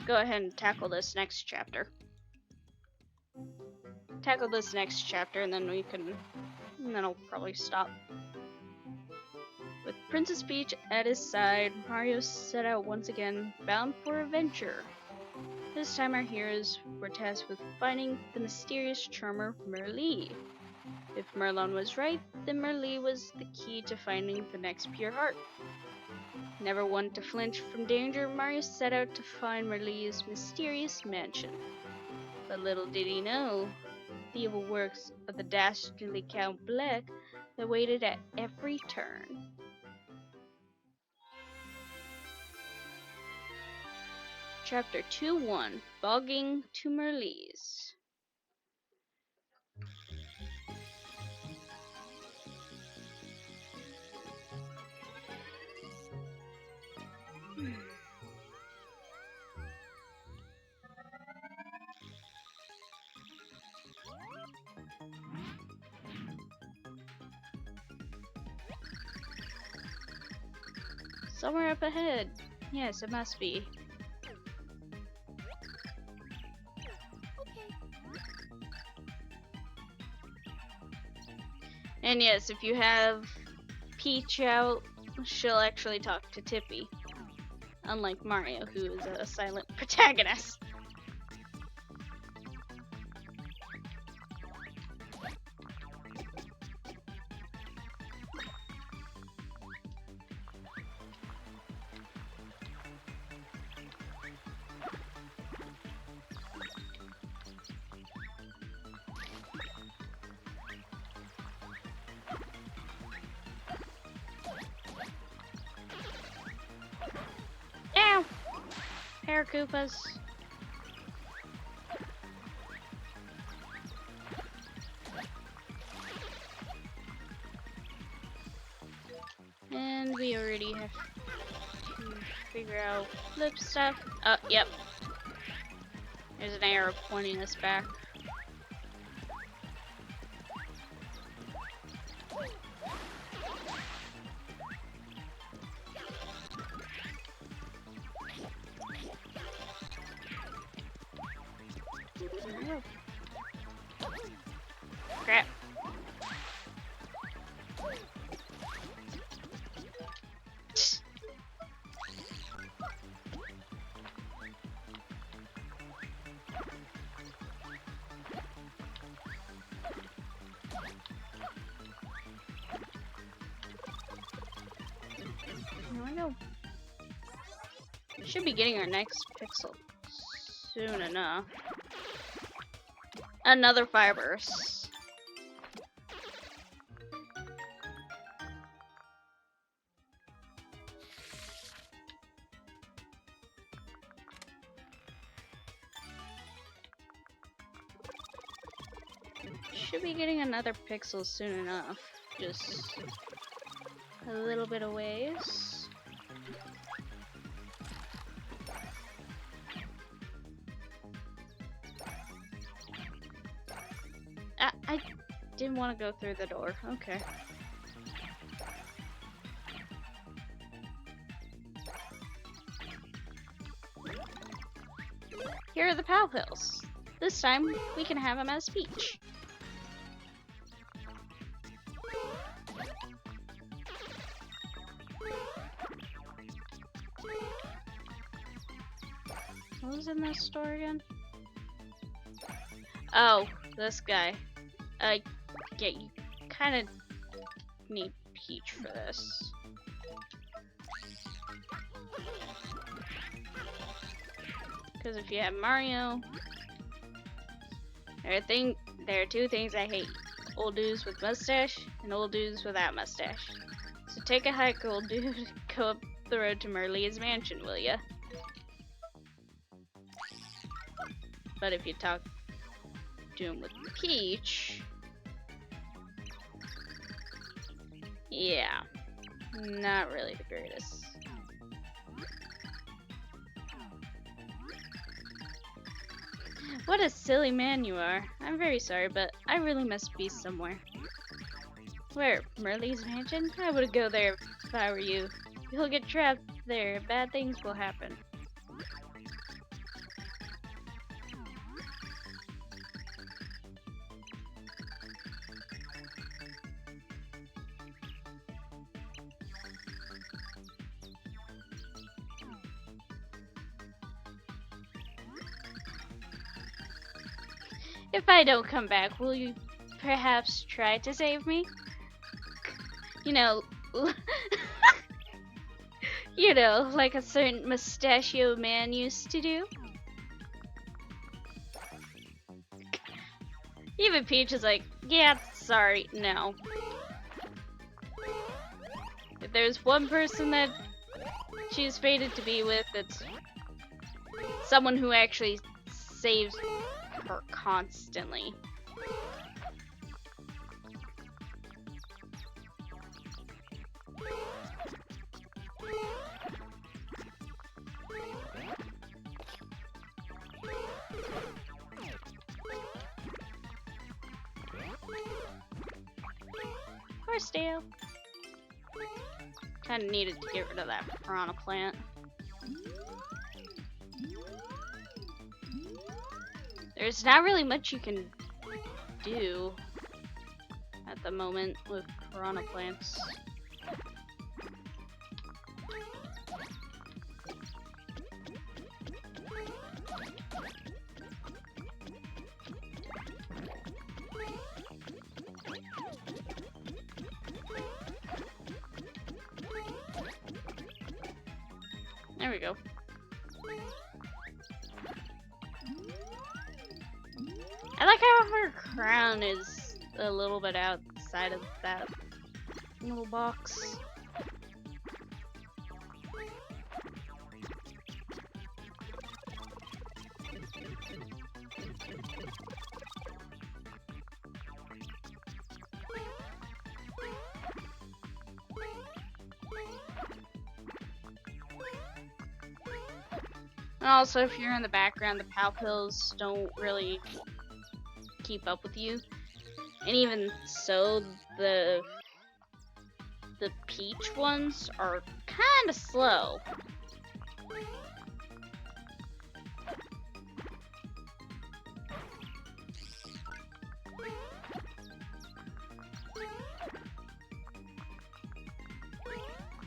S1: Go ahead and tackle this next chapter. And then I'll probably stop. With Princess Peach at his side, Mario set out once again, bound for adventure. This time our heroes were tasked with finding the mysterious charmer Merlee. If Merlon was right, then Merlee was the key to finding the next pure heart. Never one to flinch from danger, Mario set out to find Merlee's mysterious mansion. But little did he know, the evil works of the dastardly Count Bleck that waited at every turn. Chapter 2-1, Bogging to Merlee's. Somewhere up ahead. Yes, it must be. And yes, if you have Peach out, she'll actually talk to Tippy. Unlike Mario, who is a silent protagonist. Ow! Paracoopas. And we already have to figure out flip stuff. Yep. There's an arrow pointing us back. Crap. Here we go. Should be getting our next pixel soon enough. Another fire burst. Should be getting another pixel soon enough. Just a little bit of ways. I didn't want to go through the door. Okay. Here are the Pal Pills. This time, we can have them as Peach. What was in this store again? Oh, this guy. Yeah, you kind of need Peach for this. Because if you have Mario, there are two things I hate: old dudes with mustache and old dudes without mustache. So take a hike, old dude. Go up the road to Merlia's mansion, will ya? But if you talk to him with Peach, yeah, not really the greatest. What a silly man you are. I'm very sorry, but I really must be somewhere. Where? Merlia's mansion? I would go there if I were you. You'll get trapped there. Bad things will happen. If I don't come back, will you perhaps try to save me? You know, you know, like a certain mustachio man used to do. Even Peach is like, yeah, sorry, no. If there's one person that she's fated to be with, it's someone who actually saves her constantly. Horse Dale. Kinda needed to get rid of that piranha plant. There's not really much you can do at the moment with piranha plants. There we go. I like how her crown is a little bit outside of that little box. And also, if you're in the background, the Pal Pills don't really keep up with you. And even so, the Peach ones are kind of slow.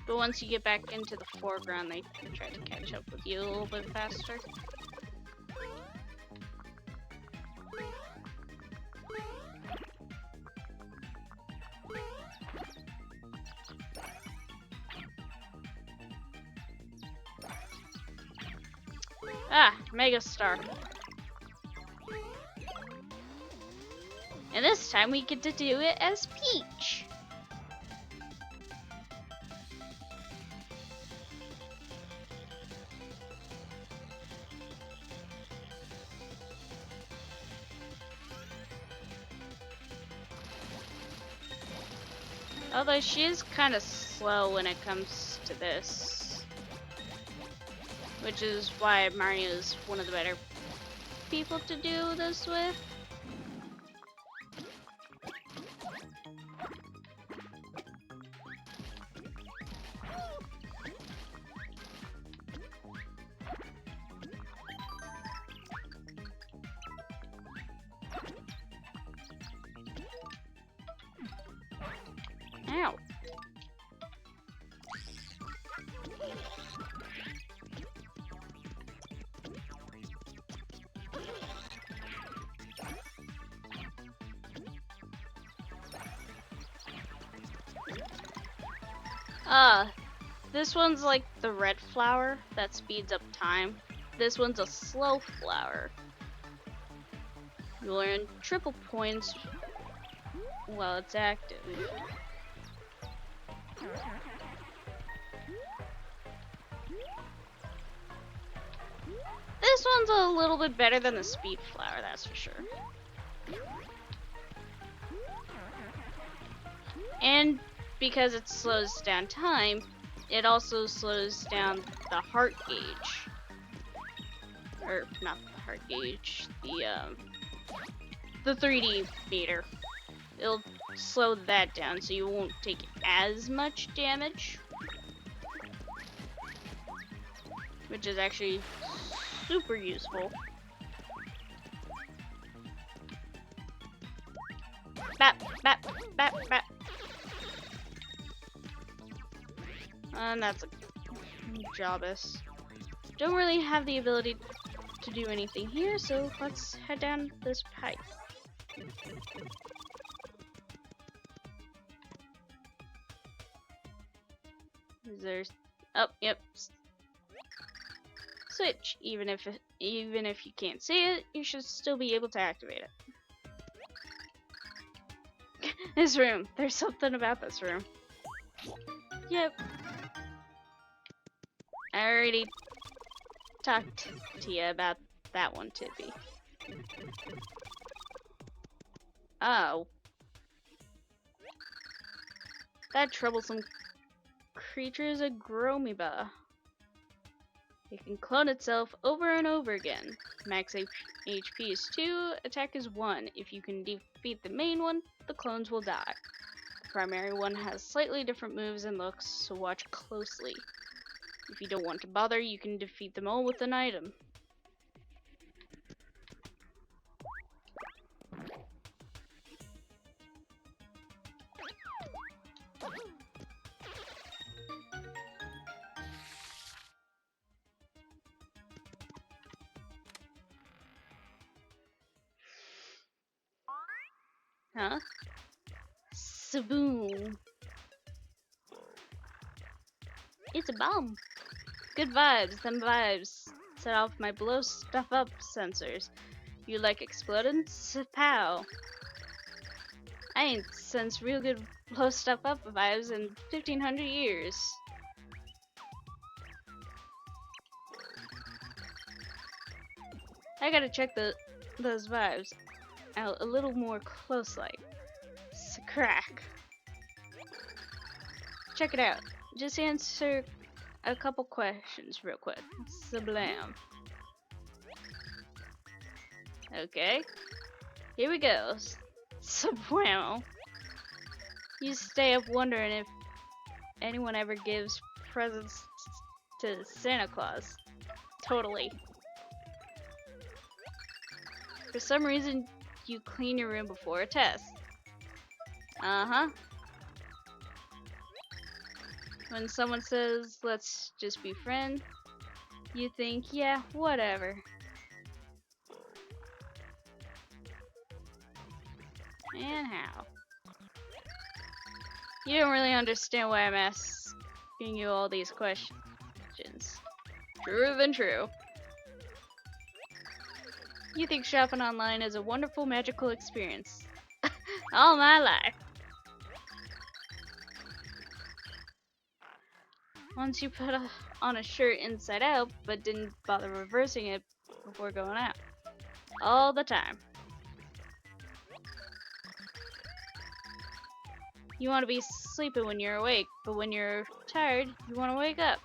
S1: But once you get back into the foreground, they try to catch up with you a little bit faster. Ah, Mega Star. And this time we get to do it as Peach. Although she is kind of slow when it comes to this. Which is why Mario is one of the better people to do this with. Ow. This one's like the red flower that speeds up time. This one's a slow flower. You'll earn triple points while it's active. This one's a little bit better than the speed flower, that's for sure. And because it slows down time, it also slows down the heart gauge. Or not the heart gauge, the 3D meter. It'll slow that down so you won't take as much damage. Which is actually super useful. Bap, bap, bap, bap. And that's a Jobus. Don't really have the ability to do anything here, so let's head down this pipe. Is there? Oh, yep. Switch. Even if you can't see it, you should still be able to activate it. This room. There's something about this room. Yep. I already talked to you about that one, Tippy. Oh. That troublesome creature is a Gromiba. It can clone itself over and over again. Max HP is 2, attack is 1. If you can defeat the main one, the clones will die. The primary one has slightly different moves and looks, so watch closely. If you don't want to bother, you can defeat them all with an item. Huh? Saboom. It's a bomb. Good vibes, them vibes. Set off my blow stuff up sensors. You like exploding? Pow. I ain't sensed real good blow stuff up vibes in 1500 years. I gotta check those vibes out a little more close-like. Crack. Check it out. Just answer a couple questions real quick. Sublime. Okay. Here we go. Sublime. You stay up wondering if anyone ever gives presents to Santa Claus. Totally. For some reason, you clean your room before a test. Uh-huh. When someone says, let's just be friends, you think, yeah, whatever. And how? You don't really understand why I'm asking you all these questions. Truer than true. You think shopping online is a wonderful, magical experience. All my life. Once you put on a shirt inside out, but didn't bother reversing it before going out. All the time. You want to be sleeping when you're awake, but when you're tired, you want to wake up.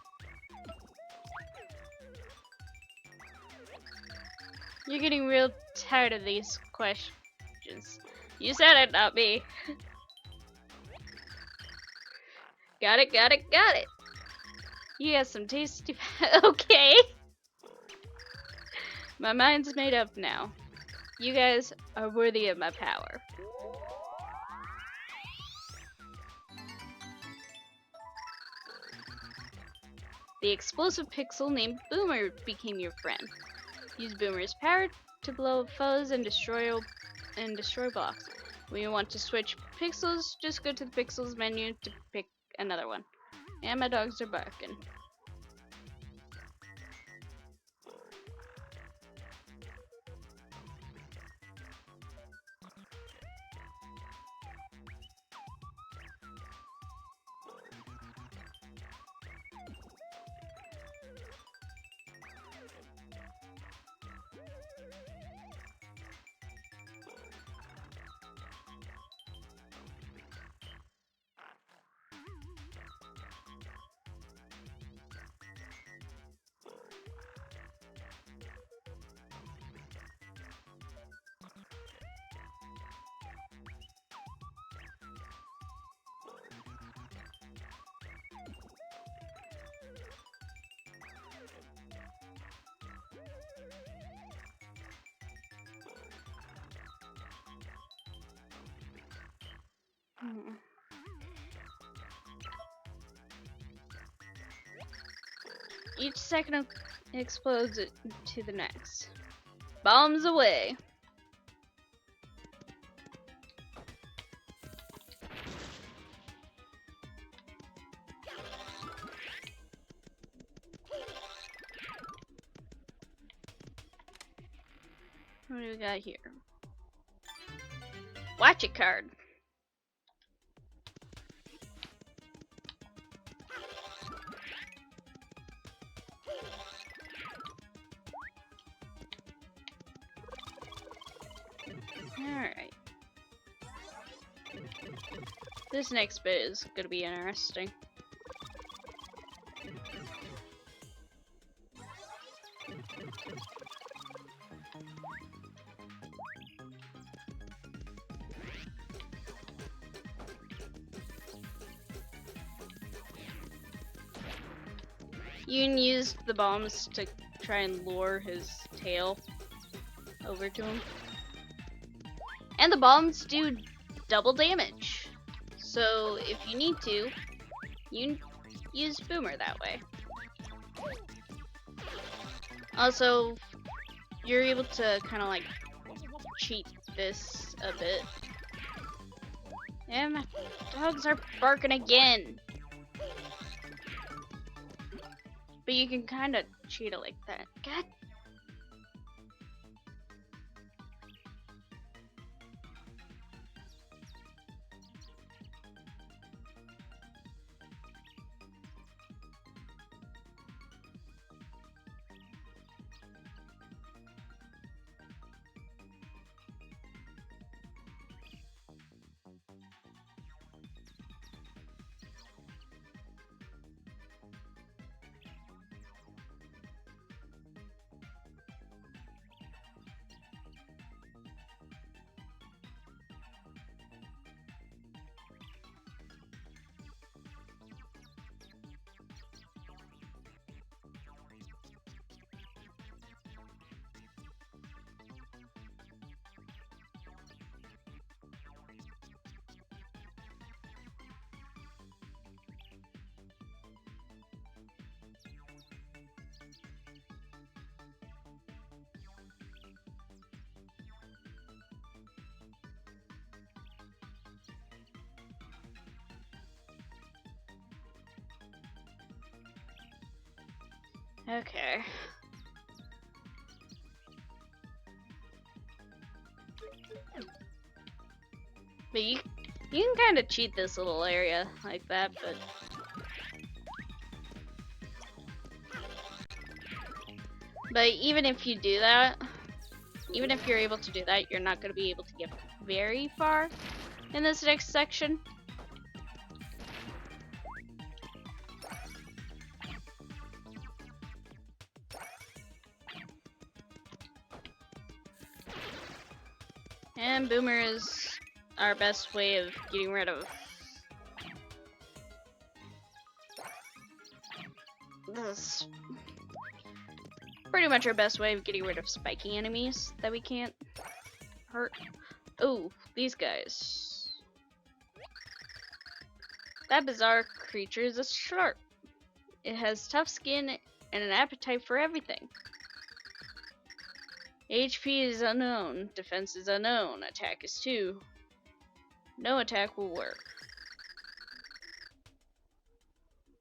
S1: You're getting real tired of these questions. You said it, not me. Got it, got it, got it. You got some tasty. Okay. My mind's made up now. You guys are worthy of my power. The explosive pixel named Boomer became your friend. Use Boomer's power to blow up foes and destroy blocks. When you want to switch pixels, just go to the pixels menu to pick another one. And my dogs are barking. Each second explodes to the next. Bombs away. What do we got here? Watch it card. Alright. This next bit is gonna be interesting. You can use the bombs to try and lure his tail over to him. And the bombs do double damage. So if you need to, you can use Boomer that way. Also, you're able to kind of like cheat this a bit. And my dogs are barking again. But you can kind of cheat it like that. God. Okay. But you can kind of cheat this little area like that, but even if you do that, even if you're able to do that, you're not going to be able to get very far in this next section. And Boomer is our best way of getting rid of this. Pretty much our best way of getting rid of spiky enemies that we can't hurt. Oh, these guys. That bizarre creature is a shark. It has tough skin and an appetite for everything. HP is unknown, defense is unknown, attack is 2. No attack will work.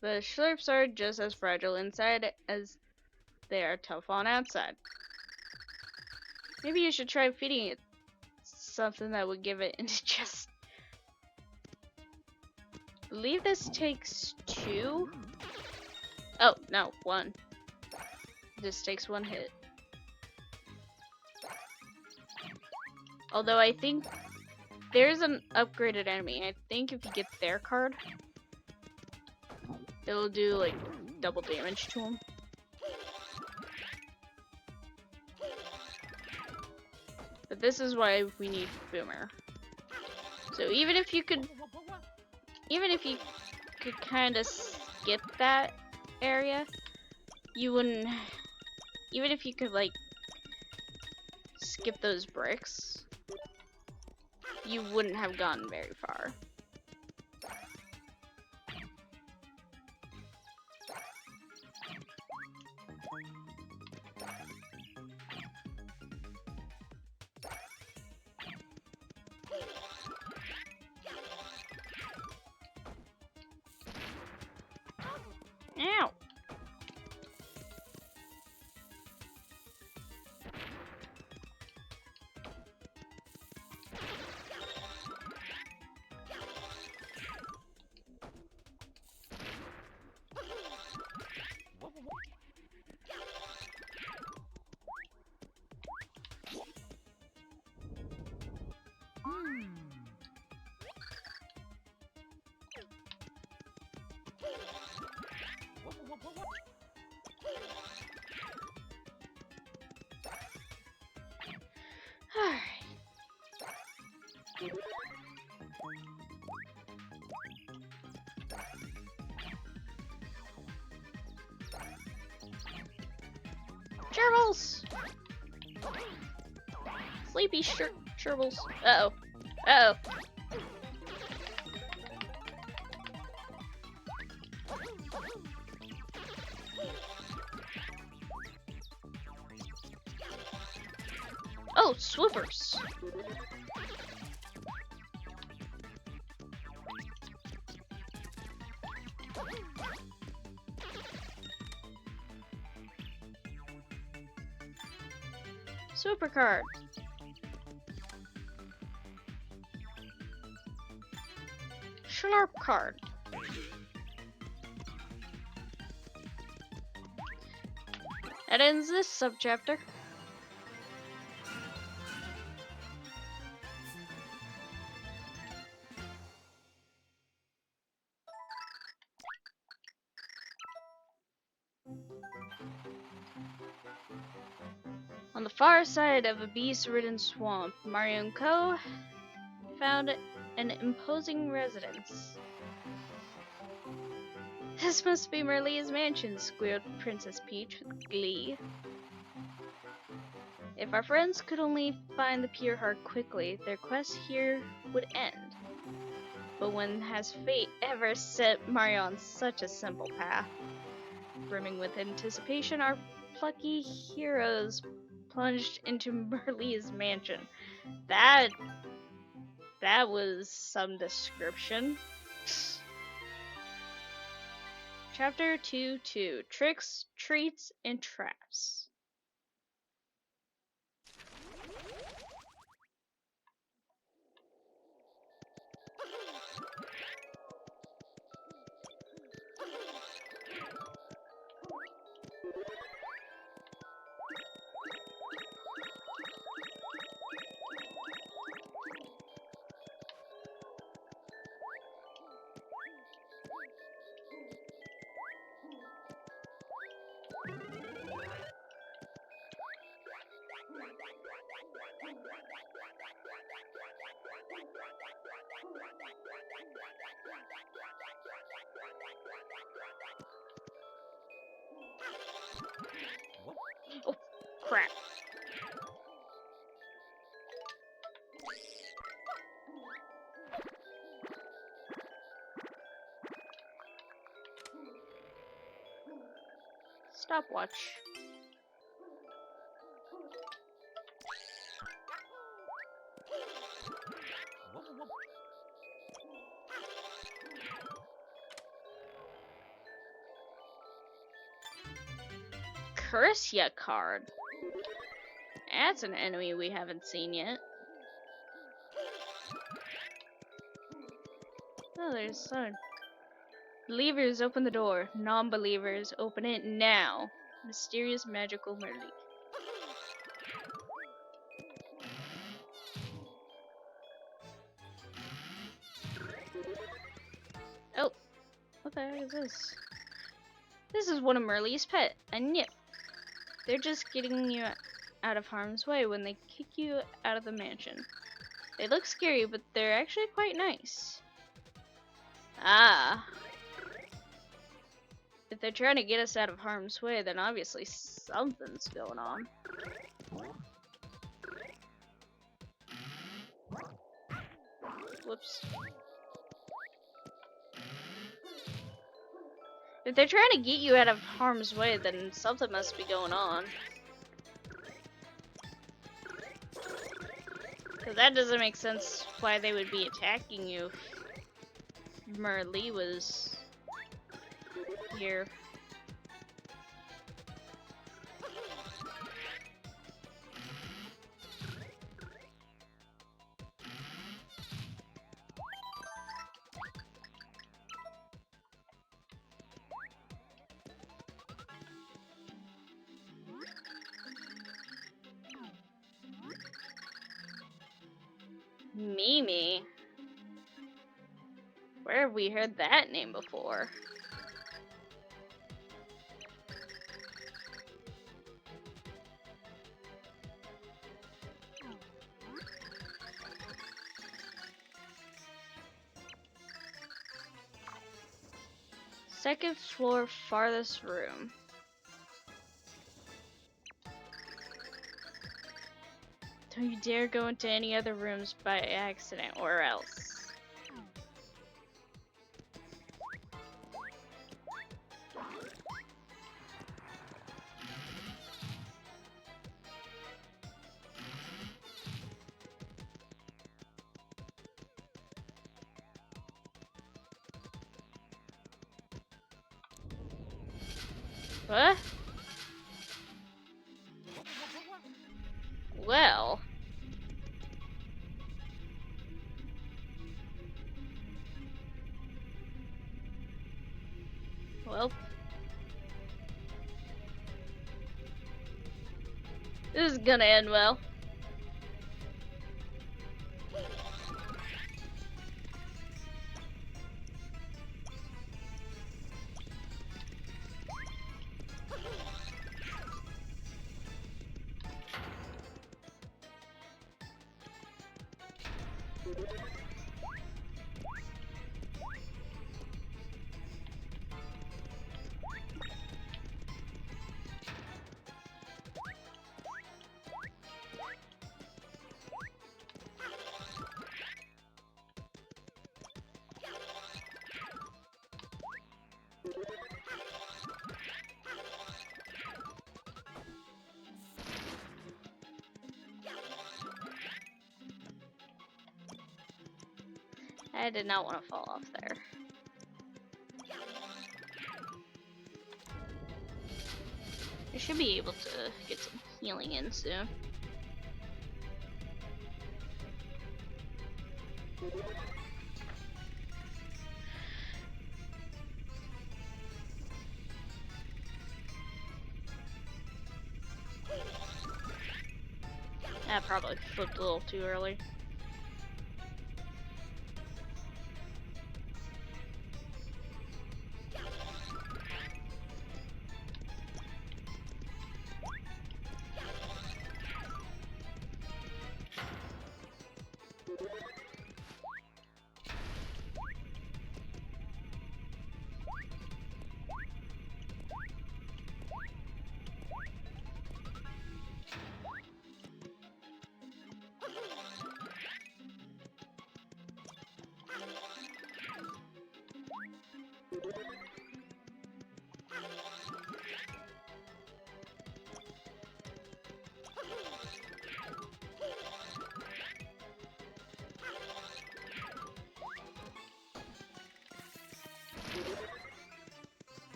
S1: The slurps are just as fragile inside as they are tough on outside. Maybe you should try feeding it something that would give it indigestion. I believe this takes 2. Oh, no, 1. This takes 1 hit. Although I think there's an upgraded enemy. I think if you get their card, it'll do like double damage to him. But this is why we need Boomer. So even if you could kind of skip that area, you wouldn't. Even if you could like skip those bricks, you wouldn't have gotten very far. Ow! Alright. Gerbils! Sleepy Gerbils. Uh-oh. Uh-oh. Oh, swoopers. Super card. Slurp card. That ends this subchapter. On the far side of a beast-ridden swamp, Mario and Co. found an imposing residence. This must be Merlee's mansion, squealed Princess Peach with glee. If our friends could only find the pure heart quickly, their quest here would end. But when has fate ever set Mario on such a simple path? Brimming with anticipation, our plucky heroes plunged into Merlee's mansion. That was some description. Chapter 2-2 Tricks, Treats, and Traps. crap. Stopwatch.
S2: Whoop, whoop.
S1: Cursia card. That's an enemy we haven't seen yet. Oh, there's sun. Believers, open the door. Non-believers, open it now. Mysterious magical Merly. Oh, what the heck is this? This is one of Merly's pet, a nip. They're just getting you out of harm's way when they kick you out of the mansion. They look scary, but they're actually quite nice. Ah. If they're trying to get us out of harm's way, then obviously something's going on. Whoops. If they're trying to get you out of harm's way, then something must be going on. Because that doesn't make sense why they would be attacking you if Merly was here. Mimi? Where have we heard that name before? Second floor, farthest room. Don't you dare go into any other rooms by accident or else. What? Well. Well. This is gonna end well. I did not want to fall off there. I should be able to get some healing in soon. I probably flipped a little too early.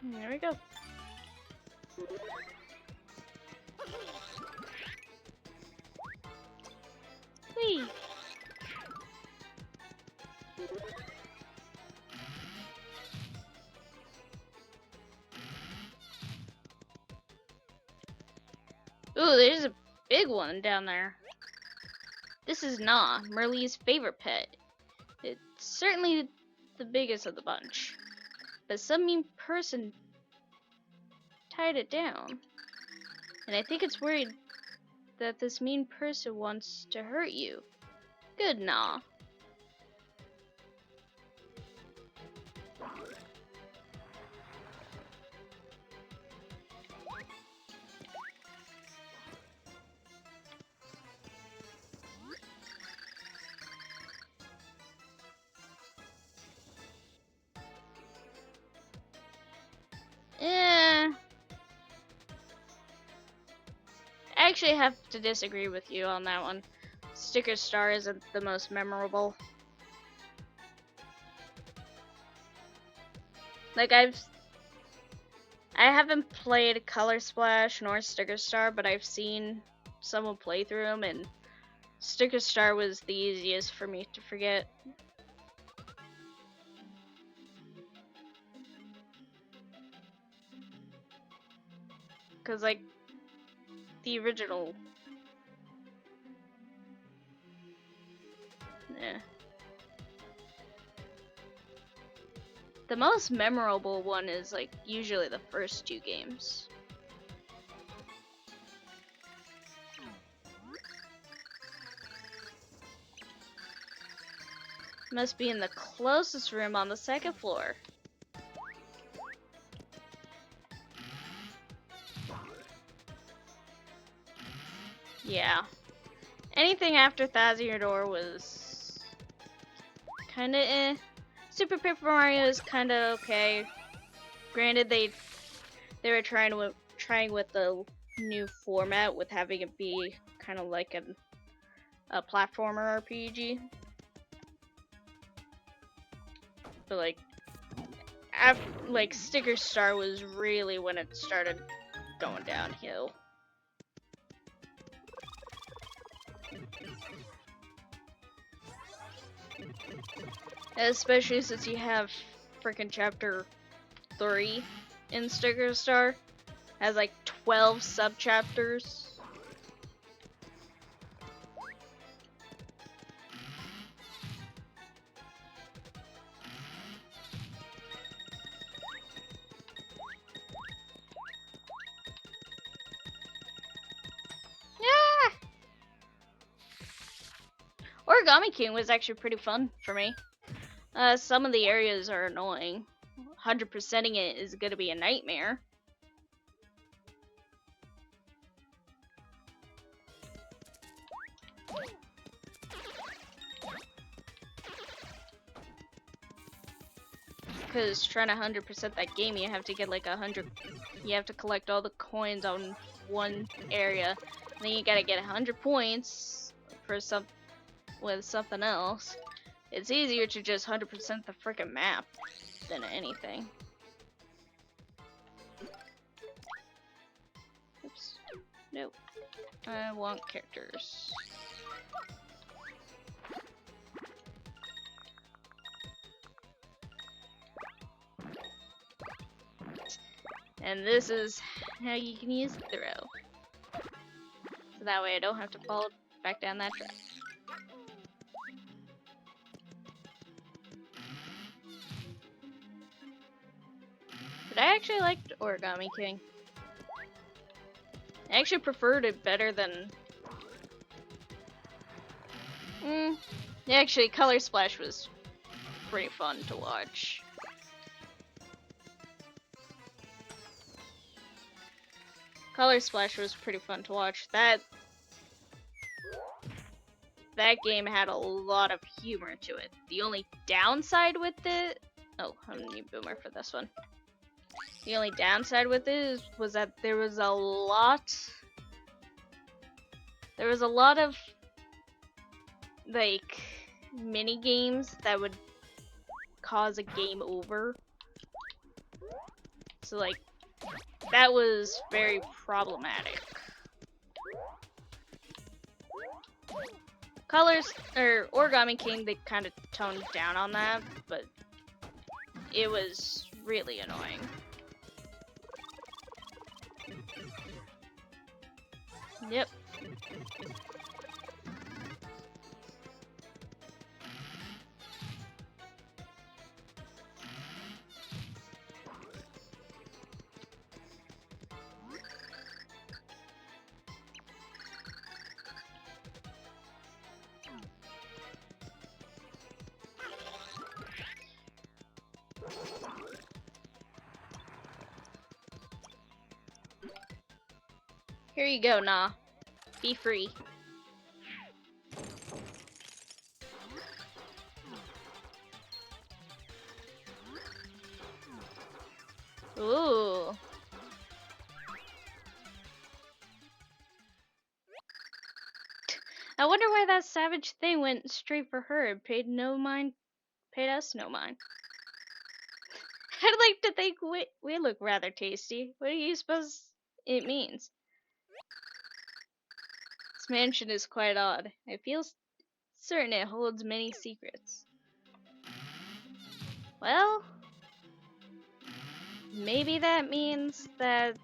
S1: There we go. Whee! Ooh, there's a big one down there. This is Nah, Merlee's favorite pet. It's certainly the biggest of the bunch. But some mean person tied it down. And I think it's worried that this mean person wants to hurt you. Good, Nah. I actually have to disagree with you on that one. Sticker Star isn't the most memorable. Like I haven't played Color Splash nor Sticker Star, but I've seen someone play through them, and Sticker Star was the easiest for me to forget. Cause like the original, yeah. The most memorable one is like usually the first two games. Must be in the closest room on the second floor. Yeah. Anything after Thazziador was kinda eh. Super Paper Mario is kinda okay. Granted, they were trying with the new format with having it be kind of like a platformer RPG. But like Sticker Star was really when it started going downhill. Especially since you have freaking chapter 3 in Sticker Star. Has like 12 sub-chapters. Yeah! Origami King was actually pretty fun for me. Some of the areas are annoying. 100%ing it is gonna be a nightmare. Because trying to 100% that game, you have to get like 100. You have to collect all the coins on one area. And then you gotta get 100 points for with something else. It's easier to just 100% the freaking map than anything. Oops. Nope. I want characters. And this is how you can use the throw. So that way I don't have to fall back down that track. But I actually liked Origami King. I actually preferred it better than... Actually, Color Splash was pretty fun to watch. Color Splash was pretty fun to watch. That game had a lot of humor to it. The only downside with it... Oh, I'm gonna need Boomer for this one. The only downside with it was that there was a lot of like mini games that would cause a game over. So like, that was very problematic. Colors, or Origami King, they kind of toned down on that, but it was really annoying. Yep. Here you go, nah. Be free. Ooh. I wonder why that savage thing went straight for her and paid us no mind. I'd like to think we look rather tasty. What do you suppose it means? This mansion is quite odd. I feel certain it holds many secrets. Well, maybe that means that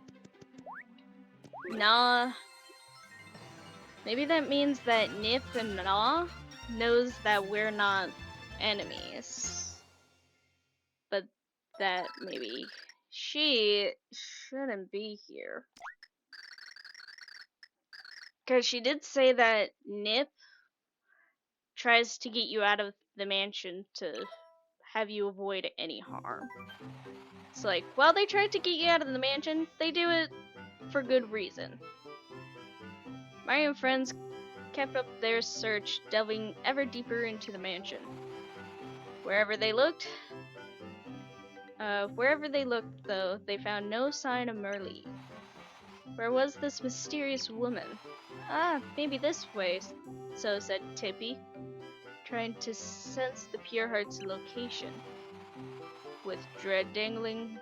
S1: maybe that means that Nip and Na knows that we're not enemies. But that maybe she shouldn't be here. Because she did say that Nip tries to get you out of the mansion to have you avoid any harm. It's like, while they tried to get you out of the mansion, they do it for good reason. Mario and friends kept up their search, delving ever deeper into the mansion. Wherever they looked, though, they found no sign of Merlee. Where was this mysterious woman? Ah, maybe this way, so said Tippy, trying to sense the Pure Heart's location. With dread dangling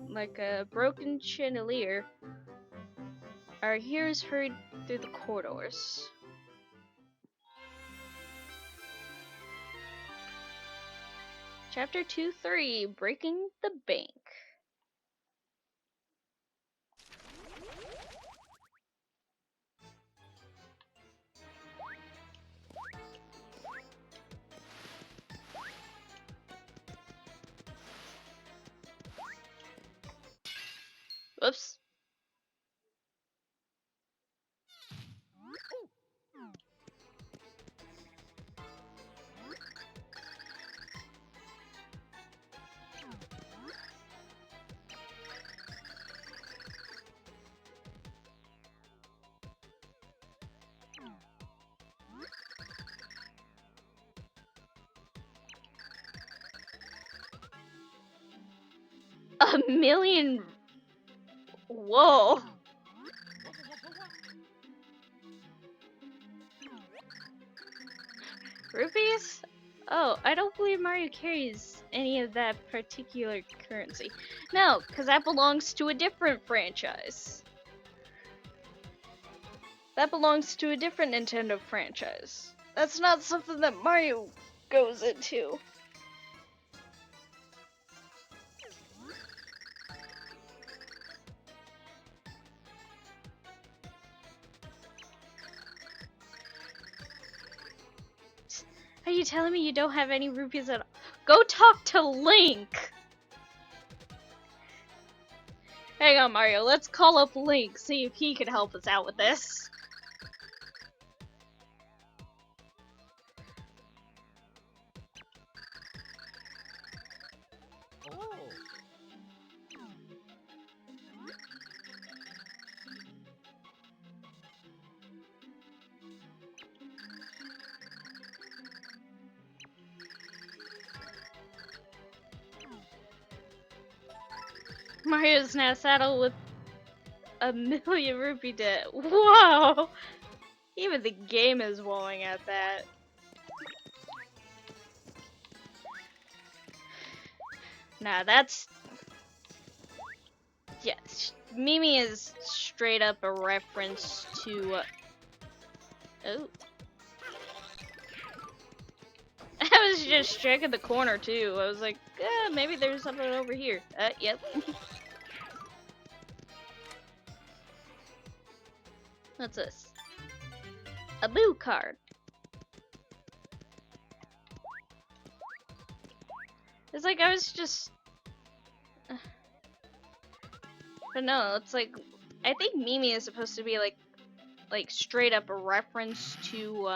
S1: like a broken chandelier, our heroes hurried through the corridors. Chapter 2-3, Breaking the Bank. Whoops. A million. Whoa. Rupees? Oh, I don't believe Mario carries any of that particular currency. No, because that belongs to a different franchise. That belongs to a different Nintendo franchise. That's not something that Mario goes into. Are you telling me you don't have any rupees at all? Go talk to Link! Hang on, Mario. Let's call up Link, see if he can help us out with this.
S2: Oh.
S1: Mario's now saddled with a million rupee debt. Whoa! Even the game is wowing at that. Nah, that's... Yes, Mimi is straight up a reference to. Oh. I was just checking the corner too. I was like, maybe there's something over here. Yep. What's this? A boo card. It's like I was just. But no, it's like. I think Mimi is supposed to be like straight up a reference to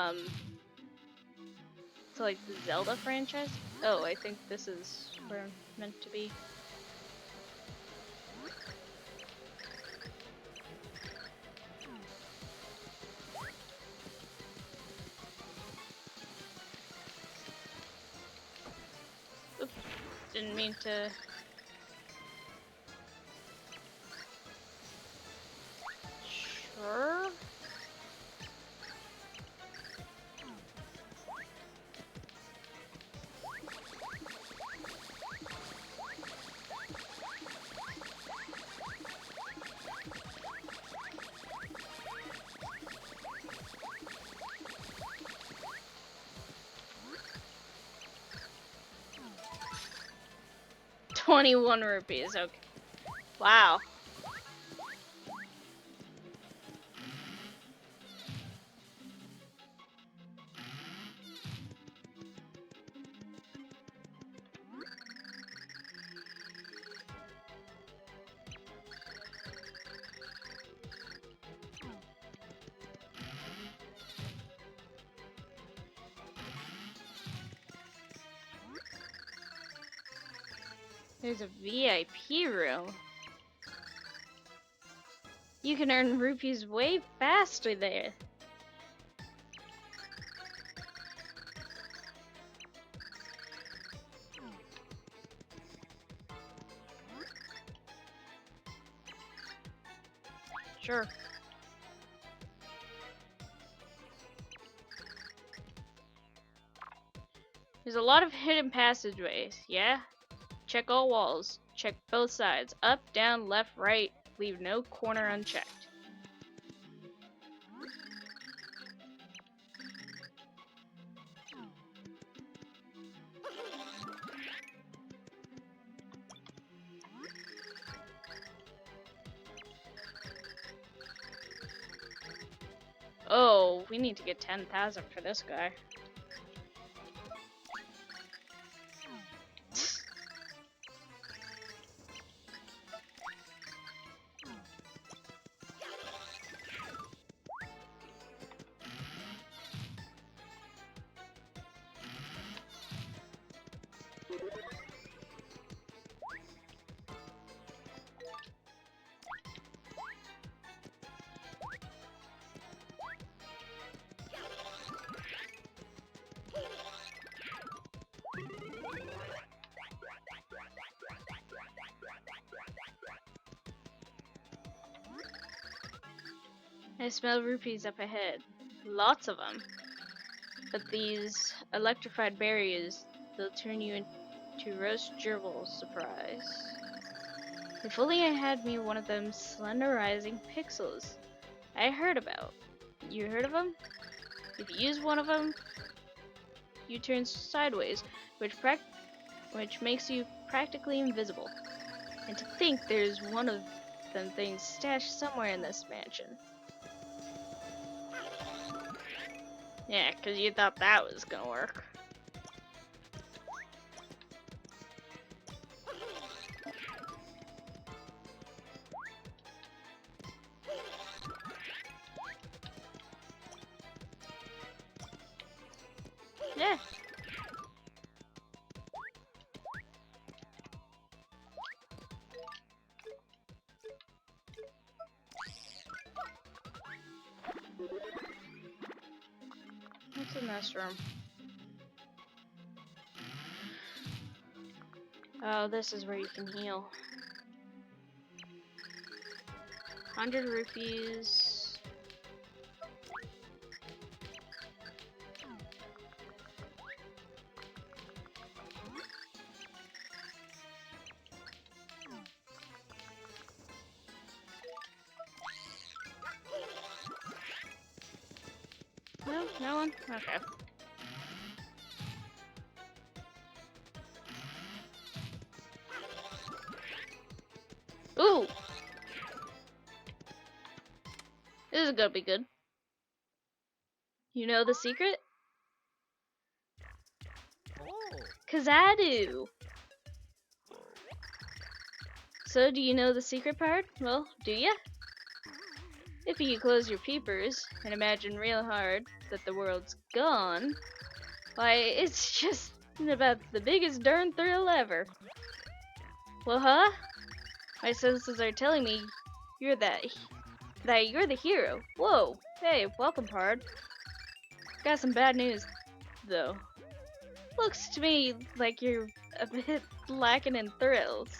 S1: like the Zelda franchise. Oh, I think this is where I'm meant to be. Oops, didn't mean to. Sure. $21 rupees. Okay. Wow. There's a VIP room. You can earn rupees way faster there. Sure. There's a lot of hidden passageways, yeah? Check all walls. Check both sides. Up, down, left, right. Leave no corner unchecked. Oh, we need to get 10,000 for this guy. I smell rupees up ahead. Lots of them. But these electrified berries, they'll turn you into roast gerbils. Surprise. If only I had me one of them slenderizing pixels I heard about. You heard of them? If you use one of them, you turn sideways, which makes you practically invisible. And to think there's one of them things stashed somewhere in this mansion. Yeah, 'cause you thought that was gonna work. Yeah. What's in this room? Oh, this is where you can heal. 100 rupees. No, no one? Okay. Ooh! This is gonna be good. You know the secret?
S2: Oh.
S1: 'Cause I do. So, do you know the secret part? Well, do ya? If you close your peepers and imagine real hard that the world's gone, why, it's just about the biggest darn thrill ever. Well, huh? My senses are telling me you're that you're the hero. Whoa, hey, welcome, Pard. Got some bad news, though. Looks to me like you're a bit lacking in thrills.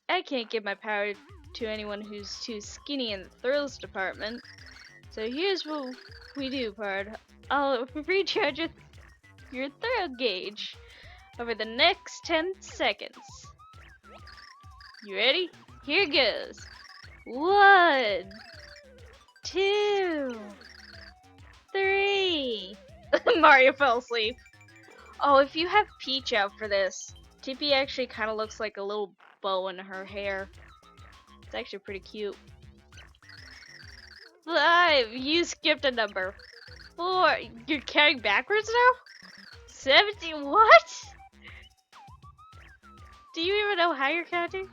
S1: I can't give my power to anyone who's too skinny in the thrills department. So here's what we do, Pard. I'll recharge your thrill gauge over the next 10 seconds. You ready? Here goes. 1, 2, 3. Mario fell asleep. Oh, if you have Peach out for this, Tippy actually kind of looks like a little bow in her hair. It's actually pretty cute. 5. You skipped a number. 4. You're counting backwards now? 17. What? Do you even know how you're counting?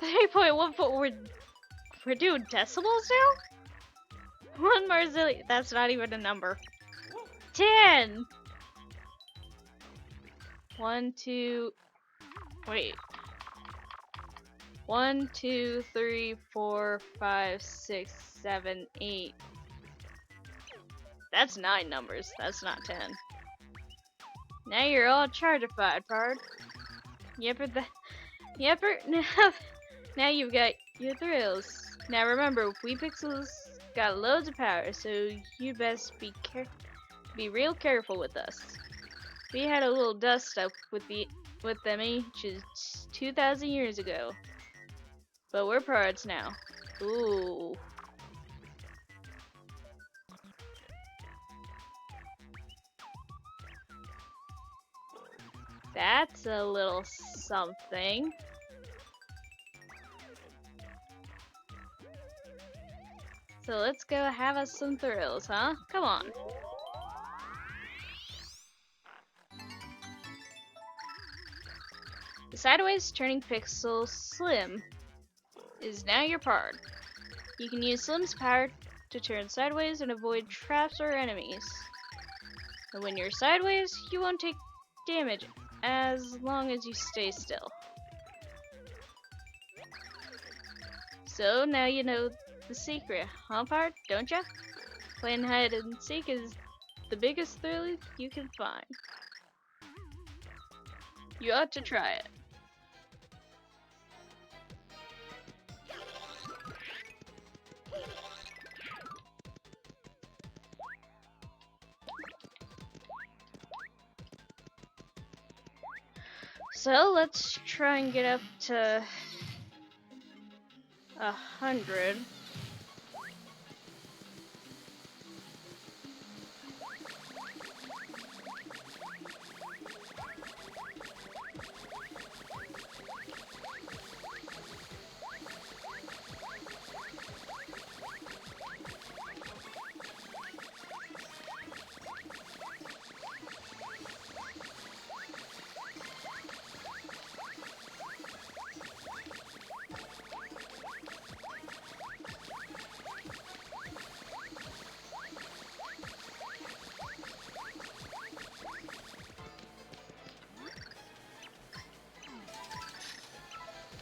S1: 3.14. We're doing decimals now? 1 more zillion. That's not even a number. 10. 1, 2. Wait. 1, 2, 3, 4, 5, 6, 7, 8. That's 9 numbers. That's not 10. Now you're all chargified, Pard. Now you've got your thrills. Now remember, we pixels got loads of power, so you'd best be real careful with us. We had a little dust up with them ages 2,000 years ago. But we're pards now. Ooh. That's a little something. So let's go have us some thrills, huh? Come on. The sideways turning pixel Slim is now your pard. You can use Slim's power to turn sideways and avoid traps or enemies. And when you're sideways, you won't take damage as long as you stay still. So now you know the secret, huh, Pard? Don't ya? Playing hide and seek is the biggest thrill you can find. You ought to try it. So let's try and get up to 100.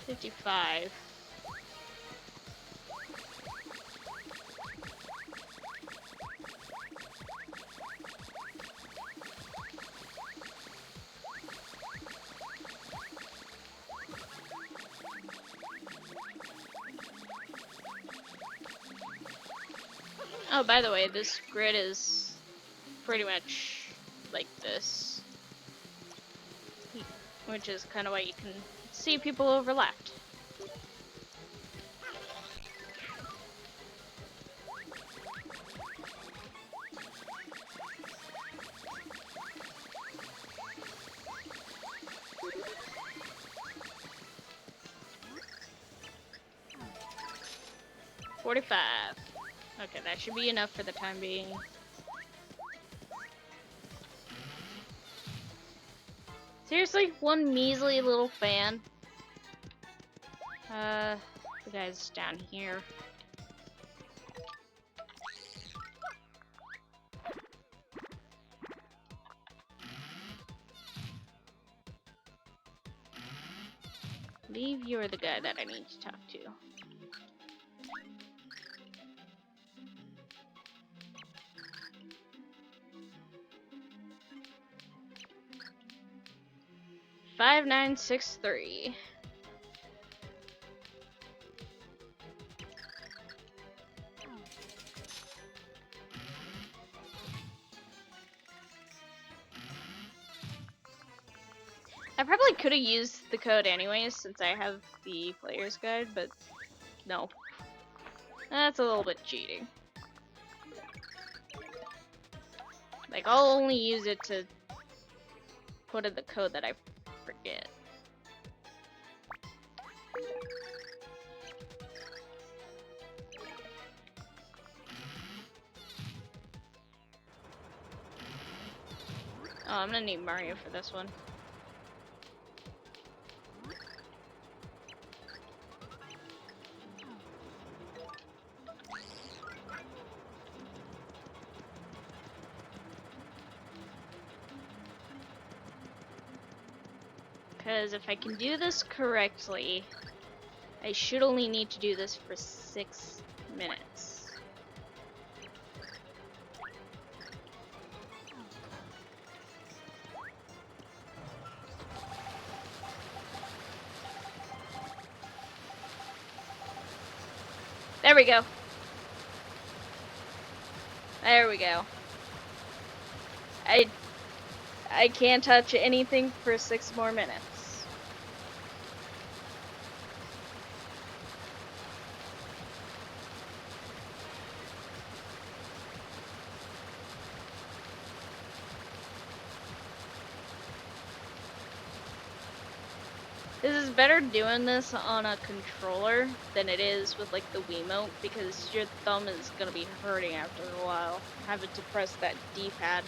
S1: $55. Oh, by the way, this grid is pretty much like this, which is kind of why you can see people overlapped. 45. Okay, that should be enough for the time being. Seriously? One measly little fan? The guy's down here. I believe you're the guy that I need to talk to. $5963. I probably could have used the code anyways since I have the player's guide, but no. That's a little bit cheating. Like, I'll only use it to put in the code that I forget. Oh, I'm gonna need Mario for this one. Because if I can do this correctly, I should only need to do this for 6 minutes. There we go. There we go. I can't touch anything for 6 more minutes. This is better doing this on a controller than it is with like the Wiimote because your thumb is gonna be hurting after a while having to press that D-pad.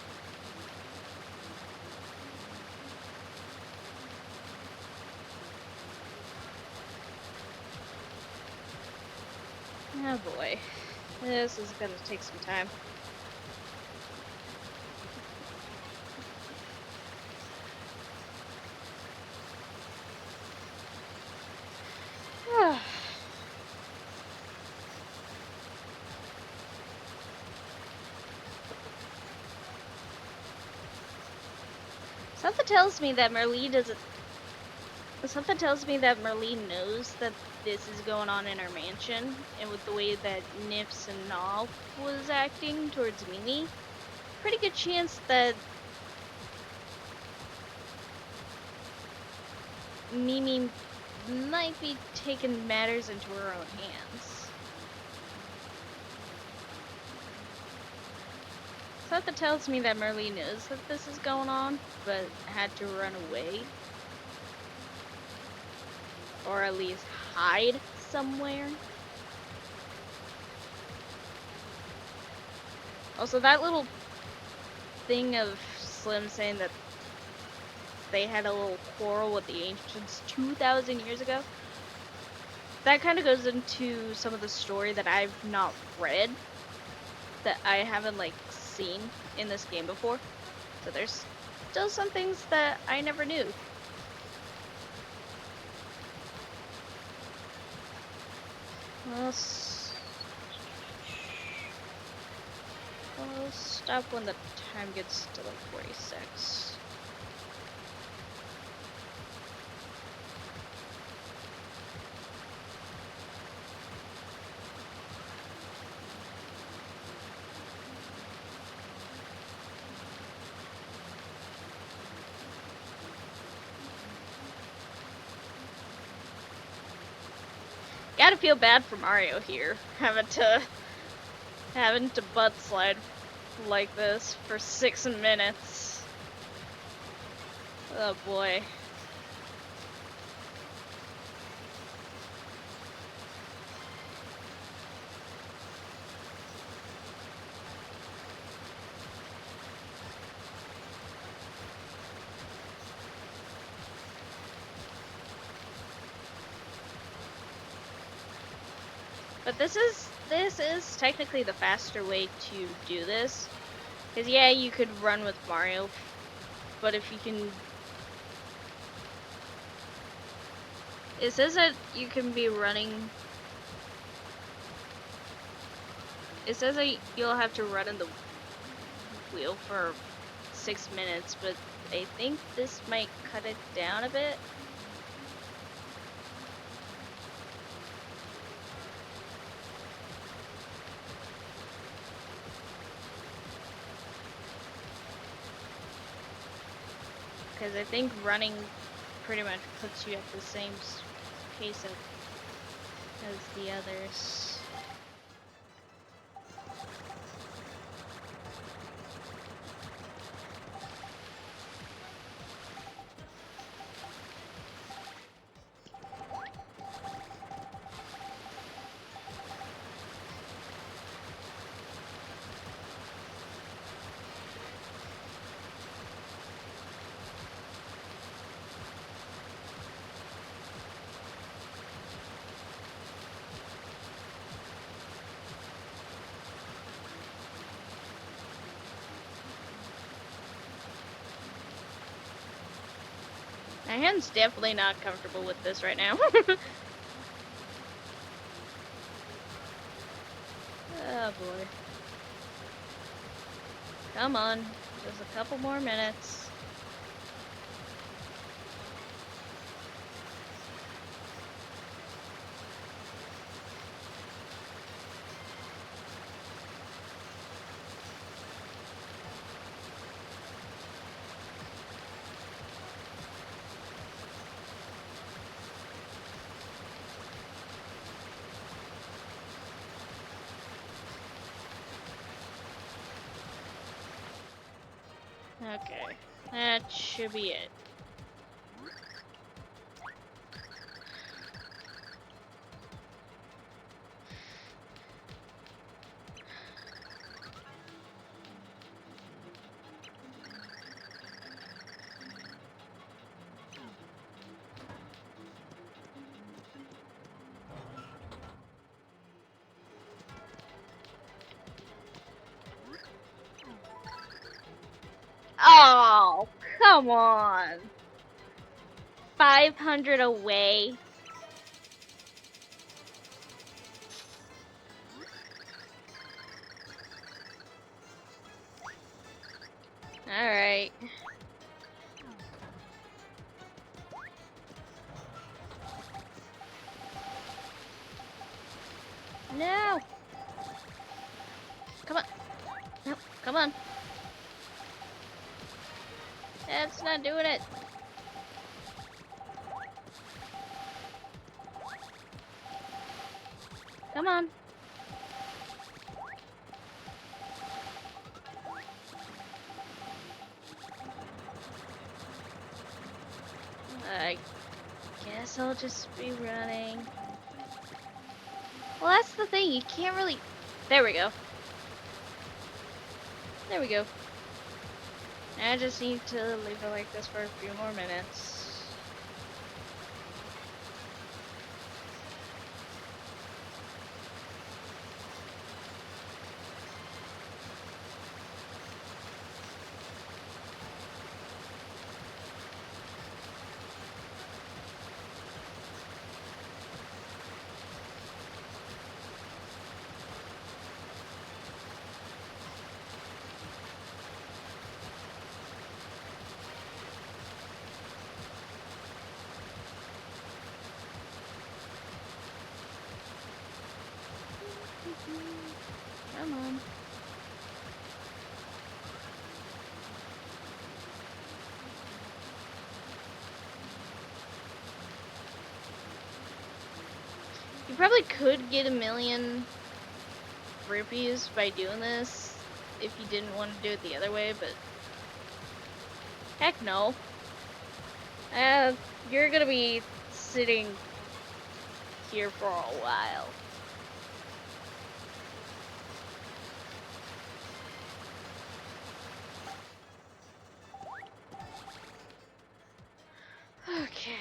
S1: Oh boy, this is gonna take some time. Something tells me that Merlee doesn't. Something tells me that Merlee knows that this is going on in our mansion, and with the way that Nips and Nov was acting towards Mimi, pretty good chance that Mimi might be taking matters into her own hands. Something tells me that Merlee knows that this is going on, but had to run away. Or at least hide somewhere. Also, that little thing of Slim saying that they had a little quarrel with the ancients 2,000 years ago, that kind of goes into some of the story that I've not read, that I haven't like seen in this game before. So there's still some things that I never knew. I'll stop when the time gets to like 46. Gotta feel bad for Mario here, having to butt slide like this for 6 minutes. Oh boy. But this is technically the faster way to do this. Cause yeah, you could run with Mario, but if you can, it says that you can be running. It says that you'll have to run in the wheel for 6 minutes, but I think this might cut it down a bit. Because I think running pretty much puts you at the same pace as the others. My hand's definitely not comfortable with this right now. Oh boy. Come on. Just a couple more minutes. Okay. That should be it. Oh, come on. 500 away. Alright. No. Come on. No, come on. That's not doing it. Come on. I guess I'll just be running. Well, that's the thing. You can't really... There we go. There we go. I just need to leave it like this for a few more minutes. Come on. You probably could get 1,000,000 rupees by doing this if you didn't want to do it the other way, but heck no. You're gonna be sitting here for a while. Okay.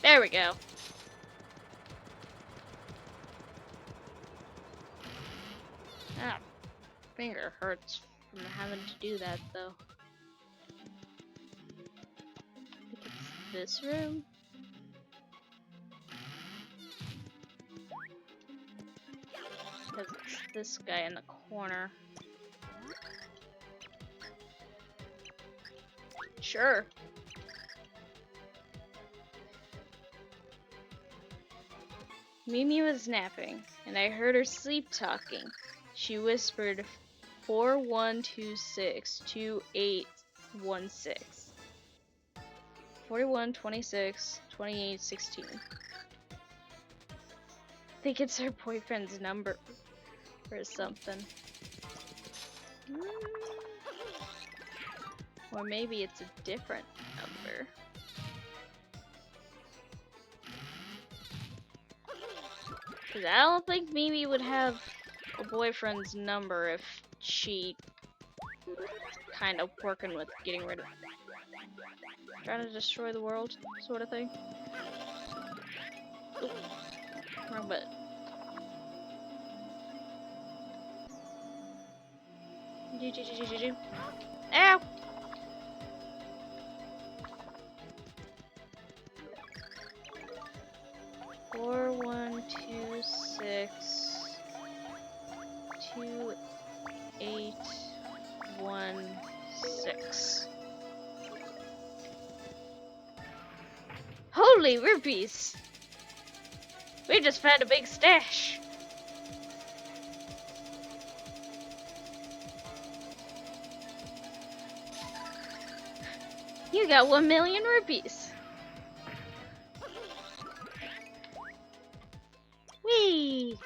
S1: There we go. Ah, finger hurts from having to do that though. I think it's this room. Because it's this guy in the corner. Sure. Mimi was napping, and I heard her sleep talking. She whispered 41262816. 41, 26, 28, 16. I think it's her boyfriend's number or something. Or maybe it's a different number. Cause I don't think Mimi would have a boyfriend's number if she kind of working with getting rid of, trying to destroy the world, sort of thing. Oop, wrong button. Ow! 4126 2816. Holy rupees! We just found a big stash. You got 1,000,000 rupees. Whee!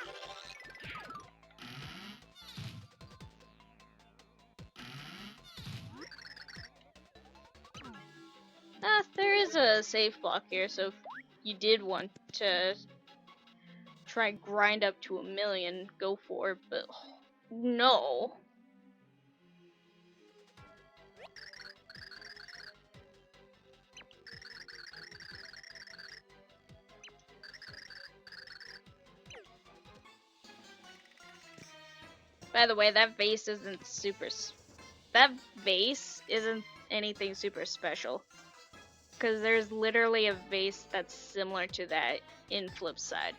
S1: There is a safe block here, so if you did want to try grind up to 1,000,000, go for it, but no. By the way, that vase isn't that vase isn't anything super special. Because there's literally a vase that's similar to that in Flipside.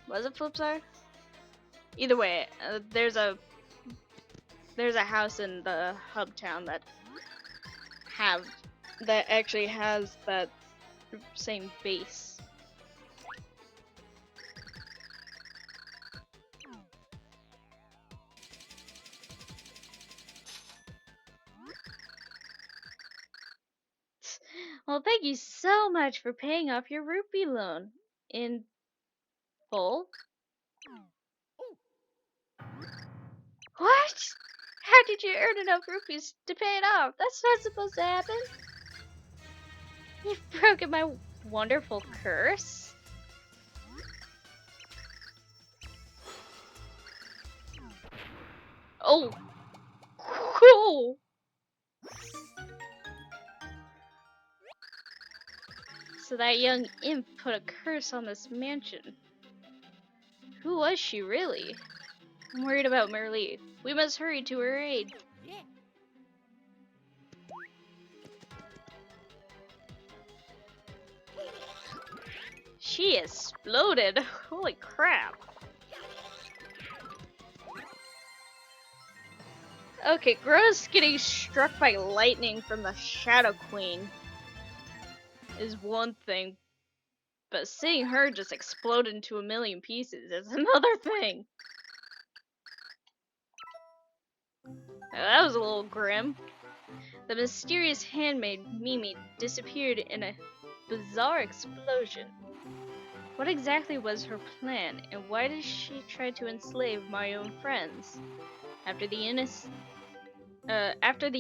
S1: Was it Flipside? Either way, there's a house in the hub town that actually has that same vase. Well, thank you so much for paying off your rupee loan in full. What? How did you earn enough rupees to pay it off? That's not supposed to happen. You've broken my wonderful curse. Oh, cool. So that young imp put a curse on this mansion. Who was she really? I'm worried about Merlee. We must hurry to her aid.
S2: Yeah.
S1: She exploded. Holy crap. Okay, Gross getting struck by lightning from the Shadow Queen is one thing, but seeing her just explode into 1,000,000 pieces is another thing. Now, that was a little grim. The mysterious handmaid Mimi disappeared in a bizarre explosion. What exactly was her plan, and why did she try to enslave my own friends? After the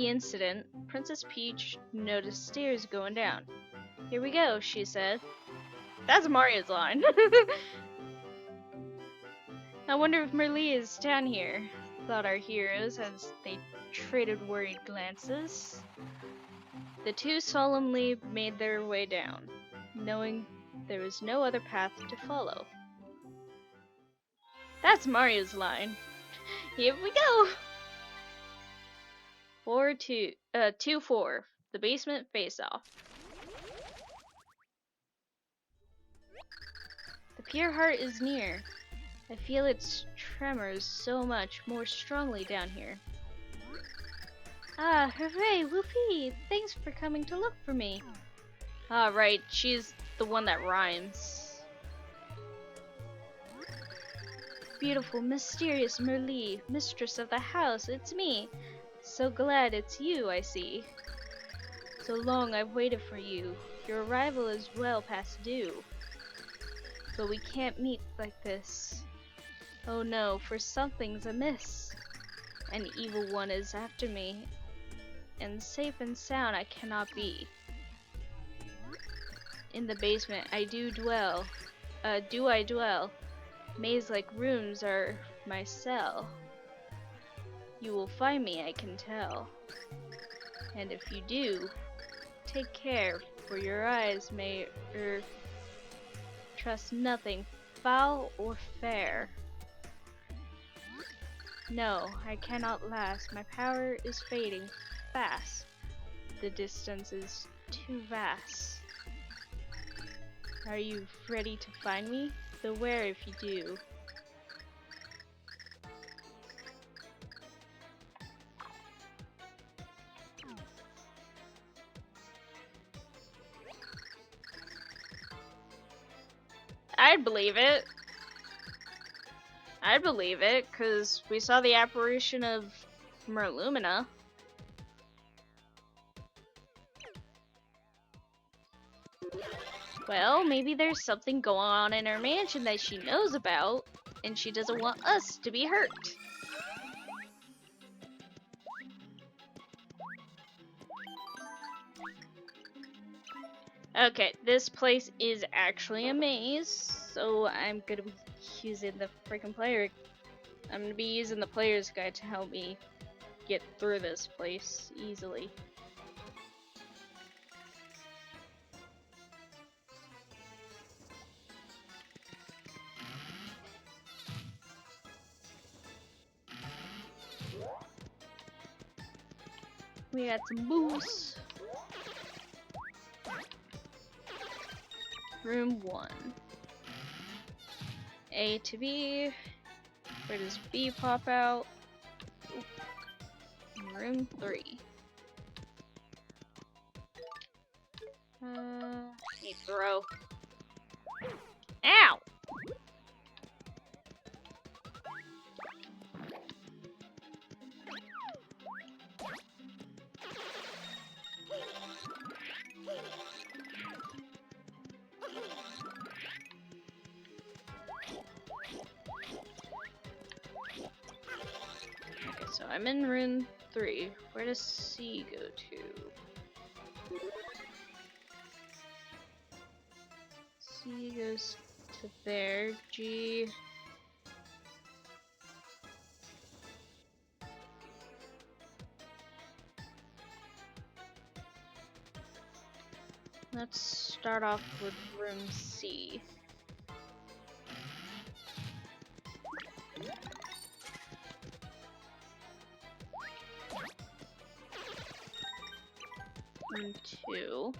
S1: incident, Princess Peach noticed stairs going down. Here we go, she said. That's Mario's line. I wonder if Merlee is down here, thought our heroes as they traded worried glances. The two solemnly made their way down. knowing there was no other path to follow. That's Mario's line. Here we go! 2-4. The basement face-off. The pure heart is near. I feel its tremors so much more strongly down here. Ah, hooray, whoopee! Thanks for coming to look for me. Ah, right, she's the one that rhymes. Beautiful, mysterious Merlee, mistress of the house, it's me. So glad it's you, I see. So long I've waited for you. Your arrival is well past due. But we can't meet like this. Oh no, for something's amiss. An evil one is after me, and safe and sound I cannot be. In the basement do I dwell. Maze-like rooms are my cell. You will find me, I can tell. And if you do, take care, for your eyes may trust nothing foul or fair. No, I cannot last. My power is fading fast. The distance is too vast. Are you ready to find me? Beware if you do. I'd believe it. I'd believe it, because we saw the apparition of Merlumina. Well, maybe there's something going on in her mansion that she knows about, and she doesn't want us to be hurt. Okay, this place is actually a maze, so I'm gonna be using the freaking player. I'm gonna be using the player's guide to help me get through this place easily. We got some booze. Room 1. A to B. Where does B pop out? Ooh. Room 3. Hey, throw. Ow! Okay, so I'm in room 3. Where does C go to? C goes to there. G. Let's start off with room C. Room 2.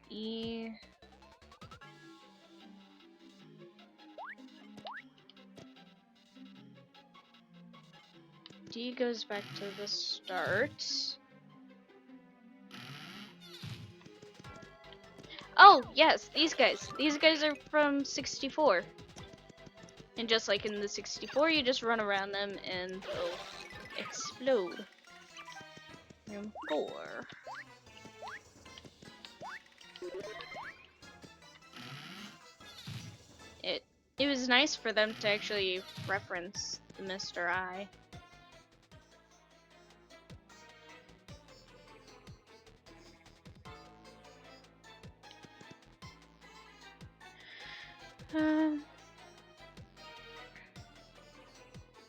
S1: E. D goes back to the start. Oh, yes, these guys. These guys are from 64. And just like in the 64, you just run around them and they'll explode. Room 4. It was nice for them to actually reference the Mr. I.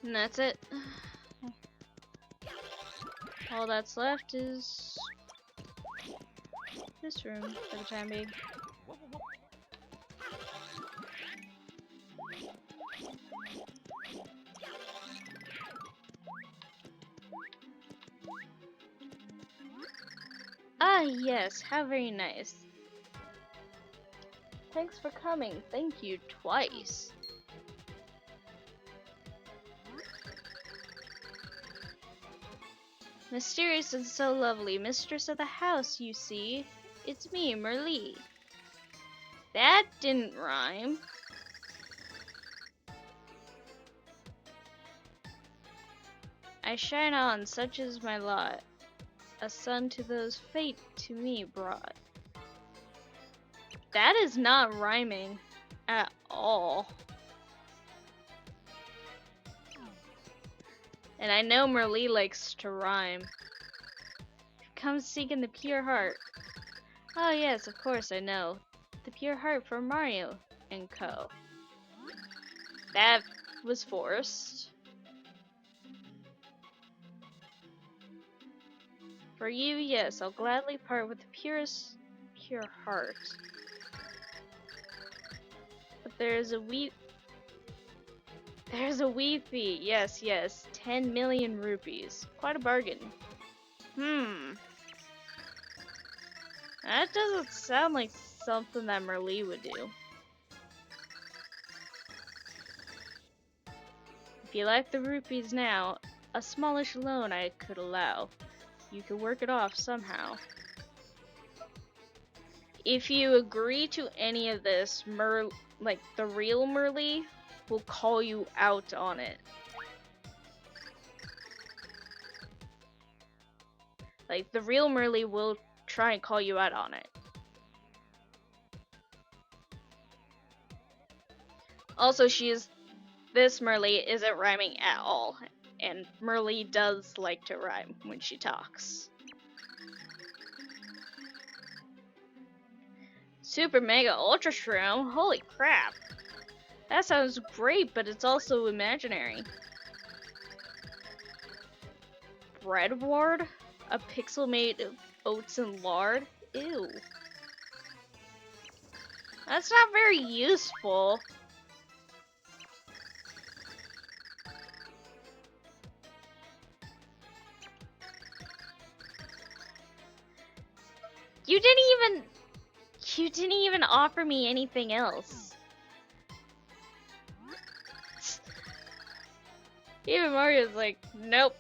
S1: And that's it. All that's left is this room for the time being.
S2: Whoop, whoop, whoop.
S1: Ah, yes, how very nice. Thanks for coming. Thank you twice. Mysterious and so lovely, mistress of the house, you see. It's me, Merlee. That didn't rhyme. I shine on, such is my lot. A son to those fate to me brought. That is not rhyming at all. And I know Merlee likes to rhyme. Come seeking the pure heart. Oh yes, of course I know. The pure heart for Mario and co. That was forced. For you, yes, I'll gladly part with the pure heart. But there's a wee fee. Yes, yes, 10 million rupees. Quite a bargain. That doesn't sound like something that Merlee would do. If you like the rupees now, a smallish loan I could allow. You could work it off somehow. If you agree to any of this, like the real Merlee will call you out on it. Like the real Merlee will try and call you out on it. Also, this Merlee isn't rhyming at all, and Merlee does like to rhyme when she talks. Super Mega Ultra Shroom? Holy crap! That sounds great, but it's also imaginary. Bread ward? A pixel made of oats and lard? Ew. That's not very useful. You didn't even offer me anything else. Even Mario's like, nope.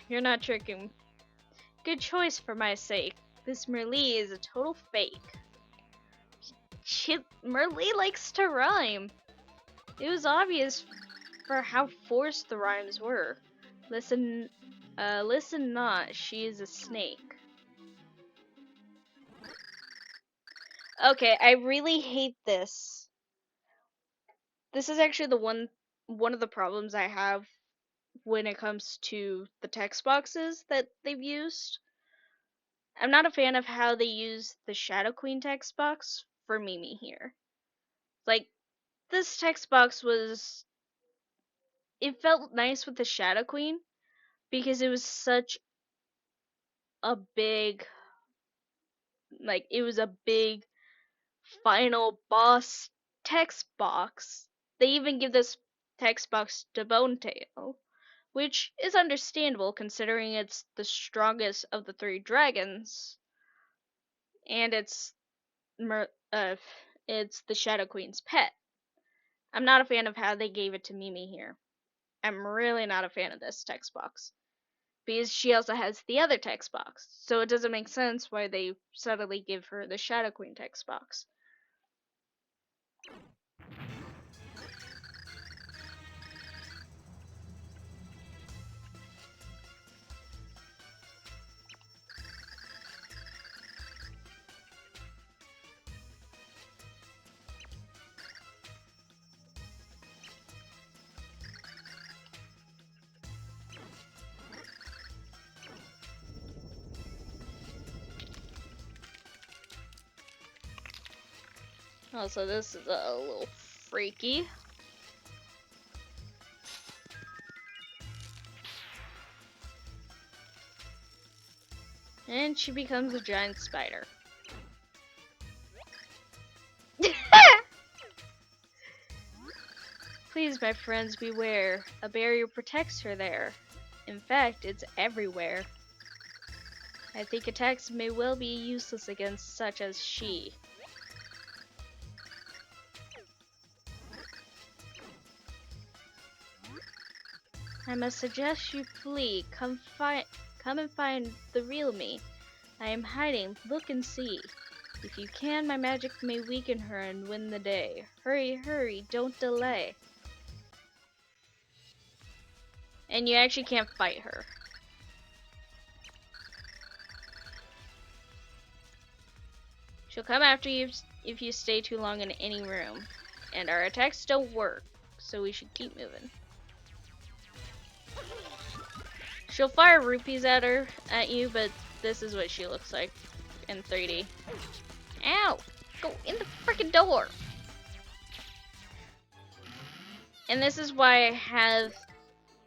S1: You're not tricking. Good choice for my sake. This Merlee is a total fake. Merlee likes to rhyme. It was obvious for how forced the rhymes were. Listen not, she is a snake. Okay, I really hate this. This is actually one of the problems I have when it comes to the text boxes that they've used. I'm not a fan of how they use the Shadow Queen text box for Mimi here. Like, this text box it felt nice with the Shadow Queen because it was such a big, like, it was a big final boss text box. They even give this text box to Bone Tail, which is understandable considering it's the strongest of the three dragons, and it's the Shadow Queen's pet. I'm not a fan of how they gave it to Mimi here. I'm really not a fan of this text box. Because she also has the other text box, so it doesn't make sense why they suddenly give her the Shadow Queen text box. Also, this is a little freaky. And she becomes a giant spider. Please, my friends, beware. A barrier protects her there. In fact, it's everywhere. I think attacks may well be useless against such as she. I must suggest you flee. Come and find the real me. I am hiding. Look and see. If you can, my magic may weaken her and win the day. Hurry, hurry, don't delay. And you actually can't fight her. She'll come after you if you stay too long in any room. And our attacks don't work, so we should keep moving. She'll fire rupees at you, but this is what she looks like in 3D. Ow! Go in the freaking door! And this is why I have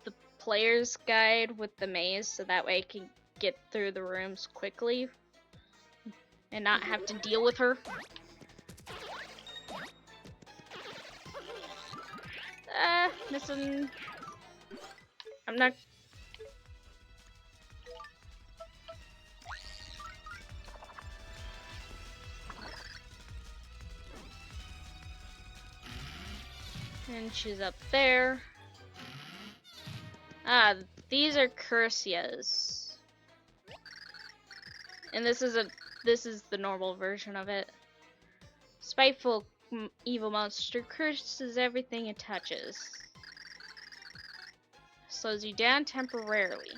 S1: the player's guide with the maze, so that way I can get through the rooms quickly and not have to deal with her. Missing. I'm not. And she's up there. Ah, these are Cursias. And this is the normal version of it. Spiteful evil monster curses everything it touches. Slows you down temporarily.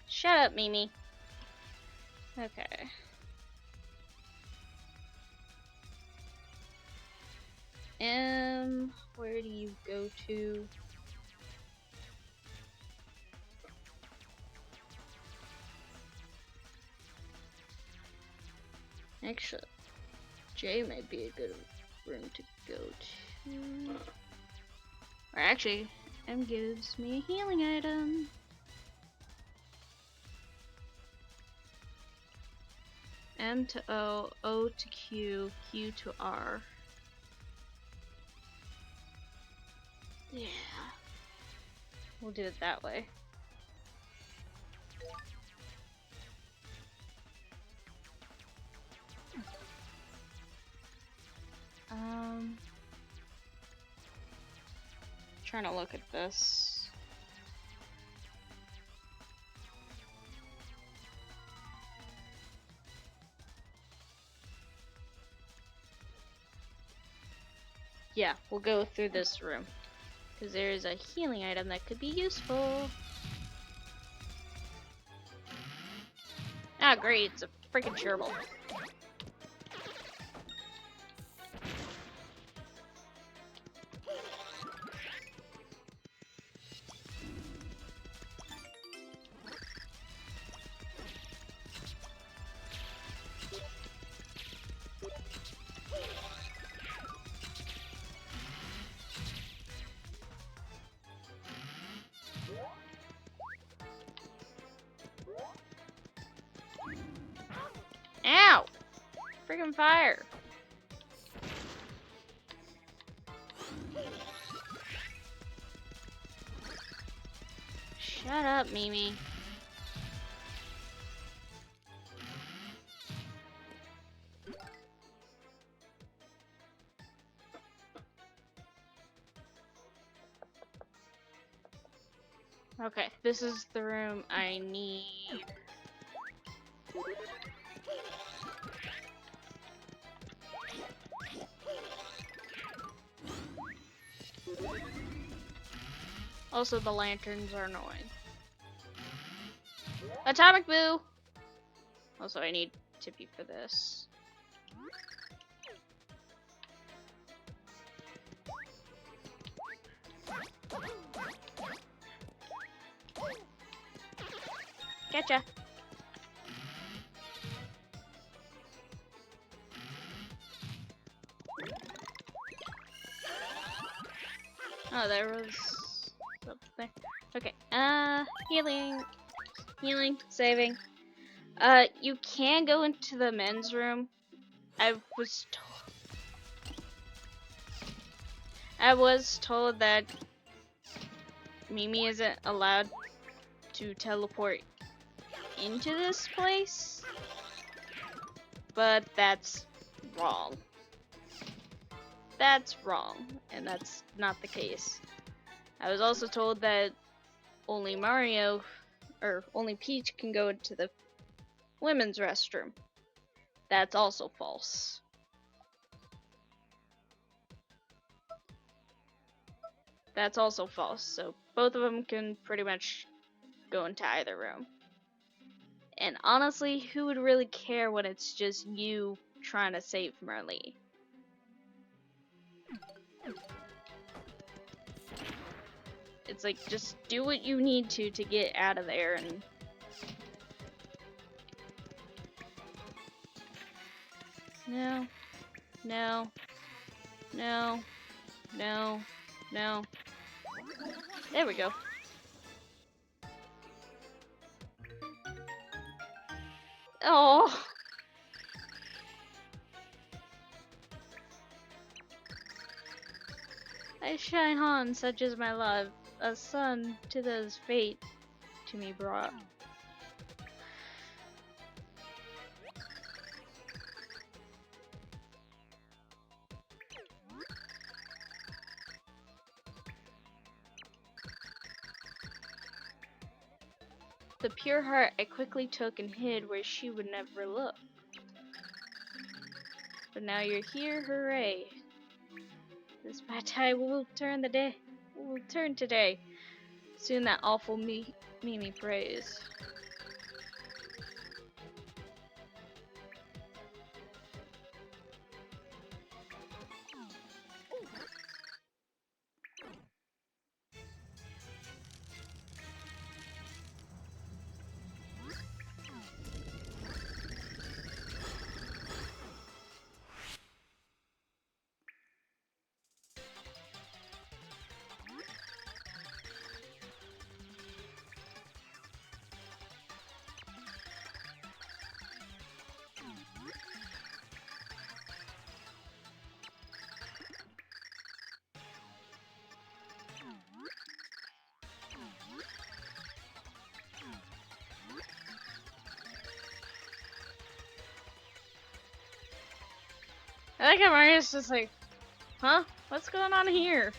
S1: Shut up, Mimi. Okay. Where do you go to? Actually, J might be a good room to go to. Or actually, M gives me a healing item. M to O, O to Q, Q to R. Yeah. We'll do it that way. Trying to look at this. Yeah, we'll go through this room. Because there is a healing item that could be useful. Ah, great, it's a freaking gerbil. Ow! Freaking fire! Shut up, Mimi. Okay, this is the room I need. Also, the lanterns are annoying. Atomic Boo! Also, I need Tippy for this. Gotcha. Oh, there was something. Okay. Healing, saving. You can go into the men's room. I was told that Mimi isn't allowed to teleport into this place, but that's wrong. That's wrong, and that's not the case. I was also told that only Mario, or only Peach can go into the women's restroom. That's also false. That's also false, so both of them can pretty much go into either room. And honestly, who would really care when it's just you trying to save Marley? It's like, just do what you need to get out of there. And no, no, no, no, no. There we go. Oh. I shine on, such is my love, a son to those fate to me brought. The pure heart I quickly took and hid where she would never look. But now you're here, hooray! This bad tide will turn today. Soon that awful Mimi prays. I like how Mario's just like, huh? What's going on here?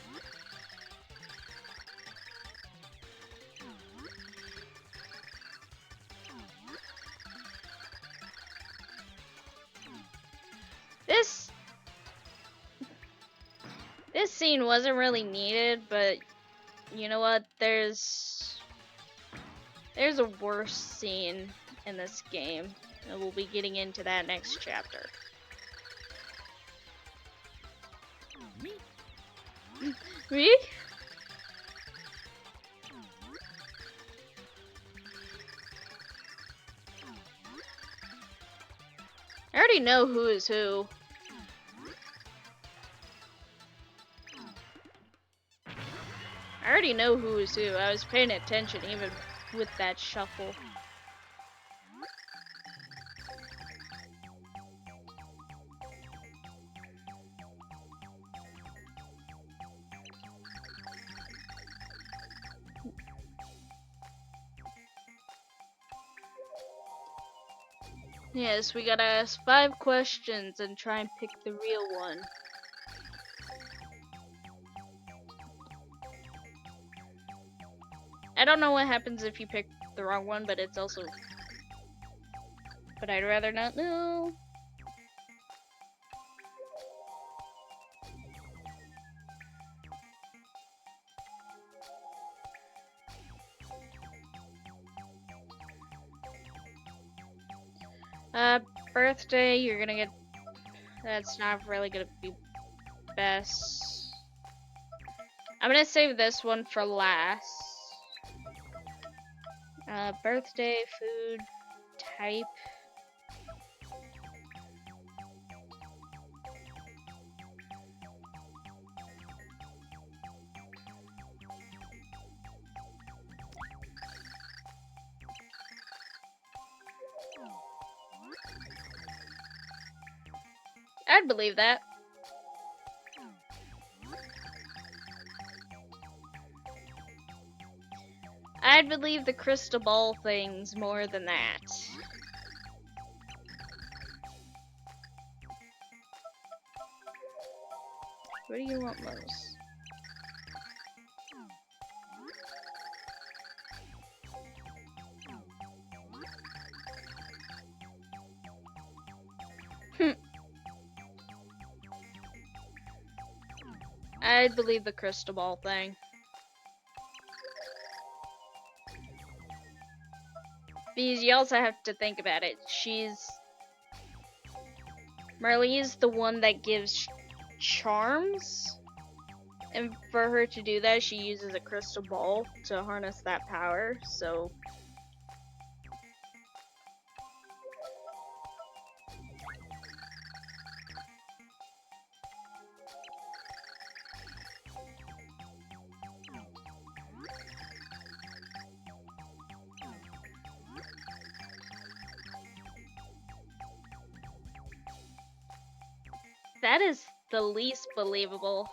S1: This scene wasn't really needed, but you know what? There's a worse scene in this game, and we'll be getting into that next chapter. Me? I already know who is who. I already know who is who. I was paying attention even with that shuffle. Yes, we gotta ask 5 questions and try and pick the real one. I don't know what happens if you pick the wrong one, but it's also... But I'd rather not know. Birthday, you're gonna get... That's not really gonna be best. I'm gonna save this one for last. Birthday, food, type. I'd believe that. I'd believe the crystal ball things more than that. What do you want most? I'd believe the crystal ball thing. Because you also have to think about it. Marley's the one that gives charms. And for her to do that, she uses a crystal ball to harness that power, so... That is the least believable.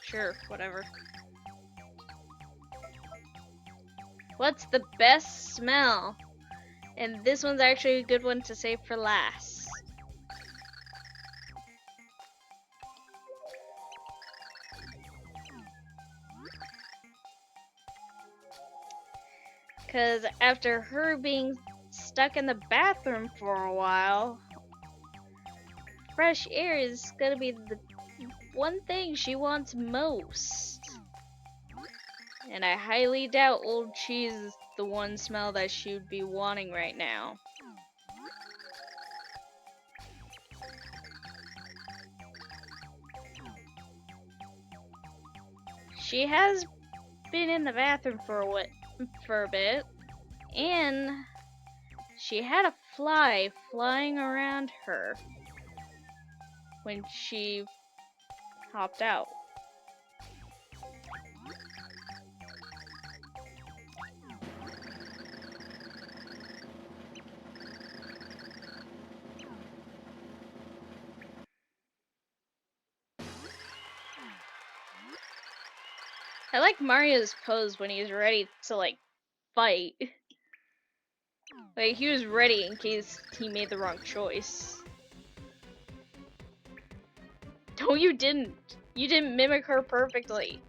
S1: Sure, whatever. What's the best smell? And this one's actually a good one to save for last. Because after her being stuck in the bathroom for a while, fresh air is gonna be the one thing she wants most. And I highly doubt old cheese is the one smell that she would be wanting right now. She has been in the bathroom for a bit, and she had a fly flying around her when she hopped out. I like Mario's pose when he's ready to, like, fight. Like, he was ready in case he made the wrong choice. No, you didn't. You didn't mimic her perfectly.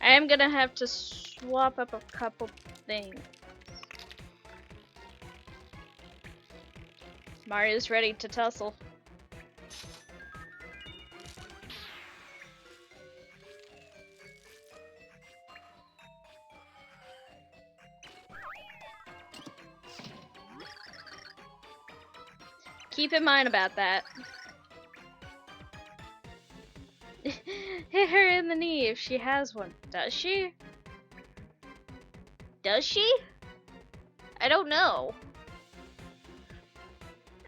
S1: I am gonna have to swap up a couple things. Mario's ready to tussle. Keep in mind about that. Hit her in the knee if she has one. Does she? Does she? I don't know.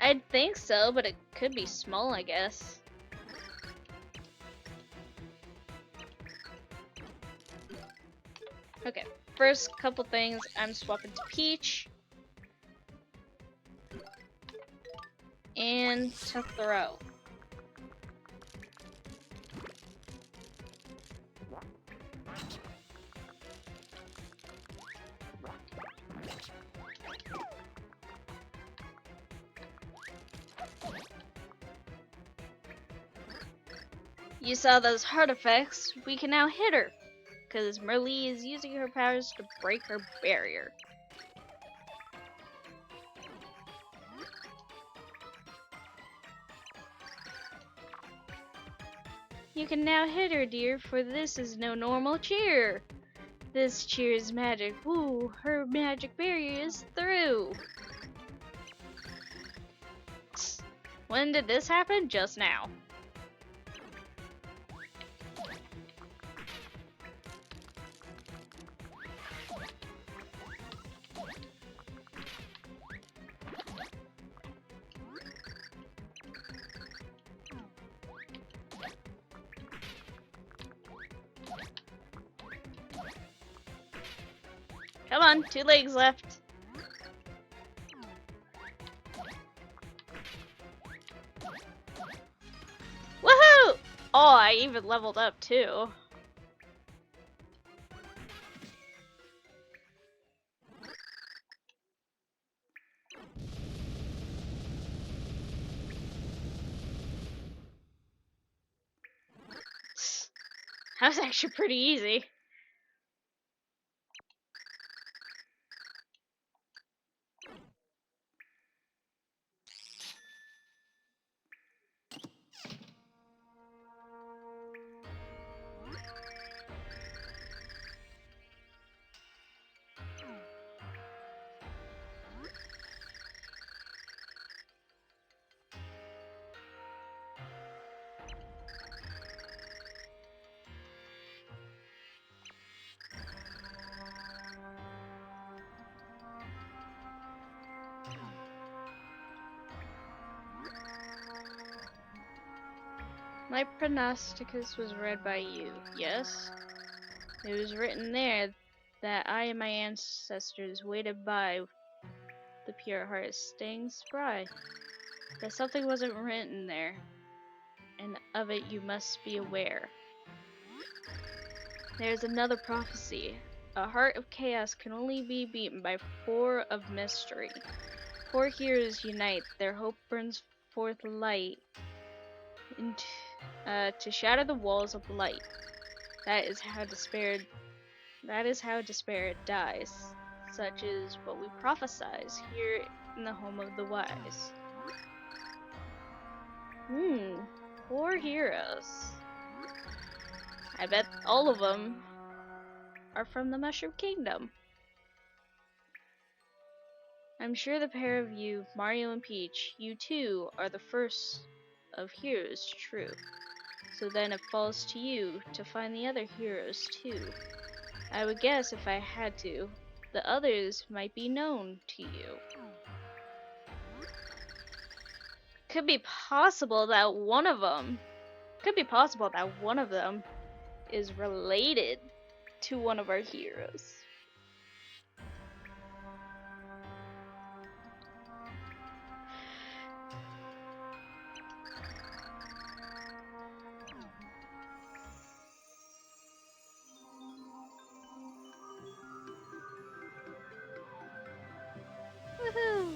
S1: I'd think so, but it could be small, I guess. Okay, first couple things, I'm swapping to Peach. And to throw. You saw those heart effects, we can now hit her. because Merlee is using her powers to break her barrier. You can now hit her, dear, for this is no normal cheer. This cheer is magic. Woo, her magic barrier is through. When did this happen? Just now. Come on, 2 legs left. Woohoo! Oh, I even leveled up too. That was actually pretty easy. My prognosticus was read by you, yes? It was written there that I and my ancestors waited by the pure heart, staying spry. That something wasn't written there, and of it you must be aware. There's another prophecy. A heart of chaos can only be beaten by 4 of mystery. 4 heroes unite, their hope burns forth light to shatter the walls of light. That is how despair dies. Such is what we prophesize here in the home of the wise. 4 heroes. I bet all of them are from the Mushroom Kingdom. I'm sure the pair of you, Mario and Peach, you too are the first of heroes, true. So then it falls to you to find the other heroes too. I would guess if I had to, the others might be known to you. Could be possible that one of them is related to one of our heroes. Woohoo!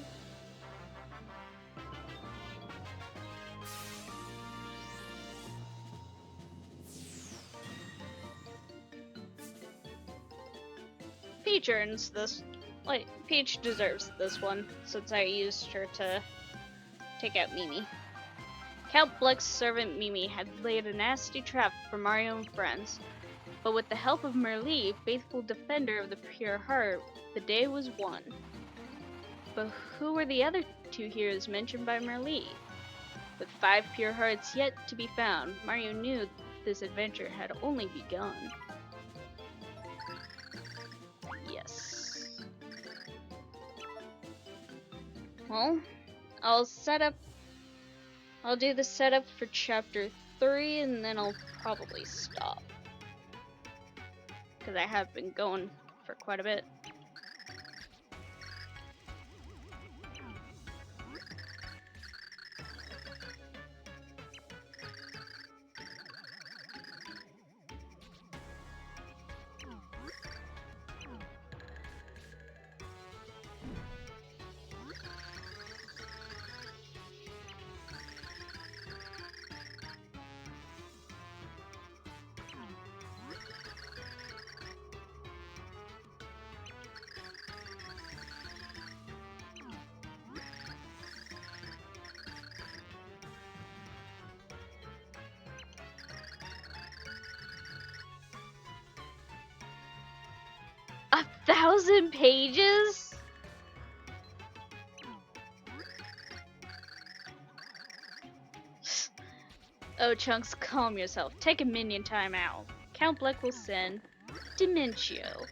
S1: Peach earns this. Like, Peach deserves this one, since I used her to take out Mimi. Count Bleck's servant Mimi had laid a nasty trap for Mario and friends, but with the help of Merlee, faithful defender of the pure heart, the day was won. But who were the other 2 heroes mentioned by Merlee? With 5 pure hearts yet to be found, Mario knew this adventure had only begun. Yes. Well, I'll do the setup for chapter 3 and then I'll probably stop. Because I have been going for quite a bit. 1,000 pages? Oh, Chunks, calm yourself. Take a minion time out. Count Black will send Dementio.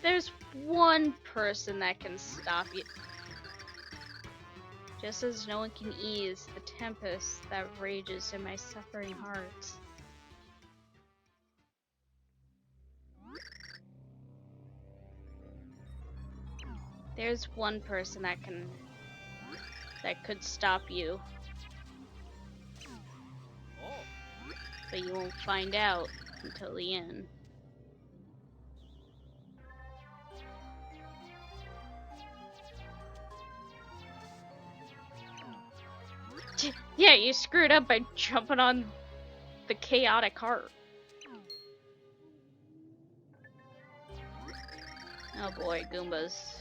S1: There's one person that can stop you. Just as no one can ease the tempest that rages in my suffering heart. There's one person that could stop you. But you won't find out until the end. Yeah, you screwed up by jumping on the chaotic heart. Oh boy, Goombas.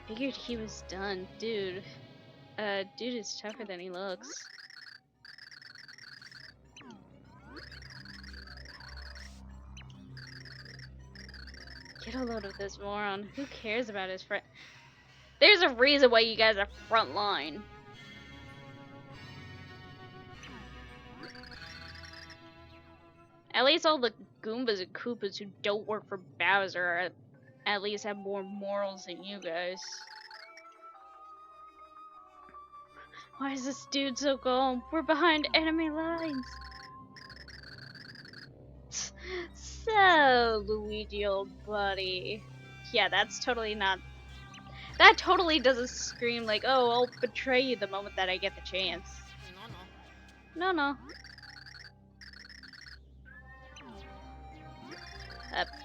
S1: Figured he was done. Dude. Dude is tougher than he looks. Get a load of this moron. Who cares about his friend? There's a reason why you guys are front line. At least all the Goombas and Koopas who don't work for Bowser are at least have more morals than you guys. Why is this dude so calm? We're behind enemy lines. So, Luigi, old buddy. Yeah, that's totally not... That totally doesn't scream like, oh, I'll betray you the moment that I get the chance. No, no.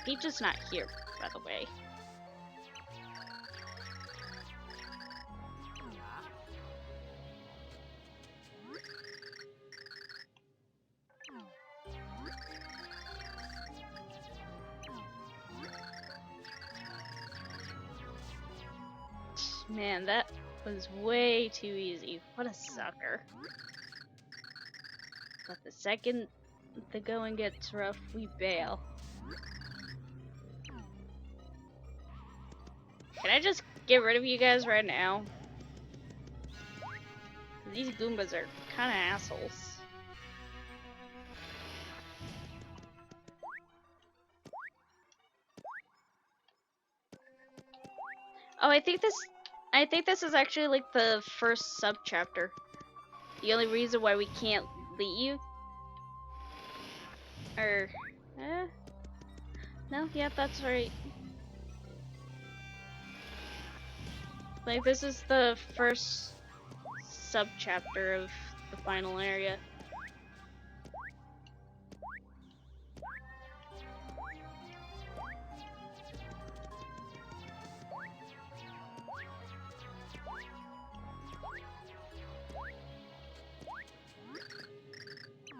S1: Peach is not here, by the way. Man, that was way too easy. What a sucker. But the second the going gets rough, we bail. Can I just get rid of you guys right now? These Goombas are kinda assholes. Oh, I think this is actually like the first sub-chapter. The only reason why we can't leave... No, yeah, that's right. Like, this is the first sub-chapter of the final area.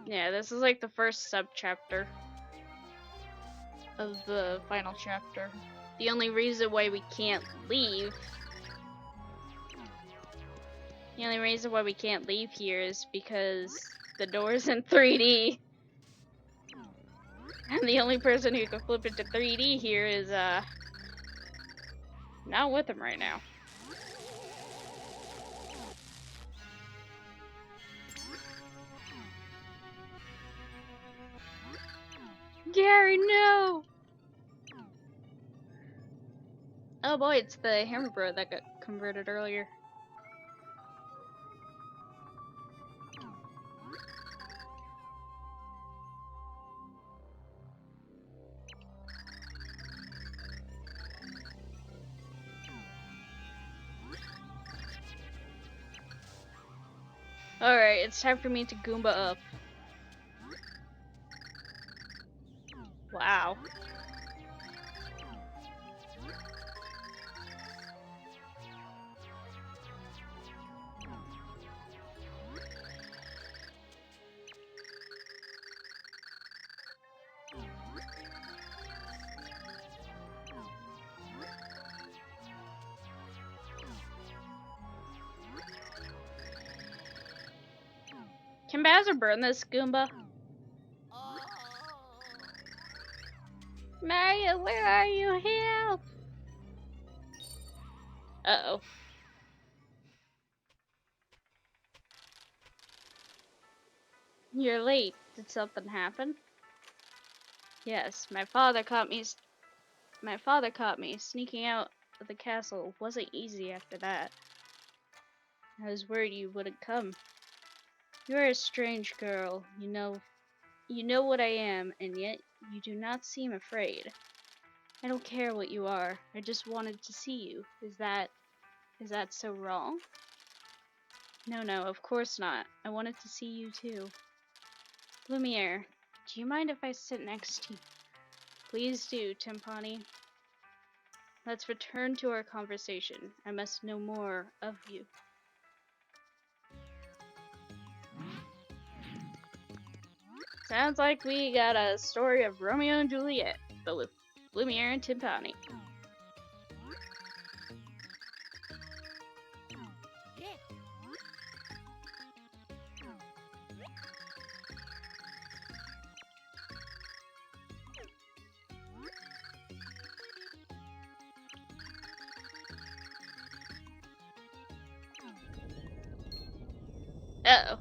S1: Yeah, this is like the first sub-chapter of the final chapter. The only reason why we can't leave... The only reason why we can't leave here is because the door's in 3D. And the only person who can flip into 3D here is, not with him right now. Mary, no! Oh boy, it's the Hammer Bro that got converted earlier. Alright, it's time for me to Goomba up. Wow. Can Bowser burn this Goomba? Mario, where are you? Help! Uh-oh. You're late. Did something happen? Yes, my father caught me sneaking out of the castle. It wasn't easy after that. I was worried you wouldn't come. You're a strange girl. You know what I am, and yet you do not seem afraid. I don't care what you are. I just wanted to see you. Is that so wrong? No, of course not. I wanted to see you too. Lumiere, do you mind if I sit next to you? Please do, Timpani. Let's return to our conversation. I must know more of you. Sounds like we got a story of Romeo and Juliet, but with Lumiere and Timpani. Uh-oh.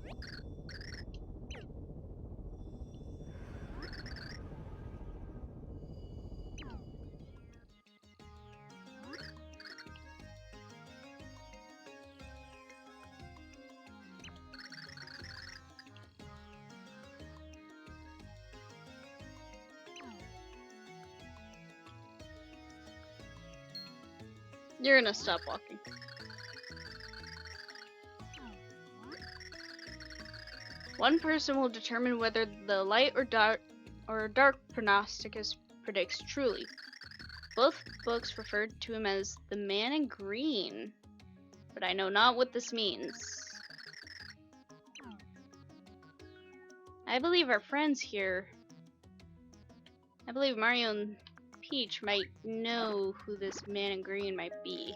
S1: You're gonna stop walking. One person will determine whether the light or dark prognosticus predicts truly. Both books referred to him as the Man in Green, but I know not what this means. I believe our friends here, I believe Mario and Peach might know who this Man in Green might be.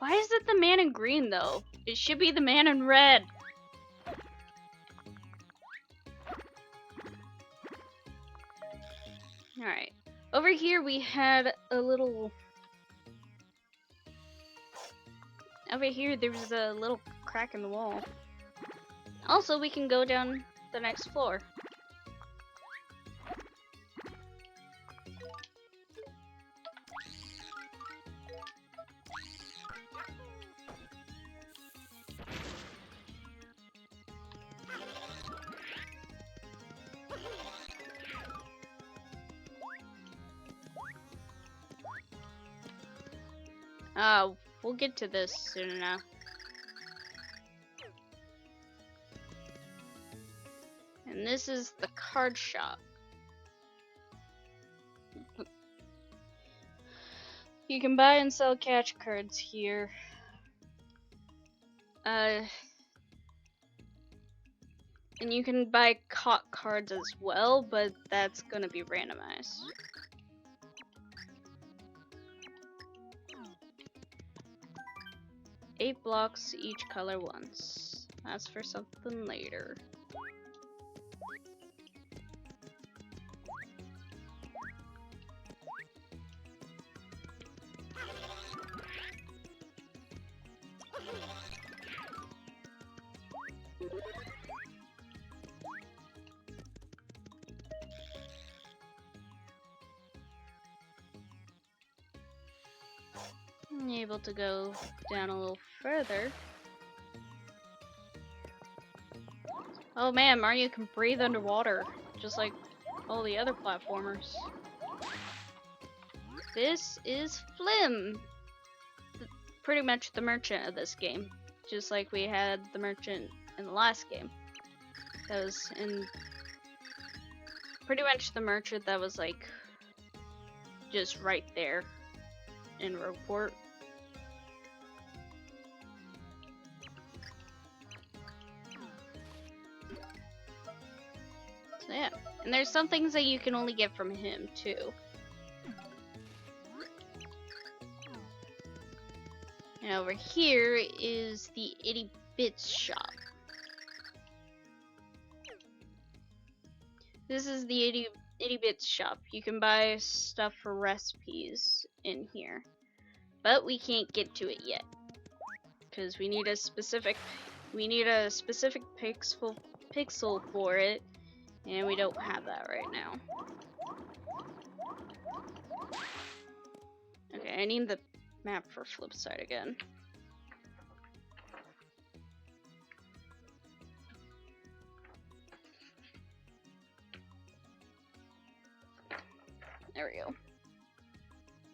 S1: Why is it the Man in Green though? It should be the Man in Red. Alright. Over here we had a little... Over here there was a little crack in the wall. Also, we can go down the next floor. We'll get to this soon enough. And this is the card shop. You can buy and sell catch cards here. And you can buy caught cards as well, but that's gonna be randomized. Eight blocks, each color once. That's for something later. I'm able to go down a little further. Oh man, Mario can breathe underwater, just like all the other platformers. This is Flim! Pretty much the merchant of this game. Just like we had the merchant in the last game. That was in... pretty much the merchant that was like... just right there in Rogueport. So yeah, and there's some things that you can only get from him too. And over here is the Itty Bits shop. This is the Itty Bits shop. You can buy stuff for recipes in here, but we can't get to it yet because we need a specific pixel for it. And we don't have that right now. Okay, I need the map for Flipside again. There we go.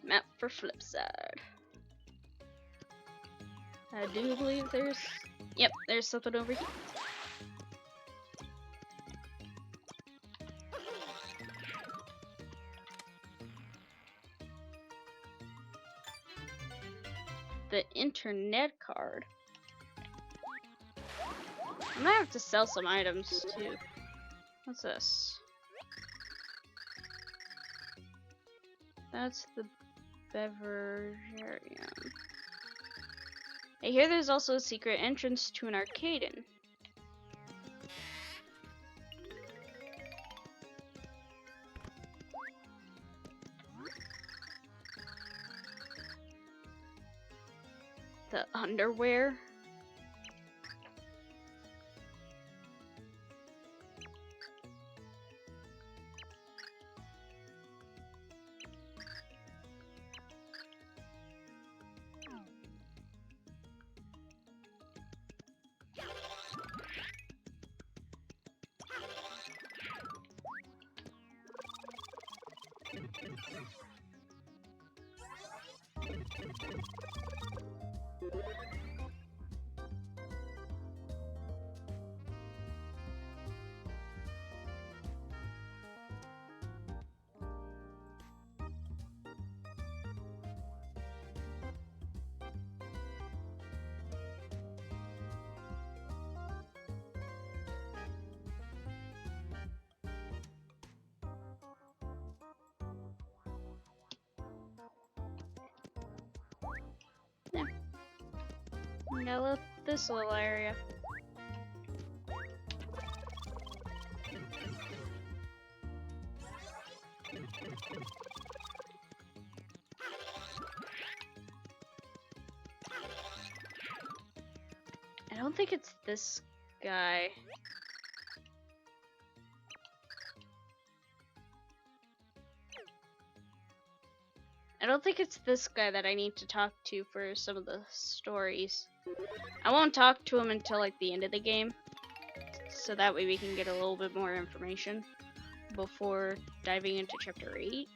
S1: Map for Flipside. I do believe there's... yep, there's something over here. The internet card. I might have to sell some items too. What's this? That's the beverarium. I hear there's also a secret entrance to an arcade. The underwear. Yeah. I love this little area. I don't think it's this guy. I don't think it's this guy that I need to talk to for some of the stories. I won't talk to him until like the end of the game, so that way we can get a little bit more information before diving into chapter 8.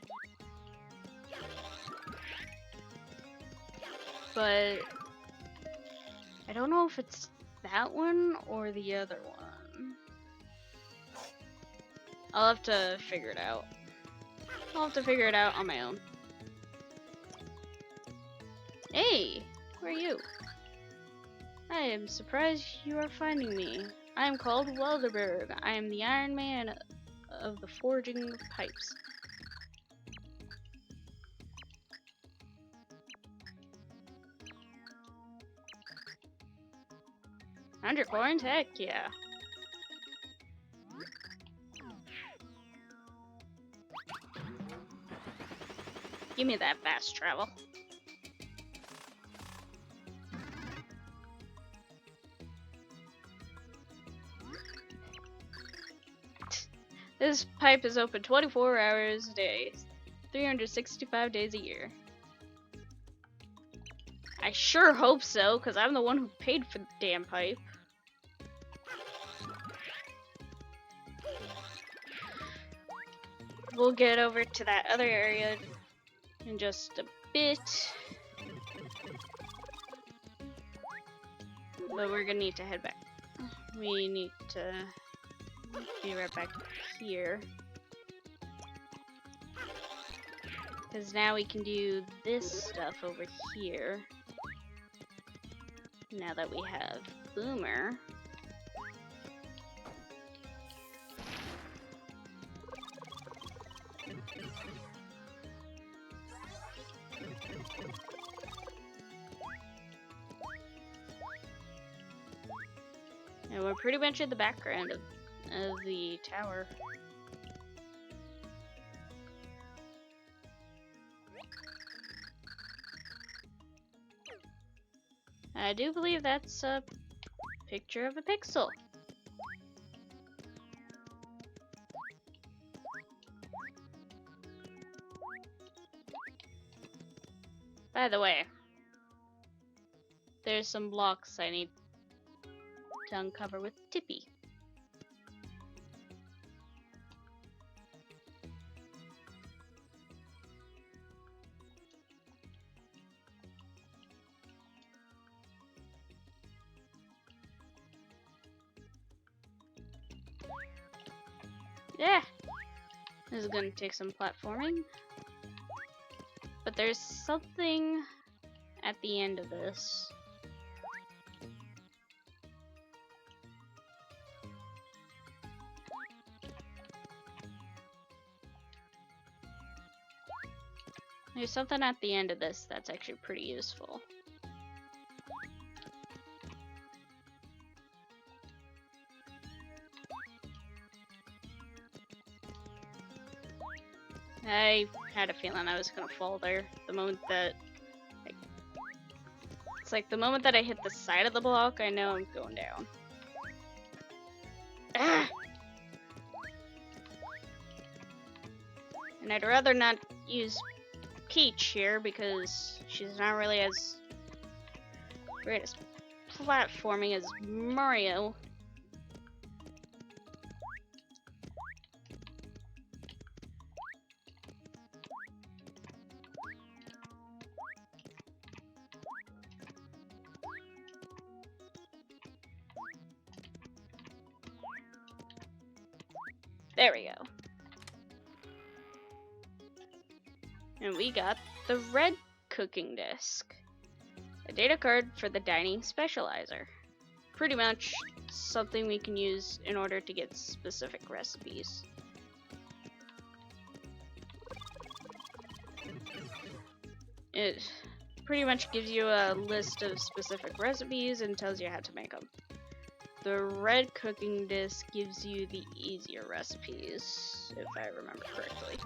S1: But I don't know if it's that one or the other one. I'll have to figure it out. I'll have to figure it out on my own. Hey, who are you? I am surprised you are finding me. I am called Welderberg. I am the Iron Man of the forging of pipes. 100 coins? Heck yeah. Give me that fast travel. This pipe is open 24 hours a day, 365 days a year. I sure hope so, because I'm the one who paid for the damn pipe. We'll get over to that other area in just a bit. But we're gonna need to head back. We need to be right back here. Because now we can do this stuff over here. Now that we have Boomer. And we're pretty much in the background of the tower. I do believe that's a picture of a pixel. By the way, there's some blocks I need to uncover with Tippy. Yeah, this is gonna take some platforming, but there's something at the end of this. There's something at the end of this that's actually pretty useful. I had a feeling I was gonna fall there the moment that it's like the moment that I hit the side of the block, I know I'm going down. Ah! And I'd rather not use Peach here because she's not really as great as platforming as Mario. There we go. And we got the red cooking disk. A data card for the dining specializer. Pretty much something we can use in order to get specific recipes. It pretty much gives you a list of specific recipes and tells you how to make them. The red cooking disk gives you the easier recipes, if I remember correctly.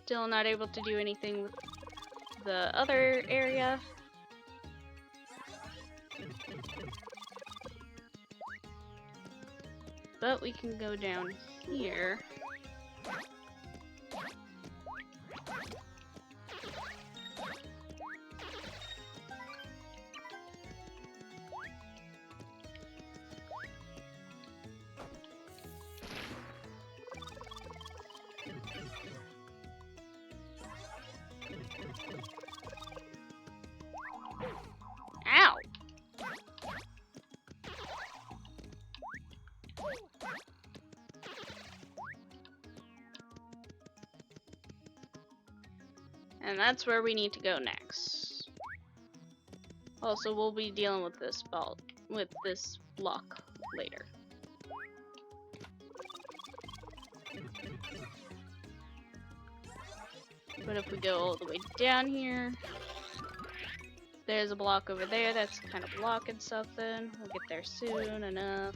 S1: Still not able to do anything with the other area. But we can go down here. Ow! And that's where we need to go next. Also, we'll be dealing with this block later. But if we go all the way down here, there's a block over there that's kind of blocking something. We'll get there soon enough.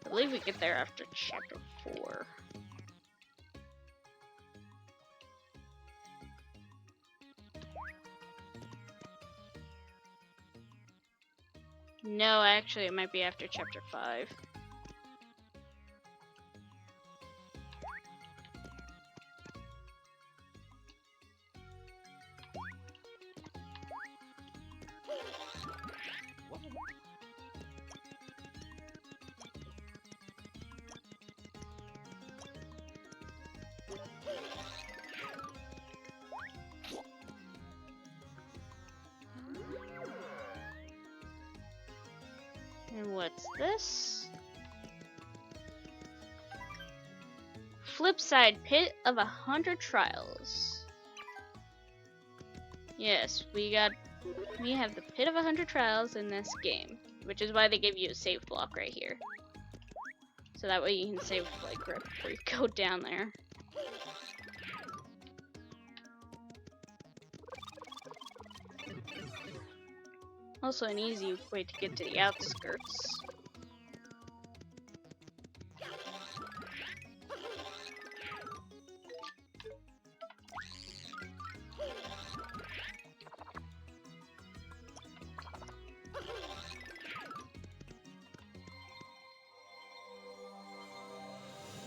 S1: I believe we get there after chapter 4. 4. No, actually, it might be after chapter 5. And what's this? Flip side, Pit of 100 Trials. Yes, we have the Pit of 100 Trials in this game, which is why they give you a save block right here. So that way you can save like right before you go down there. Also an easy way to get to the outskirts.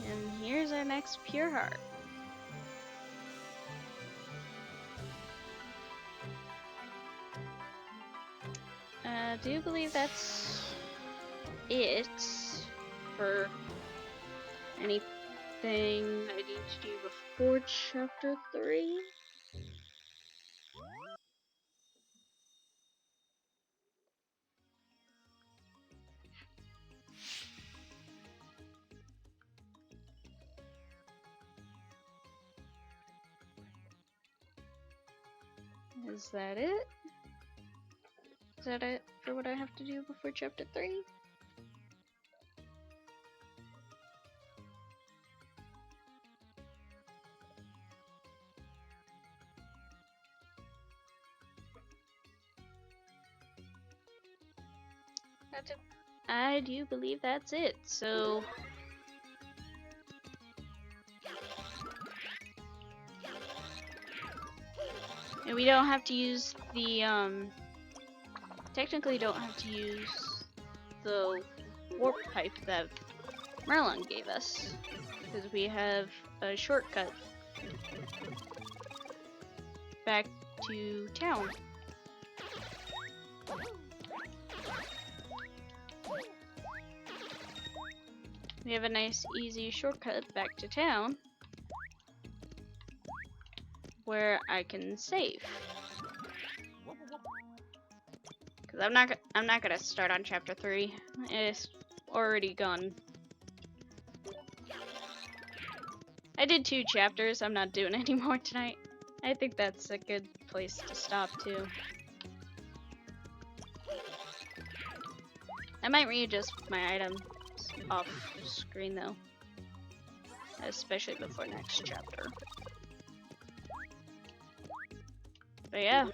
S1: And here's our next Pure Heart. I do believe that's it for anything I need to do before chapter 3. Is that it? Is that it for what I have to do before chapter 3? That's it. I do believe that's it. So and we don't have to use the technically don't have to use the warp pipe that Merlin gave us, because we have a shortcut back to town. We have a nice easy shortcut back to town where I can save. Cause I'm not gonna start on chapter 3. It's already gone. I did 2 chapters. I'm not doing any more tonight. I think that's a good place to stop too. I might readjust my items off screen though, especially before next chapter. But yeah.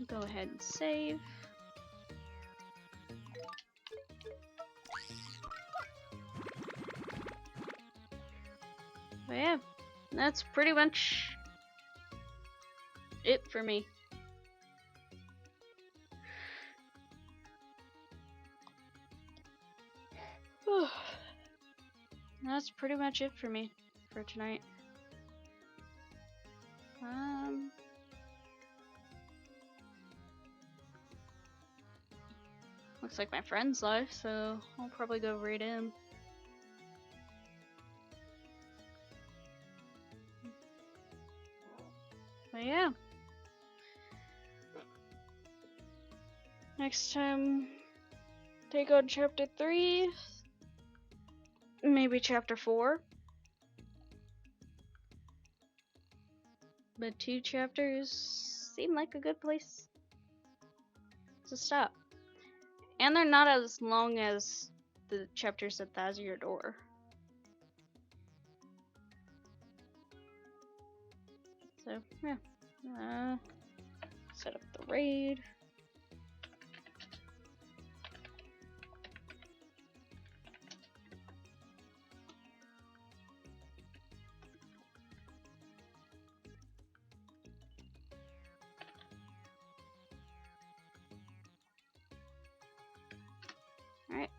S1: Go ahead and save. But yeah, that's pretty much it for me. That's pretty much it for me for tonight. Looks like my friend's live, so I'll probably go raid him. But yeah. Next time, take on chapter 3. Maybe chapter 4. But 2 chapters seem like a good place to stop. And they're not as long as the chapters at Thazir Door. So, yeah. set up the raid. Alright.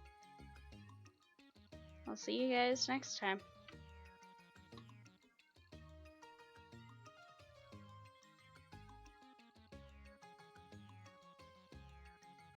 S1: I'll see you guys next time.